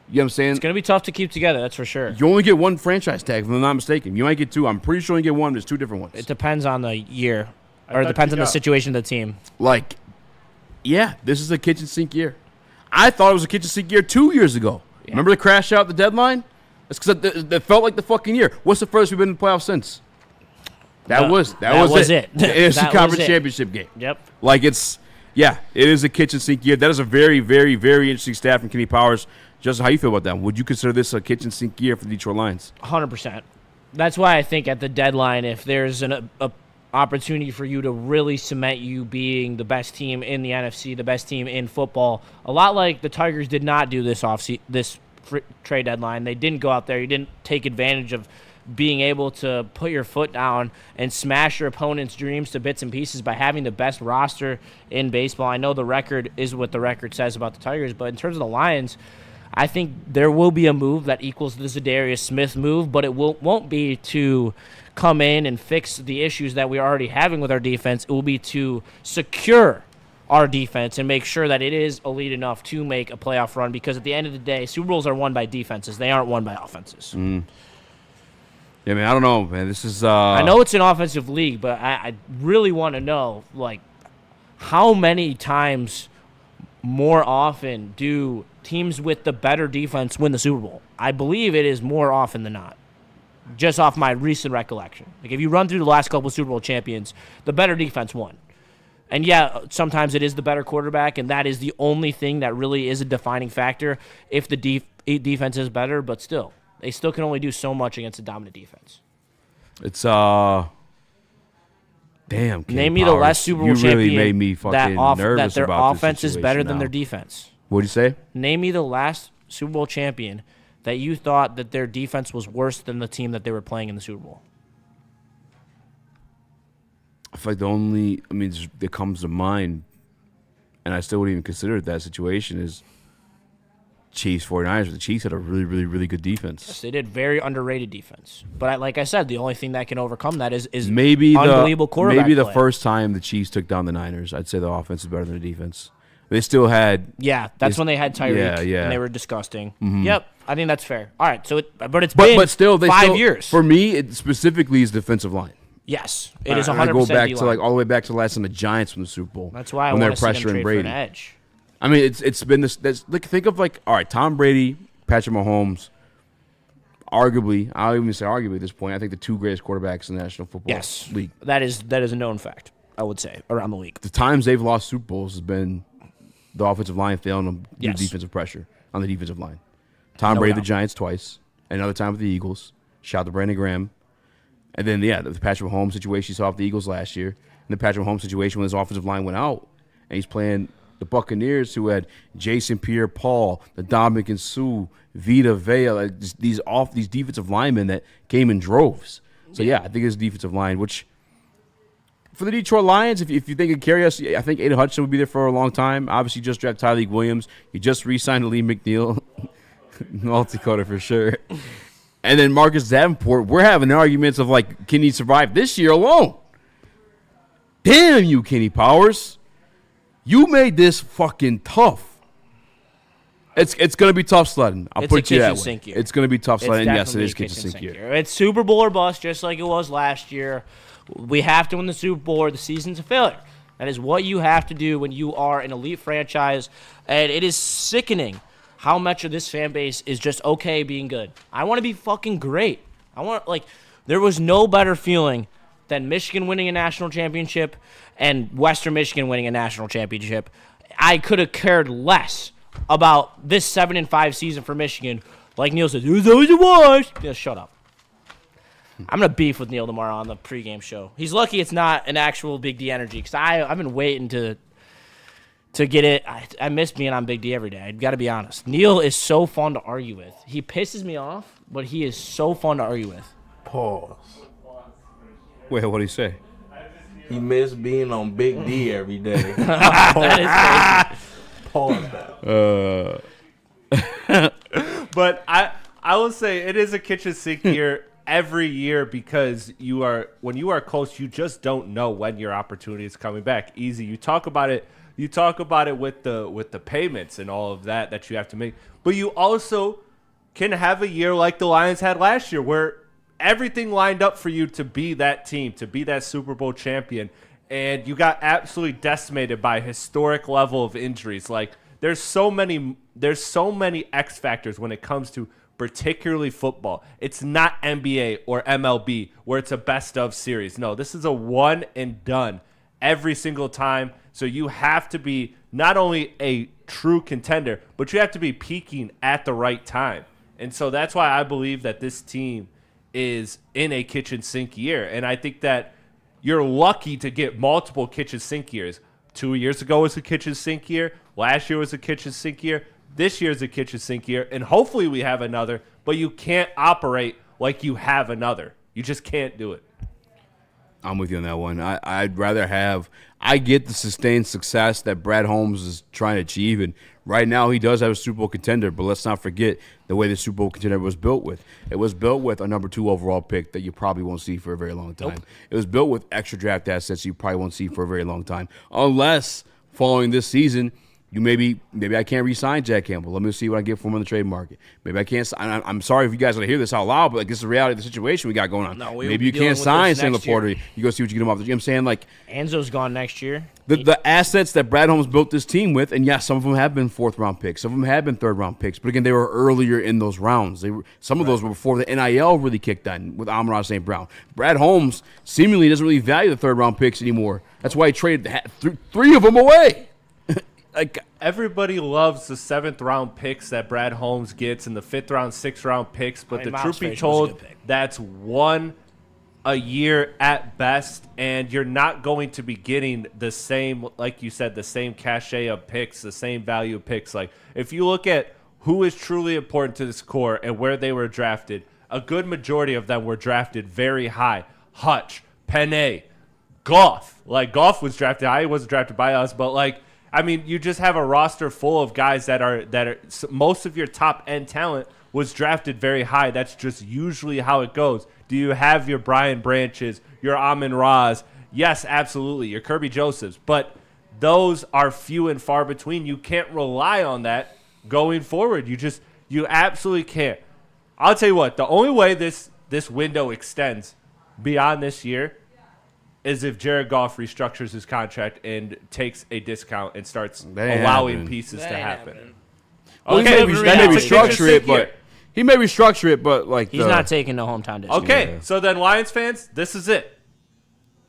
Speaker 3: You know what I'm saying?
Speaker 4: It's going to be tough to keep together, that's for sure.
Speaker 3: You only get one franchise tag, if I'm not mistaken. You might get two. I'm pretty sure you get one. There's two different ones.
Speaker 4: It depends on the year, or it depends on the situation of the team.
Speaker 3: Like, yeah, this is a kitchen sink year. I thought it was a kitchen sink year 2 years ago. Yeah. Remember the crash out at the deadline? That's because it felt like the fucking year. What's the furthest we've been in the playoffs since? That was it. The AFC Conference Championship game.
Speaker 4: Yep.
Speaker 3: Like, it's Yeah, it is a kitchen sink year. That is a very, very, very interesting stat from Kenny Powers. Justin, how you feel about that? Would you consider this a kitchen sink year for the Detroit Lions?
Speaker 4: 100%. That's why I think at the deadline, if there's an opportunity for you to really cement you being the best team in the NFC, the best team in football, a lot like the Tigers did not do this trade deadline. They didn't go out there. You didn't take advantage of being able to put your foot down and smash your opponent's dreams to bits and pieces by having the best roster in baseball. I know the record is what the record says about the Tigers, but in terms of the Lions, I think there will be a move that equals the Zadarius Smith move, but it won't be to come in and fix the issues that we're already having with our defense. It will be to secure our defense and make sure that it is elite enough to make a playoff run, because at the end of the day, Super Bowls are won by defenses. They aren't won by offenses.
Speaker 3: Yeah, man, I don't know, man. This is
Speaker 4: I know it's an offensive league, but I really want to know, like, how many times more often do teams with the better defense win the Super Bowl? I believe it is more often than not, just off my recent recollection. Like, if you run through the last couple of Super Bowl champions, the better defense won. And, yeah, sometimes it is the better quarterback, and that is the only thing that really is a defining factor if the defense is better, but still. They still can only do so much against a dominant defense.
Speaker 3: It's damn.
Speaker 4: Name me the last Super Bowl champion
Speaker 3: really made me fucking nervous
Speaker 4: that their
Speaker 3: about
Speaker 4: offense
Speaker 3: this
Speaker 4: is better than
Speaker 3: now.
Speaker 4: their defense.
Speaker 3: What'd you say?
Speaker 4: Name me the last Super Bowl champion that you thought that their defense was worse than the team that they were playing in the Super Bowl.
Speaker 3: I feel like the only, that comes to mind, and I still wouldn't even consider it that situation, is Chiefs 49ers. The Chiefs had a really, really, really good defense.
Speaker 4: Yes, they did. Very underrated defense. But like I said, the only thing that can overcome that is
Speaker 3: maybe
Speaker 4: unbelievable quarterback
Speaker 3: Maybe the
Speaker 4: play.
Speaker 3: first time the Chiefs took down the Niners, I'd say the offense is better than the defense. They still had...
Speaker 4: Yeah, that's when they had Tyreek,
Speaker 3: yeah.
Speaker 4: and they were disgusting.
Speaker 3: Mhm.
Speaker 4: Yep, I think that's fair. All right, so it's been
Speaker 3: but still,
Speaker 4: 5 years.
Speaker 3: For me, it specifically is defensive line.
Speaker 4: Yes, it is 100%
Speaker 3: I go back to
Speaker 4: D-line.
Speaker 3: all the way back to last time the Giants won the Super Bowl.
Speaker 4: That's why I
Speaker 3: when
Speaker 4: want
Speaker 3: they're
Speaker 4: to see them
Speaker 3: pressuring
Speaker 4: trade
Speaker 3: Brady.
Speaker 4: for an edge.
Speaker 3: I mean, it's been this. Look, think of all right, Tom Brady, Patrick Mahomes. Arguably, I'll even say arguably at this point, I think the two greatest quarterbacks in the National Football League.
Speaker 4: That is a known fact, I would say, around the league.
Speaker 3: The times they've lost Super Bowls has been the offensive line failing them due
Speaker 4: Yes.
Speaker 3: to defensive pressure on the defensive line. Tom
Speaker 4: No
Speaker 3: Brady,
Speaker 4: doubt.
Speaker 3: the Giants twice, another time with the Eagles. Shout out to Brandon Graham. And then, the Patrick Mahomes situation you saw with the Eagles last year. And the Patrick Mahomes situation when his offensive line went out. And he's playing the Buccaneers, who had Jason Pierre-Paul, the Dominican Sue, Vita Vea, like these defensive linemen that came in droves. So, I think it's defensive line, which for the Detroit Lions, if you think of carry us, I think Aiden Hutchinson would be there for a long time. Obviously, you just drafted Tyreek Williams. You just re-signed Lee McNeil. Multicoder for sure. And then Marcus Davenport, we're having arguments of, like, can he survive this year alone? Damn you, Kenny Powers. You made this fucking tough. It's going to be tough sledding. I'll
Speaker 4: It's
Speaker 3: put
Speaker 4: a
Speaker 3: you that
Speaker 4: kitchen
Speaker 3: way.
Speaker 4: sink year.
Speaker 3: It's going to be tough sledding.
Speaker 4: It's
Speaker 3: Yes, it is
Speaker 4: definitely a
Speaker 3: kitchen sink year.
Speaker 4: It's Super Bowl or bust, just like it was last year. We have to win the Super Bowl or the season's a failure. That is what you have to do when you are an elite franchise. And it is sickening how much of this fan base is just okay being good. I want to be fucking great. There was no better feeling than Michigan winning a national championship and Western Michigan winning a national championship. I could have cared less about this 7-5 season for Michigan. Like Neil says, it was always a wash. Yeah, shut up. I'm going to beef with Neil tomorrow on the pregame show. He's lucky it's not an actual Big D energy, because I've been waiting to get it. I miss being on Big D every day. I've got to be honest. Neil is so fun to argue with. He pisses me off, but he is so fun to argue with.
Speaker 5: Pause.
Speaker 3: Wait, what do you say?
Speaker 5: He missed being on Big D every day.
Speaker 4: That is crazy.
Speaker 5: Pause that.
Speaker 6: But I will say it is a kitchen sink year every year, because when you are close, you just don't know when your opportunity is coming back. Easy. You talk about it with the payments and all of that you have to make. But you also can have a year like the Lions had last year, where everything lined up for you to be that team, to be that Super Bowl champion, and you got absolutely decimated by a historic level of injuries. Like, there's so many X factors when it comes to particularly football. It's not NBA or MLB where it's a best of series. No, this is a one and done. every single time. So you have to be not only a true contender, but you have to be peaking at the right time. And so that's why I believe that this team is in a kitchen sink year. And I think that you're lucky to get multiple kitchen sink years. 2 years ago was a kitchen sink year. Last year was a kitchen sink year. This year's a kitchen sink year. And hopefully we have another, but you can't operate like you have another. You just can't do it.
Speaker 3: I'm with you on that one. I'd rather have – I get the sustained success that Brad Holmes is trying to achieve, and right now he does have a Super Bowl contender, but let's not forget the way the Super Bowl contender was built with. It was built with a number 2 overall pick that you probably won't see for a very long time.
Speaker 4: Nope.
Speaker 3: It was built with extra draft assets you probably won't see for a very long time, unless following this season – maybe I can't re-sign Jack Campbell. Let me see what I get for him on the trade market. Maybe I can't. I'm sorry if you guys want to hear this out loud, but like, this is the reality of the situation we got going on.
Speaker 4: No,
Speaker 3: maybe you can't sign Sam Laporta. You go see what you get him off the. You know what I'm saying? Like,
Speaker 4: Enzo's gone next year.
Speaker 3: The assets that Brad Holmes built this team with, and yes, some of them have been 4th-round picks. Some of them have been 3rd-round picks. But again, they were earlier in those rounds. Some of those were before the NIL really kicked in with Amon-Ra St. Brown. Brad Holmes seemingly doesn't really value the 3rd-round picks anymore. That's why he traded 3 of them away.
Speaker 6: Like, everybody loves the 7th-round picks that Brad Holmes gets and the 5th-round, 6th-round picks, but the truth be told, that's 1 a year at best, and you're not going to be getting the same, like you said, the same cachet of picks, the same value of picks. Like, if you look at who is truly important to this core and where they were drafted, a good majority of them were drafted very high. Hutch, Penei, Goff. Like, Goff was drafted high. He wasn't drafted by us, but, like, I mean, you just have a roster full of guys that are most of your top end talent was drafted very high. That's just usually how it goes. Do you have your Brian Branches, your Amon-Ras? Yes, absolutely. Your Kirby Josephs. But those are few and far between. You can't rely on that going forward. You absolutely can't. I'll tell you what, the only way this window extends beyond this year is if Jared Goff restructures his contract and takes a discount and starts allowing pieces to happen.
Speaker 3: Well, okay, he may restructure it, but he may restructure it, but like
Speaker 4: he's not taking no hometown discount.
Speaker 6: Okay, so then Lions fans, this is it.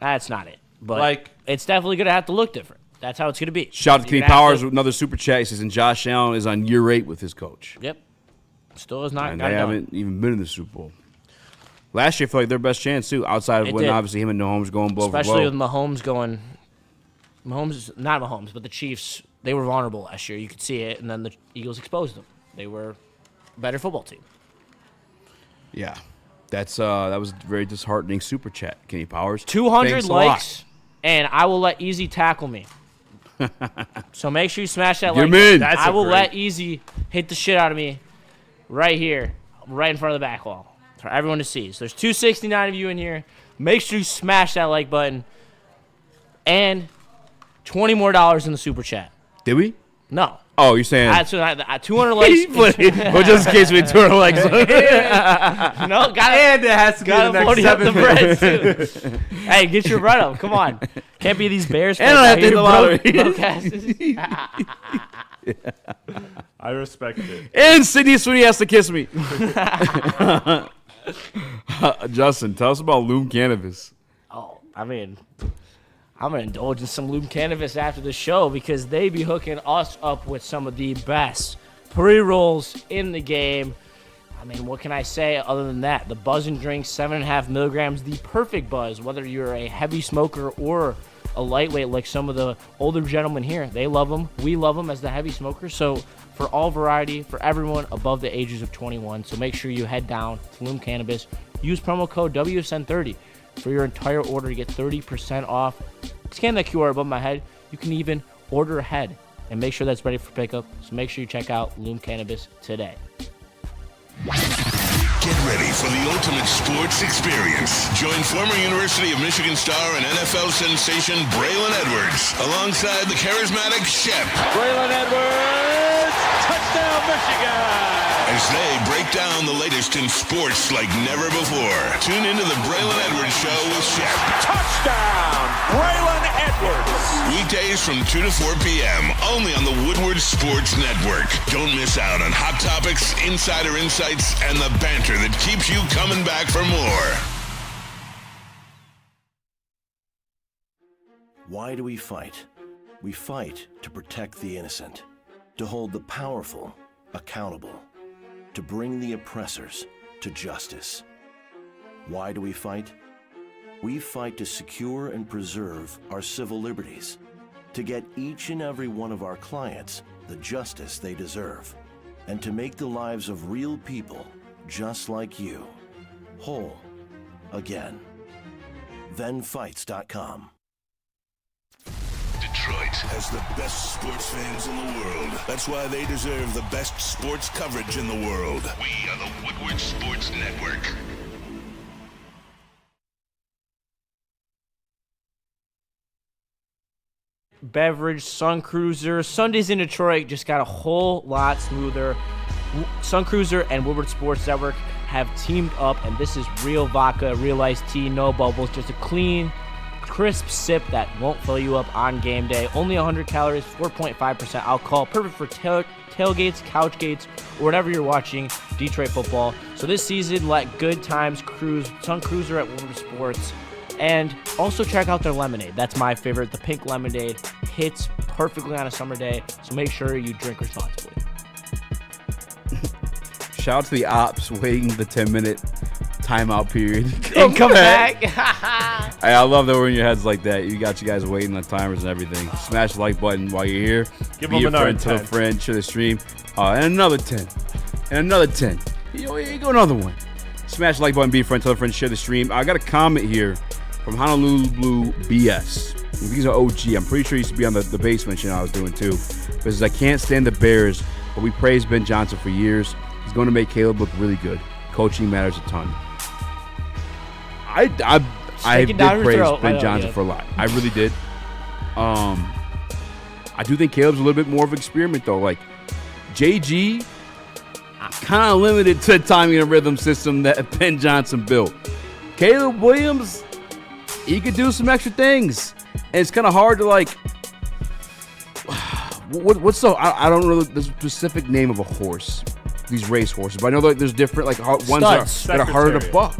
Speaker 4: That's not it, but
Speaker 6: like
Speaker 4: it's definitely gonna have to look different. That's how it's gonna be.
Speaker 3: Shout out to Kenny Powers with another super chat. He says, and Josh Allen is on year 8 with his coach.
Speaker 4: Yep, still is not.
Speaker 3: And they haven't even been in the Super Bowl. Last year, I feel like their best chance, too, outside of when obviously him and Mahomes going blow for blow.
Speaker 4: Especially with Mahomes going – not Mahomes, but the Chiefs, they were vulnerable last year. You could see it, and then the Eagles exposed them. They were a better football team.
Speaker 3: Yeah. That was a very disheartening super chat, Kenny Powers.
Speaker 4: 200 likes, and I will let Eazy tackle me. So make sure you smash that like button. I will let Eazy hit the shit out of me right here, right in front of the back wall. For everyone to see. So there's 269 of you in here. Make sure you smash that like button. And $20 more in the super chat.
Speaker 3: Did we?
Speaker 4: No.
Speaker 3: Oh, you're saying
Speaker 4: 200 likes.
Speaker 3: Well, just in case we had 200 likes.
Speaker 4: No,
Speaker 6: and it has to be the next 7
Speaker 4: minutes. Too. Hey, get your run up. Come on. Can't be these Bears fans.
Speaker 3: And I have to hit the
Speaker 6: lottery. I respect it.
Speaker 3: And Sydney Sweeney has to kiss me. Justin, tell us about Loom Cannabis.
Speaker 4: Oh, I mean, I'm going to indulge in some Loom Cannabis after the show because they be hooking us up with some of the best pre-rolls in the game. I mean, what can I say other than that? The Buzz and Drink, 7.5 milligrams, the perfect buzz, whether you're a heavy smoker or a lightweight like some of the older gentlemen here. They love them. We love them as the heavy smokers. So for all variety, for everyone above the ages of 21. So make sure you head down to Loom Cannabis. Use promo code WSN30 for your entire order to get 30% off. Scan that QR above my head. You can even order ahead and make sure that's ready for pickup. So make sure you check out Loom Cannabis today.
Speaker 7: Get ready for the ultimate sports experience. Join former University of Michigan star and NFL sensation Braylon Edwards alongside the charismatic Shep.
Speaker 8: Braylon Edwards, touchdown Michigan!
Speaker 7: As they break down the latest in sports like never before. Tune into the Braylon Edwards Show with Shep.
Speaker 8: Touchdown, Braylon Edwards!
Speaker 7: Weekdays from 2 to 4 p.m. only on the Woodward Sports Network. Don't miss out on hot topics, insider insights, and the banter that keeps you coming back for more.
Speaker 15: Why do we fight? We fight to protect the innocent, to hold the powerful accountable, to bring the oppressors to justice. Why do we fight? We fight to secure and preserve our civil liberties, to get each and every one of our clients the justice they deserve, and to make the lives of real people just like you whole again. ThenFights.com.
Speaker 7: Detroit has the best sports fans in the world. That's why they deserve the best sports coverage in the world. We are the Woodward Sports Network.
Speaker 4: Beverage, Sun Cruiser. Sundays in Detroit just got a whole lot smoother. Sun Cruiser and Woodward Sports Network have teamed up, and this is real vodka, real iced tea, no bubbles, just a clean, crisp sip that won't fill you up on game day. Only 100 calories, 4.5% alcohol, perfect for tailgates, couch gates, or whatever you're watching Detroit football. So this season, let good times cruise. Sun Cruiser at Woodward Sports. And also check out their lemonade. That's my favorite. The pink lemonade hits perfectly on a summer day, so make sure you drink responsibly.
Speaker 3: Shout out to the ops waiting the 10-minute timeout period.
Speaker 4: And come back.
Speaker 3: I love that we're in your heads like that. You got you guys waiting on timers and everything. Smash the like button while you're here.
Speaker 6: Give
Speaker 3: Be
Speaker 6: them
Speaker 3: a
Speaker 6: another
Speaker 3: friend
Speaker 6: 10.
Speaker 3: to a friend, share the stream. And another 10. And another 10. You go another one. Smash the like button, be a friend, tell a friend, share the stream. I got a comment here from Honolulu Blue BS. These are OG. I'm pretty sure he used to be on the basement channel I was doing too. Because I can't stand the Bears, but we praised Ben Johnson for years. He's going to make Caleb look really good. Coaching matters a ton. I did praise Ben Johnson for a lot. I really did. I do think Caleb's a little bit more of an experiment though. Like JG, kind of limited to the timing and rhythm system that Ben Johnson built. Caleb Williams, he could do some extra things, and it's kind of hard to like. What's the? I don't know the specific name of a horse. These race horses, but I know that there's different like ones that are harder to buck,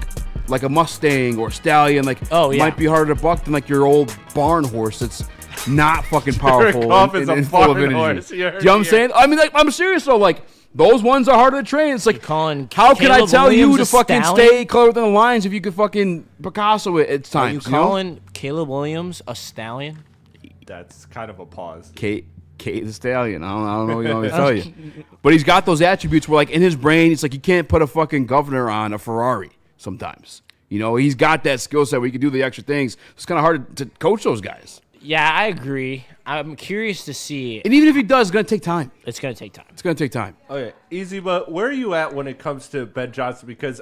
Speaker 3: like a Mustang or a stallion. Like might be harder to buck than like your old barn horse that's not fucking powerful and full of energy. You know what I'm saying? I mean, like I'm serious though. Like those ones are harder to train. It's like how can I tell you to fucking stay clear within the lines if you could fucking Picasso it at times?
Speaker 4: Are you calling Caleb Williams a stallion?
Speaker 6: That's kind of a pause.
Speaker 3: Kate the Stallion. I don't know what you want me to tell you. But he's got those attributes where, like, in his brain, it's like you can't put a fucking governor on a Ferrari sometimes. You know, he's got that skill set where he can do the extra things. It's kind of hard to coach those guys.
Speaker 4: Yeah, I agree. I'm curious to see.
Speaker 3: And even if he does, it's going to take time.
Speaker 4: It's going to take time.
Speaker 3: It's going to take time.
Speaker 6: Okay, Easy, but where are you at when it comes to Ben Johnson? Because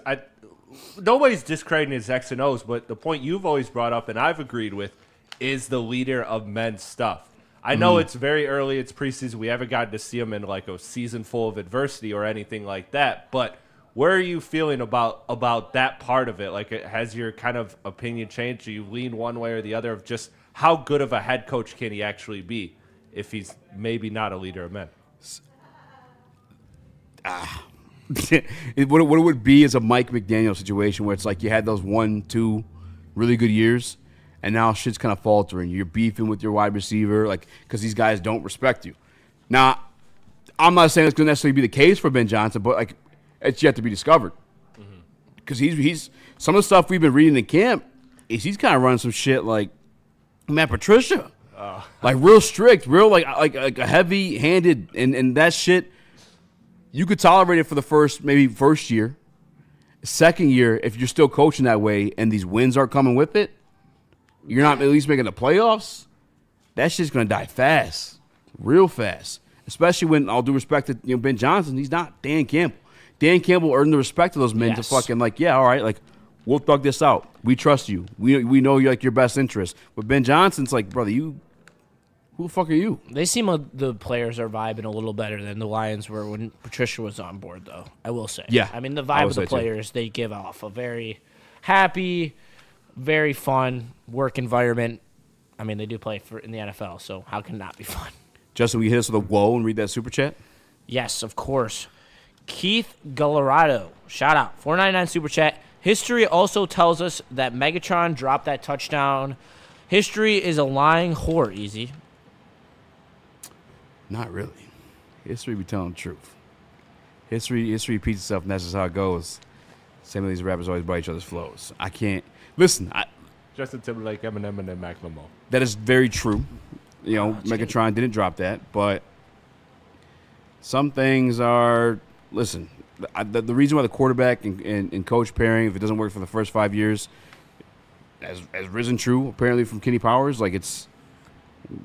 Speaker 6: nobody's discrediting his X and O's, but the point you've always brought up and I've agreed with is the leader of men's stuff. I know it's very early. It's preseason. We haven't gotten to see him in like a season full of adversity or anything like that. But where are you feeling about that part of it? Like, has your kind of opinion changed? Do you lean one way or the other of just how good of a head coach can he actually be if he's maybe not a leader of men?
Speaker 3: What it would be is a Mike McDaniel situation where it's like you had those 1-2 really good years. And now shit's kind of faltering. You're beefing with your wide receiver, like, because these guys don't respect you. Now, I'm not saying it's going to necessarily be the case for Ben Johnson, but like, it's yet to be discovered. Because he's some of the stuff we've been reading in camp is he's kind of running some shit like Matt Patricia, like real strict, real like a heavy-handed, and that shit. You could tolerate it for the first year, second year if you're still coaching that way, and these wins are coming with it. You're not at least making the playoffs, that shit's going to die fast, real fast. Especially when, all due respect to Ben Johnson, he's not Dan Campbell. Dan Campbell earned the respect of those men to fucking like, yeah, all right, like, we'll thug this out. We trust you. We know you're like your best interest. But Ben Johnson's like, brother, who the fuck are you?
Speaker 4: They seem like the players are vibing a little better than the Lions were when Patricia was on board, though, I will say.
Speaker 3: Yeah.
Speaker 4: I mean, the vibe of the players, they give off a very happy, very fun work environment. I mean, they do play in the NFL, so how can it not be fun?
Speaker 3: Justin, will you hit us with a whoa and read that super chat?
Speaker 4: Yes, of course. Keith Gallarado, shout out, $4.99 super chat. History also tells us that Megatron dropped that touchdown History is a lying whore, Easy.
Speaker 3: Not really. History be telling the truth. History repeats itself, and that's just how it goes. Same with these rappers always buy each other's flows. I can't listen.
Speaker 6: Justin Timberlake, Eminem, and then Macklemore.
Speaker 3: That is very true. You know, Megatron didn't drop that, but some things are. Listen, the reason why the quarterback and coach pairing, if it doesn't work for the first 5 years, has risen true apparently from Kenny Powers. Like, it's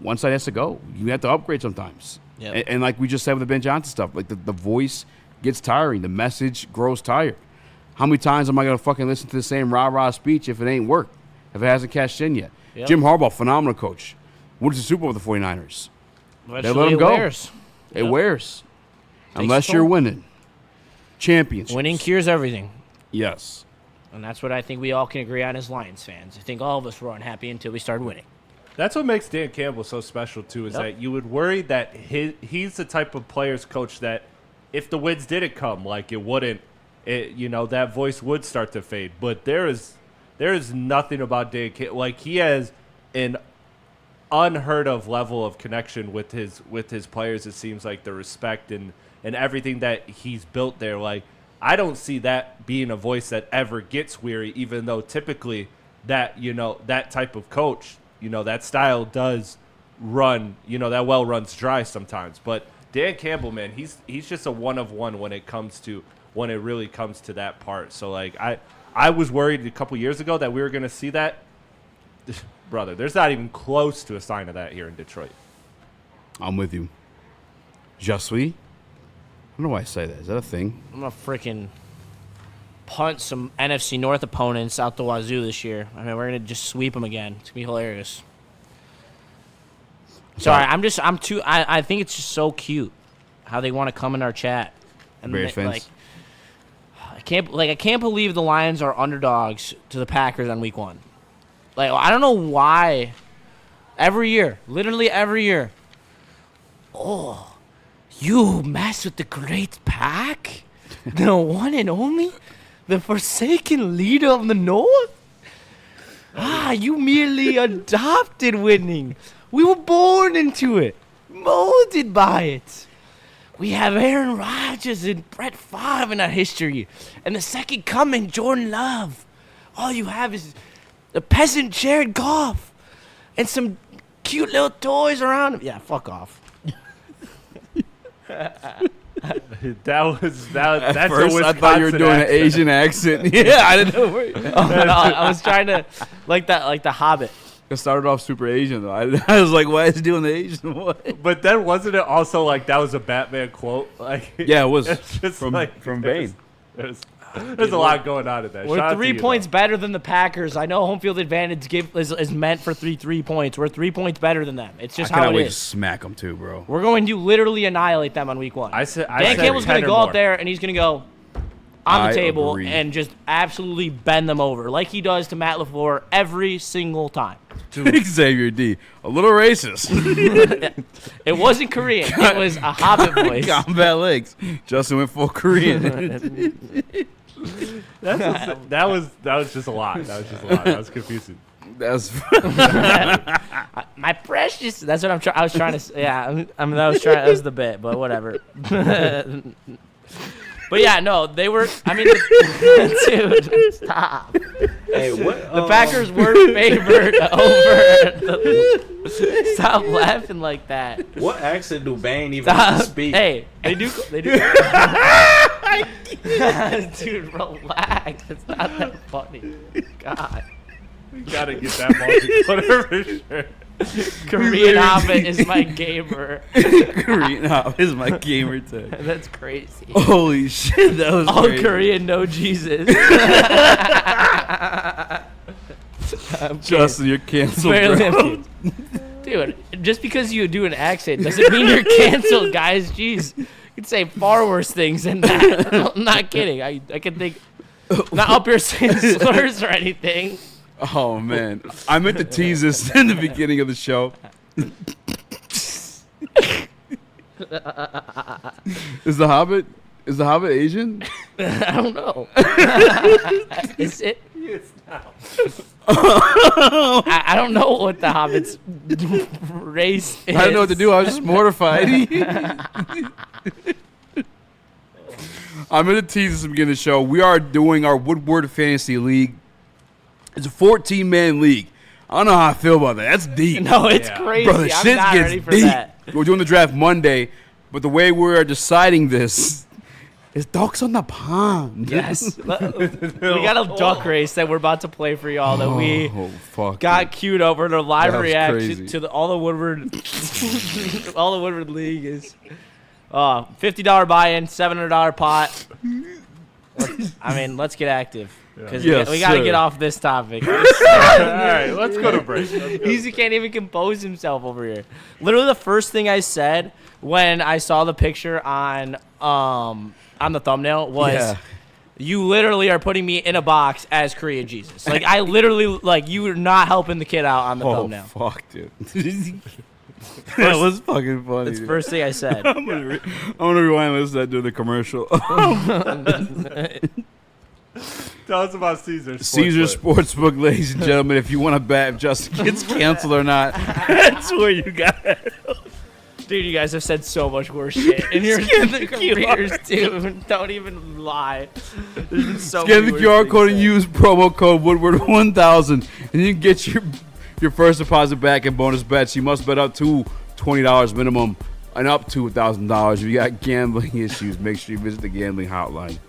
Speaker 3: one side has to go. You have to upgrade sometimes.
Speaker 4: Yep.
Speaker 3: And like we just said with the Ben Johnson stuff, like the voice gets tiring. The message grows tired. How many times am I going to fucking listen to the same rah-rah speech if it ain't worked, if it hasn't cashed in yet?
Speaker 4: Yep.
Speaker 3: Jim Harbaugh, phenomenal coach. Went to the Super Bowl with the 49ers. They let him go.
Speaker 4: Wears.
Speaker 3: It wears. Unless you're winning. Championship.
Speaker 4: Winning cures everything.
Speaker 3: Yes.
Speaker 4: And that's what I think we all can agree on as Lions fans. I think all of us were unhappy until we started winning.
Speaker 6: That's what makes Dan Campbell so special, too, is that you would worry that he's the type of players coach that if the wins didn't come, like it wouldn't, that voice would start to fade. But there is nothing about Dan Campbell. Like, he has an unheard of level of connection with his players. It seems like the respect and everything that he's built there. Like, I don't see that being a voice that ever gets weary, even though typically that type of coach, that style does run, that well runs dry sometimes. But Dan Campbell, man, he's just a one of one when it really comes to that part. So, like, I was worried a couple years ago that we were going to see that. Brother, there's not even close to a sign of that here in Detroit.
Speaker 3: I'm with you. Justly? I don't know why I say that. Is that a thing?
Speaker 4: I'm going to freaking punt some NFC North opponents out the wazoo this year. I mean, we're going to just sweep them again. It's going to be hilarious. Sorry, I think it's just so cute how they want to come in our chat. And
Speaker 3: Bears fans.
Speaker 4: I can't believe the Lions are underdogs to the Packers on week 1. Like, I don't know why. Every year, literally every year. Oh, you mess with the great pack? The one and only? The forsaken leader of the North? You merely adopted winning. We were born into it, molded by it. We have Aaron Rodgers and Brett Favre in our history, and the second coming, Jordan Love. All you have is a peasant Jared Goff and some cute little toys around him. Yeah, fuck off.
Speaker 6: That's
Speaker 3: At first, I thought you were doing an Asian accent. Yeah, I didn't know.
Speaker 4: I was trying to like the Hobbit.
Speaker 3: It started off super Asian though. I was like, "Why is he doing the Asian one?"
Speaker 6: But then wasn't it also like that was a Batman quote? Like,
Speaker 3: yeah, it was
Speaker 6: from
Speaker 3: Bane.
Speaker 6: There's a lot going on in that.
Speaker 4: We're 3 points better than the Packers. I know home field advantage is meant for 3 points. We're 3 points better than them. It's just how it is.
Speaker 3: To smack them too, bro.
Speaker 4: We're going to literally annihilate them on week 1. Dan Campbell's going to go out there and he's going to go on the table and just absolutely bend them over like he does to Matt LaFleur every single time.
Speaker 3: Xavier D. A little racist.
Speaker 4: It wasn't Korean. It was a Hobbit voice.
Speaker 3: Combat legs. Justin went full Korean.
Speaker 6: That was just a lot. That was confusing.
Speaker 3: That's
Speaker 4: my precious. That's what I was trying to say. Yeah, that was the bit, but whatever. But yeah, no, they were. I mean, dude, stop.
Speaker 5: Hey, what?
Speaker 4: The Packers were favored over. Stop laughing like that.
Speaker 5: What accent do Bane even speak?
Speaker 4: Hey, they do. Dude, relax. It's not that funny. God.
Speaker 6: We gotta get that multiplayer for sure.
Speaker 4: Korean Hobbit is my gamer.
Speaker 3: Korean Hobbit is my gamer tag.
Speaker 4: That's crazy.
Speaker 3: Holy shit, that was
Speaker 4: all
Speaker 3: crazy.
Speaker 4: Korean, no Jesus.
Speaker 3: Justin, you're canceled, bro.
Speaker 4: Dude, just because you do an accent doesn't mean you're canceled, guys. Jeez. You can say far worse things than that. I'm not kidding. I can think. Not up here saying slurs or anything.
Speaker 3: Oh man, I meant to tease this in the beginning of the show. Is the Hobbit Asian?
Speaker 4: I don't know. Is it?
Speaker 6: Yes, now.
Speaker 4: I don't know what the Hobbit's race is.
Speaker 3: I didn't know what to do. I was just mortified. I'm going to tease this at the beginning of the show. We are doing our Woodward Fantasy League. It's a 14-man league. I don't know how I feel about that. That's deep.
Speaker 4: No, it's crazy.
Speaker 3: Brother,
Speaker 4: I'm
Speaker 3: shit
Speaker 4: not
Speaker 3: gets
Speaker 4: ready for
Speaker 3: deep.
Speaker 4: that.
Speaker 3: We're doing the draft Monday, but the way we are deciding this is ducks on the pond.
Speaker 4: Yes. We got a duck race that we're about to play for y'all that we got queued over to live
Speaker 3: That was
Speaker 4: reaction
Speaker 3: crazy.
Speaker 4: to all the Woodward all the Woodward League is $50 buy-in, $700 pot. I mean, let's get active. Because we got to get off this topic.
Speaker 6: All right, let's go to break.
Speaker 4: Eazy can't even compose himself over here. Literally, the first thing I said when I saw the picture on the thumbnail was, "You literally are putting me in a box as Korean Jesus." Like I literally, like you were not helping the kid out on the thumbnail.
Speaker 3: Oh fuck, dude. That was fucking funny.
Speaker 4: That's the first thing I said.
Speaker 3: I'm gonna rewind and listen to that during the commercial.
Speaker 6: Tell us about Caesar.
Speaker 3: Caesar Sportsbook, ladies and gentlemen. If you want to bet if Justin gets canceled or not, that's where you got it.
Speaker 4: Dude, you guys have said so much worse shit in your careers, dude. Don't even lie. There's been so
Speaker 3: Scan
Speaker 4: many
Speaker 3: the QR
Speaker 4: worse
Speaker 3: code
Speaker 4: things
Speaker 3: and use promo code Woodward1000, and you can get your first deposit back and bonus bets. You must bet up to $20 minimum and up to $1,000. If you got gambling issues, make sure you visit the gambling hotline.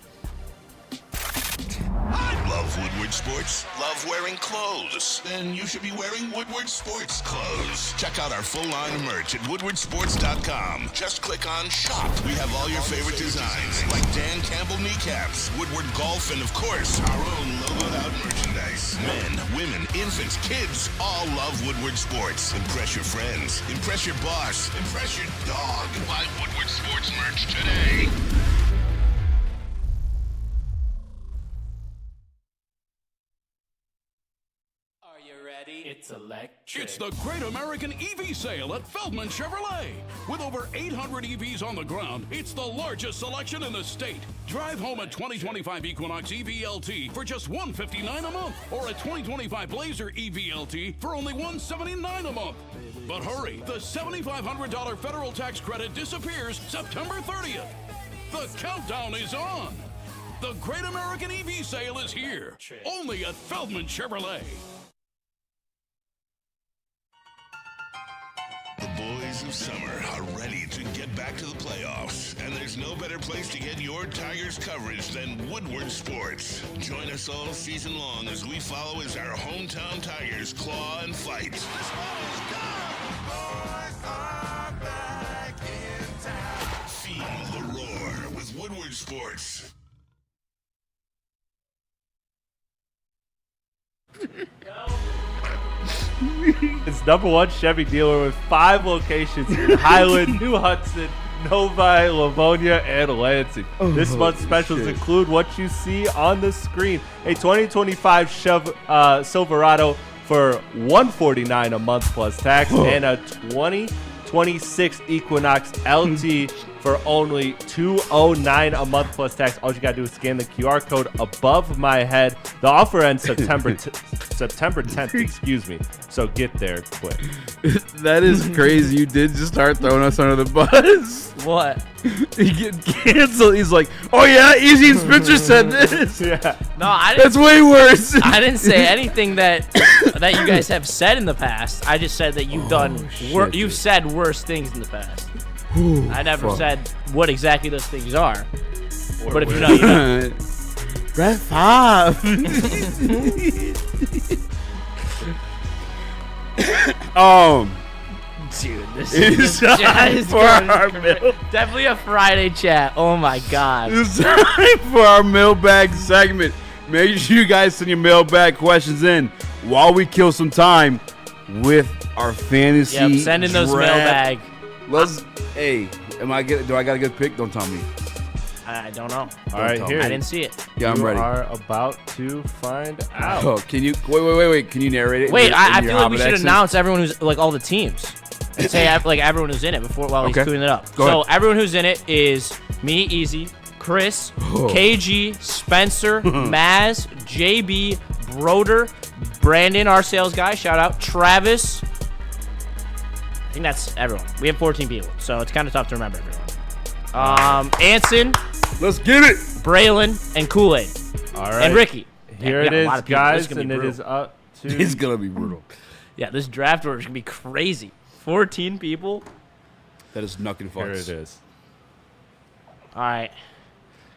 Speaker 7: Love Woodward Sports? Love wearing clothes? Then you should be wearing Woodward Sports clothes. Check out our full line of merch at woodwardsports.com. Just click on Shop. We have all your favorite designs, like Dan Campbell kneecaps, Woodward Golf, and of course, our own logoed out merchandise. Men, women, infants, kids all love Woodward Sports. Impress your friends. Impress your boss. Impress your dog. Buy Woodward Sports merch today.
Speaker 16: It's electric. It's the Great American EV Sale at Feldman Chevrolet. With over 800 EVs on the ground, it's the largest selection in the state. Drive home a 2025 Equinox EVLT for just $159 a month, or a 2025 Blazer EVLT for only $179 a month. But hurry, the $7,500 federal tax credit disappears September 30th. The countdown is on. The Great American EV Sale is here, only at Feldman Chevrolet.
Speaker 7: The boys of summer are ready to get back to the playoffs, and there's no better place to get your Tigers coverage than Woodward Sports. Join us all season long as we follow as our hometown Tigers claw and fight. This ball is gone. Boys are back in town. Feel the roar with Woodward Sports.
Speaker 6: It's #1 Chevy dealer with 5 locations in Highland, New Hudson, Novi, Livonia, and Lansing. This month's specials include what you see on the screen: a 2025 Silverado for $149 a month plus tax, and a 2026 Equinox LT for only $209 a month plus tax. All you gotta do is scan the QR code above my head. The offer ends September 10th, excuse me. So get there quick.
Speaker 3: That is crazy. You did just start throwing us under the bus.
Speaker 4: What?
Speaker 3: He get canceled. He's like, oh yeah, Eazy and Spencer said this.
Speaker 6: Yeah.
Speaker 4: No, I didn't.
Speaker 3: That's way worse.
Speaker 4: I didn't say anything that you guys have said in the past. I just said that you've done. You've said worse things in the past. I never said what exactly those things are. But if you know, you know.
Speaker 3: Red 5.
Speaker 4: Dude, this
Speaker 3: It's
Speaker 4: chat
Speaker 3: time
Speaker 4: is
Speaker 3: for our
Speaker 4: definitely a Friday chat. Oh my god.
Speaker 3: It's time for our mailbag segment. Make sure you guys send your mailbag questions in while we kill some time with our fantasy.
Speaker 4: Yep, send in those mailbag.
Speaker 3: Hey, do I got a good pick? Don't tell me.
Speaker 4: I don't know.
Speaker 6: All right, here.
Speaker 4: I didn't see it.
Speaker 3: Yeah, I'm ready.
Speaker 6: You are about to find out.
Speaker 3: Oh, can you wait? Can you narrate it?
Speaker 4: Wait, I
Speaker 3: in your
Speaker 4: feel like we
Speaker 3: Hobbit
Speaker 4: should
Speaker 3: accent?
Speaker 4: announce everyone who's like all the teams. And say like everyone who's in it while he's queuing it up.
Speaker 3: Go
Speaker 4: so
Speaker 3: ahead.
Speaker 4: everyone who's in it is me, Eazy, Chris, KG, Spencer, Maz, JB, Broder, Brandon, our sales guy. Shout out. Travis. I think that's everyone. We have 14 people, so it's kind of tough to remember everyone. Anson.
Speaker 3: Let's get it.
Speaker 4: Braylon and Kool-Aid.
Speaker 6: All right.
Speaker 4: And Ricky.
Speaker 6: Here
Speaker 4: Man,
Speaker 6: it
Speaker 4: we got a lot
Speaker 6: is,
Speaker 4: of people. This
Speaker 6: guys,
Speaker 4: gonna
Speaker 6: and
Speaker 4: be
Speaker 6: it
Speaker 4: brutal.
Speaker 6: is up to...
Speaker 3: It's going to be brutal.
Speaker 4: Yeah, this draft order is going to be crazy. 14 people.
Speaker 3: That is knucking
Speaker 6: Here
Speaker 3: fucks.
Speaker 6: it is.
Speaker 4: All right.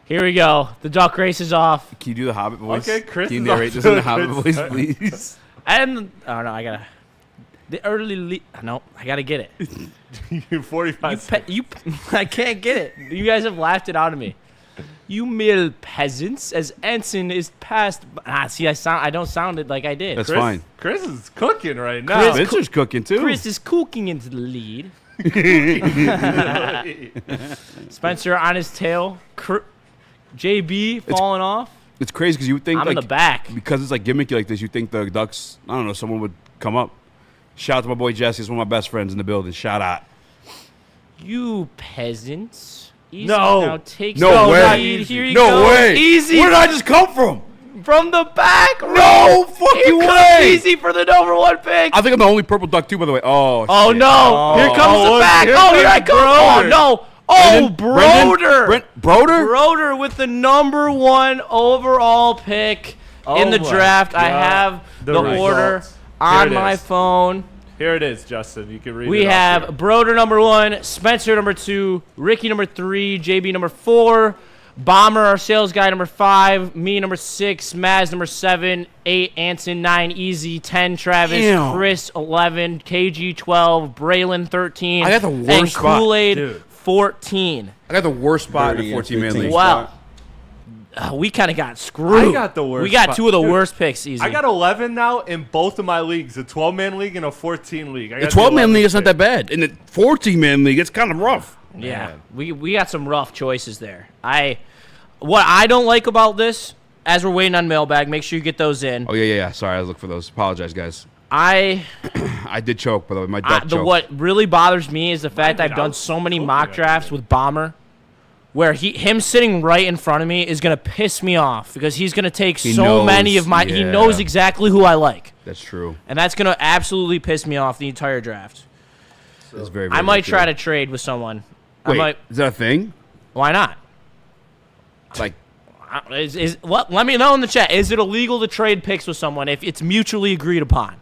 Speaker 4: Here we go. The duck race is off.
Speaker 3: Can you do the Hobbit voice?
Speaker 6: Okay, Chris
Speaker 3: Can you
Speaker 6: is
Speaker 3: narrate
Speaker 6: off
Speaker 3: this
Speaker 6: to
Speaker 3: in the
Speaker 6: a
Speaker 3: Hobbit
Speaker 6: good
Speaker 3: voice,
Speaker 6: start.
Speaker 3: please?
Speaker 4: And, oh, no, I got to. The early no, I got to get it.
Speaker 6: 45
Speaker 4: I can't get it. You guys have laughed it out of me. You mill peasants, as Anson is past. See, I don't sound it like I did.
Speaker 3: That's fine.
Speaker 6: Chris is cooking right now.
Speaker 3: Spencer's cooking, too.
Speaker 4: Chris is cooking into the lead. Spencer on his tail. JB falling off.
Speaker 3: It's crazy because you would think
Speaker 4: I'm in
Speaker 3: like,
Speaker 4: the back.
Speaker 3: because it's like gimmicky like this, you think the Ducks, I don't know, someone would come up. Shout out to my boy Jesse. He's one of my best friends in the building. Shout out.
Speaker 4: You peasants. Eazy
Speaker 6: No.
Speaker 4: now takes
Speaker 3: No
Speaker 4: the
Speaker 3: way.
Speaker 4: lead. Here you
Speaker 3: No
Speaker 4: go.
Speaker 3: way.
Speaker 4: Easy
Speaker 3: Where did I just come from?
Speaker 4: from the back.
Speaker 3: No fucking
Speaker 4: Here comes
Speaker 3: way.
Speaker 4: Easy for the number one pick.
Speaker 3: I think I'm the only purple duck too, by the way. Oh,
Speaker 4: Oh
Speaker 3: shit.
Speaker 4: no! Here comes
Speaker 6: Oh,
Speaker 4: the back.
Speaker 6: here
Speaker 4: Oh, here I
Speaker 6: comes
Speaker 4: come! Oh
Speaker 6: Broder.
Speaker 4: no! Oh, Broder!
Speaker 3: Broder?
Speaker 4: Broder with the number one overall pick in the
Speaker 6: my
Speaker 4: draft. I
Speaker 6: God.
Speaker 4: have
Speaker 6: The
Speaker 4: the
Speaker 6: results.
Speaker 4: order
Speaker 6: Here
Speaker 4: on
Speaker 6: it
Speaker 4: my
Speaker 6: is.
Speaker 4: phone.
Speaker 6: Here it is, Justin. You can read
Speaker 4: We
Speaker 6: it off
Speaker 4: have
Speaker 6: here.
Speaker 4: Broder number 1, Spencer number 2, Ricky number 3, JB number 4, Bomber, our sales guy, number 5, me number 6, Maz number 7, 8, Anson 9, Eazy 10, Travis,
Speaker 3: Damn.
Speaker 4: Chris 11, KG 12, Braylon 13,
Speaker 3: I got the worst
Speaker 4: and
Speaker 3: spot.
Speaker 4: Kool-Aid
Speaker 6: Dude.
Speaker 4: 14.
Speaker 3: I got the worst spot in
Speaker 5: Birdie
Speaker 3: the
Speaker 5: and
Speaker 3: 14-man
Speaker 5: 15.
Speaker 3: league.
Speaker 4: Wow. We kind of got screwed.
Speaker 6: I got the worst
Speaker 4: We got
Speaker 6: spot.
Speaker 4: 2 of the
Speaker 6: Dude,
Speaker 4: worst picks, Easy.
Speaker 6: I got 11 now in both of my leagues, a 12-man league and a 14 league.
Speaker 3: The 12-man league is not that bad. In the 14-man league, it's kind of rough.
Speaker 4: Yeah, we got some rough choices there. What I don't like about this, as we're waiting on mailbag, make sure you get those in.
Speaker 3: Oh, yeah. Sorry, I was looking for those. Apologize, guys.
Speaker 4: I
Speaker 3: I did choke, by the way. My duck choked.
Speaker 4: what really bothers me is the fact I've done so many mock drafts with Bomber, where him sitting right in front of me is gonna piss me off because he's gonna take
Speaker 3: He
Speaker 4: so
Speaker 3: knows,
Speaker 4: many of my. He
Speaker 3: yeah.
Speaker 4: knows exactly who I like,
Speaker 3: That's true.
Speaker 4: and that's gonna absolutely piss me off the entire draft.
Speaker 3: That's very, very
Speaker 4: I might
Speaker 3: true.
Speaker 4: try to trade with someone.
Speaker 3: Wait,
Speaker 4: I might.
Speaker 3: is that a thing?
Speaker 4: Why not?
Speaker 3: Like,
Speaker 4: Let me know in the chat. Is it illegal to trade picks with someone if it's mutually agreed upon?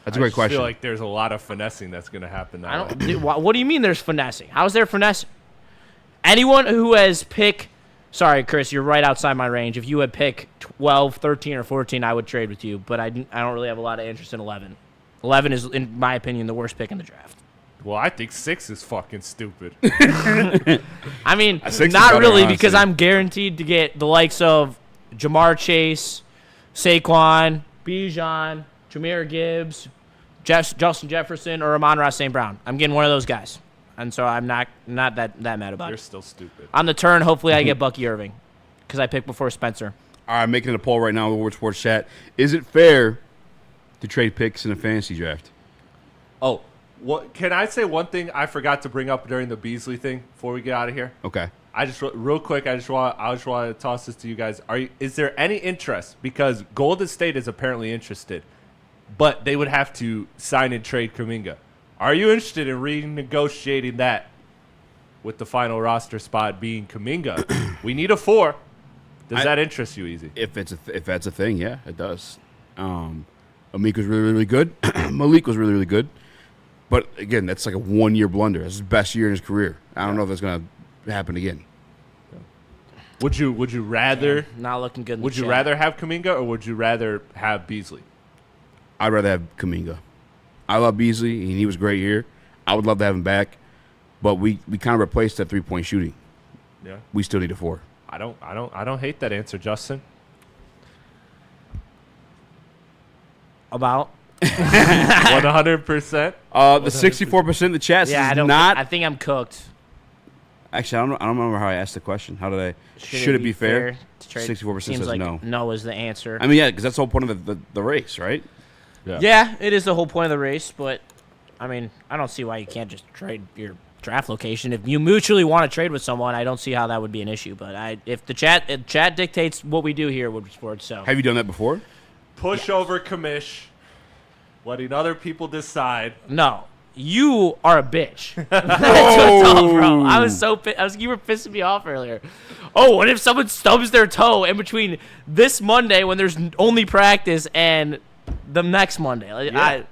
Speaker 3: that's a great
Speaker 6: I
Speaker 3: question.
Speaker 6: feel like there's a lot of finessing that's going to happen that
Speaker 4: I
Speaker 6: way.
Speaker 4: don't. What do you mean there's finessing? How's there finessing? Anyone who has pick. Sorry, Chris, you're right outside my range. If you had pick 12, 13, or 14, I would trade with you. But I don't really have a lot of interest in 11. 11 is, in my opinion, the worst pick in the draft.
Speaker 6: Well, I think 6 is fucking stupid.
Speaker 4: I mean,
Speaker 3: Six is
Speaker 4: not
Speaker 3: better,
Speaker 4: really,
Speaker 3: honestly.
Speaker 4: because I'm guaranteed to get the likes of Jamar Chase, Saquon, Bijan, Jameer Gibbs, Justin Jefferson, or Amon-Ra St. Brown. I'm getting one of those guys. And so I'm not that mad about
Speaker 6: You're
Speaker 4: it.
Speaker 6: still stupid.
Speaker 4: On the turn, hopefully I get Bucky Irving because I picked before Spencer.
Speaker 3: All right, I'm making a poll right now in the Woodward Sports chat. Is it fair to trade picks in a fantasy draft?
Speaker 6: Oh, what can I say one thing I forgot to bring up during the Beasley thing before we get out of here?
Speaker 3: Okay.
Speaker 6: I just real quick, I just want to toss this to you guys. Is there any interest, because Golden State is apparently interested, but they would have to sign and trade Kuminga. Are you interested in renegotiating that with the final roster spot being Kuminga? We need a 4. Does that interest you, Easy?
Speaker 3: If that's a thing, yeah, it does. Amik was really, really good. Malik was really, really good. But again, that's like a 1-year blunder. That's his best year in his career. I don't know if that's gonna happen again.
Speaker 6: Would you rather
Speaker 4: Not looking good in
Speaker 6: would
Speaker 4: the
Speaker 6: you
Speaker 4: chat.
Speaker 6: rather have Kuminga or would you rather have Beasley?
Speaker 3: I'd rather have Kuminga. I love Beasley, and he was great here. I would love to have him back, but we kind of replaced that 3-point shooting.
Speaker 6: Yeah.
Speaker 3: We still need a 4.
Speaker 6: I don't hate that answer, Justin.
Speaker 4: About?
Speaker 6: 100%.
Speaker 3: The 64% of the chat
Speaker 4: Yeah,
Speaker 3: says not.
Speaker 4: I think I'm cooked.
Speaker 3: Actually, I don't remember how I asked the question. How did I? Should it be fair?
Speaker 4: to trade?
Speaker 3: 64%
Speaker 4: Seems
Speaker 3: says
Speaker 4: like
Speaker 3: no.
Speaker 4: No is the answer.
Speaker 3: I mean, yeah, because that's the whole point of the race, right?
Speaker 4: Yeah, it is the whole point of the race, but I mean, I don't see why you can't just trade your draft location. If you mutually want to trade with someone, I don't see how that would be an issue. But if the chat dictates what we do here at Woodward Sports, so
Speaker 3: Have you done that before?
Speaker 6: push over commish, letting other people decide.
Speaker 4: No. You are a bitch. That's what's up, bro. I was so pissed. You were pissing me off earlier. Oh, what if someone stubs their toe in between this Monday when there's only practice and the next Monday? Like,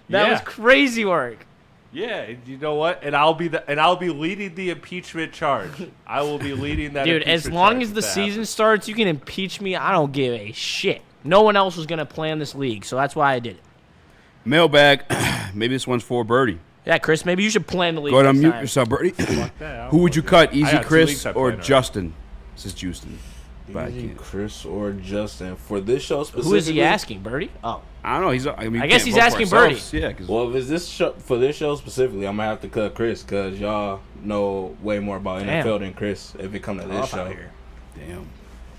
Speaker 4: that was crazy work.
Speaker 6: Yeah, you know what? And I'll be leading the impeachment charge. I will be leading that.
Speaker 4: Dude, as long as the season starts, you can impeach me. I don't give a shit. No one else was gonna plan this league, so that's why I did it.
Speaker 3: Mailbag. Maybe this one's for Birdie.
Speaker 4: Yeah, Chris, maybe you should plan the league.
Speaker 3: Go ahead,
Speaker 4: next
Speaker 3: unmute
Speaker 4: time.
Speaker 3: yourself, Birdie.
Speaker 6: that.
Speaker 3: Who would you cut, Eazy
Speaker 6: got 2
Speaker 3: Chris
Speaker 6: leagues I
Speaker 3: or
Speaker 6: play now.
Speaker 3: Justin? This is Justin.
Speaker 5: Eazy, Chris or Justin for this show specifically.
Speaker 4: Who is he asking, Birdie? Oh,
Speaker 3: I don't know.
Speaker 4: I guess he's asking Birdie.
Speaker 3: Yeah.
Speaker 5: Well, if it's this show, for this show specifically, I'm gonna have to cut Chris because y'all know way more about NFL than Chris. If it comes to this show,
Speaker 3: Damn.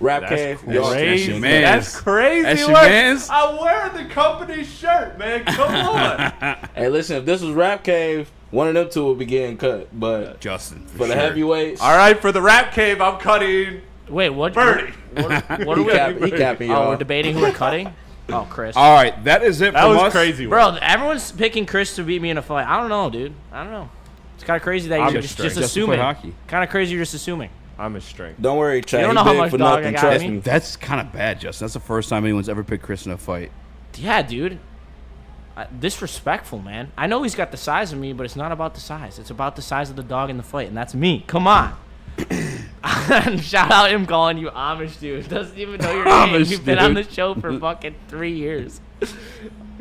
Speaker 5: Rap Cave, y'all
Speaker 6: crazy.
Speaker 3: man.
Speaker 6: That's crazy.
Speaker 3: That's your
Speaker 6: work.
Speaker 3: mans?
Speaker 6: I'm wearing the company shirt, man. Come on.
Speaker 5: Hey, listen, if this was Rap Cave, one of them two would be getting cut. But
Speaker 3: Justin,
Speaker 5: for the heavyweights,
Speaker 6: All right, for the Rap Cave, I'm cutting
Speaker 4: wait, what?
Speaker 6: Birdie.
Speaker 4: What are we?
Speaker 5: he capping
Speaker 4: Oh,
Speaker 5: y'all.
Speaker 4: we're debating who we're cutting. Oh, Chris.
Speaker 3: All right, that is it
Speaker 6: That
Speaker 3: from
Speaker 6: was
Speaker 3: us.
Speaker 6: crazy.
Speaker 4: Bro, everyone's picking Chris to beat me in a fight. I don't know, dude. I don't know. It's kind of crazy that you're just assuming.
Speaker 3: Hockey.
Speaker 4: Kind of crazy you're just assuming.
Speaker 6: I'm a strength.
Speaker 5: Don't worry, Chad.
Speaker 4: You don't
Speaker 5: He
Speaker 4: know how
Speaker 5: big
Speaker 4: much
Speaker 5: for
Speaker 4: dog
Speaker 5: nothing,
Speaker 4: I got
Speaker 5: trust
Speaker 4: in me.
Speaker 5: me.
Speaker 3: That's kind of bad, Justin. That's the first time anyone's ever picked Chris in a fight.
Speaker 4: Yeah, dude. Disrespectful, man. I know he's got the size of me, but it's not about the size. It's about the size of the dog in the fight, and that's me. Come on. Shout out him calling you Amish dude. Doesn't even know your name.
Speaker 3: Amish
Speaker 4: You've been on the
Speaker 3: dude.
Speaker 4: show for fucking 3 years.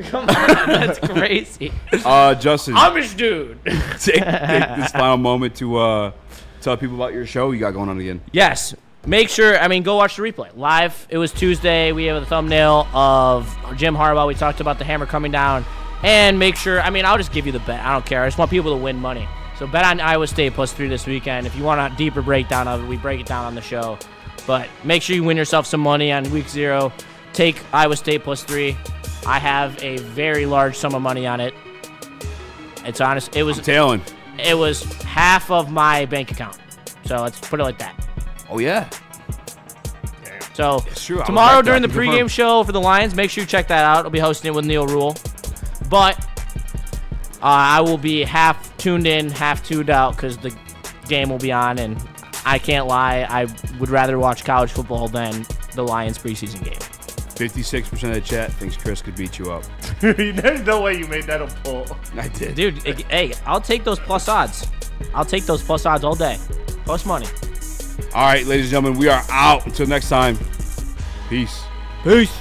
Speaker 4: Come on, that's crazy.
Speaker 3: Justin,
Speaker 4: Amish dude.
Speaker 3: take this final moment to tell people about your show you got going on again.
Speaker 4: Yes. Make sure, go watch the replay. Live, it was Tuesday. We have a thumbnail of Jim Harbaugh. We talked about the hammer coming down. And make sure, I'll just give you the bet. I don't care. I just want people to win money. So bet on Iowa State +3 this weekend. If you want a deeper breakdown of it, we break it down on the show. But make sure you win yourself some money on week 0. Take Iowa State +3. I have a very large sum of money on it. It's honest. It was
Speaker 3: tailing.
Speaker 4: It was half of my bank account. So let's put it like that.
Speaker 3: Oh yeah.
Speaker 4: So
Speaker 3: true.
Speaker 4: tomorrow during the
Speaker 3: Confirm.
Speaker 4: pregame show for the Lions, make sure you check that out. I'll be hosting it with Neil Rule. But I will be half tuned in, half tuned out because the game will be on, and I can't lie, I would rather watch college football than the Lions preseason game.
Speaker 3: 56% of the chat thinks Chris could beat you up.
Speaker 6: There's no way you made that a pull.
Speaker 3: I did.
Speaker 4: Dude, hey, I'll take those plus odds. I'll take those plus odds all day. Plus money.
Speaker 3: All right, ladies and gentlemen, we are out. Until next time. Peace.
Speaker 4: Peace.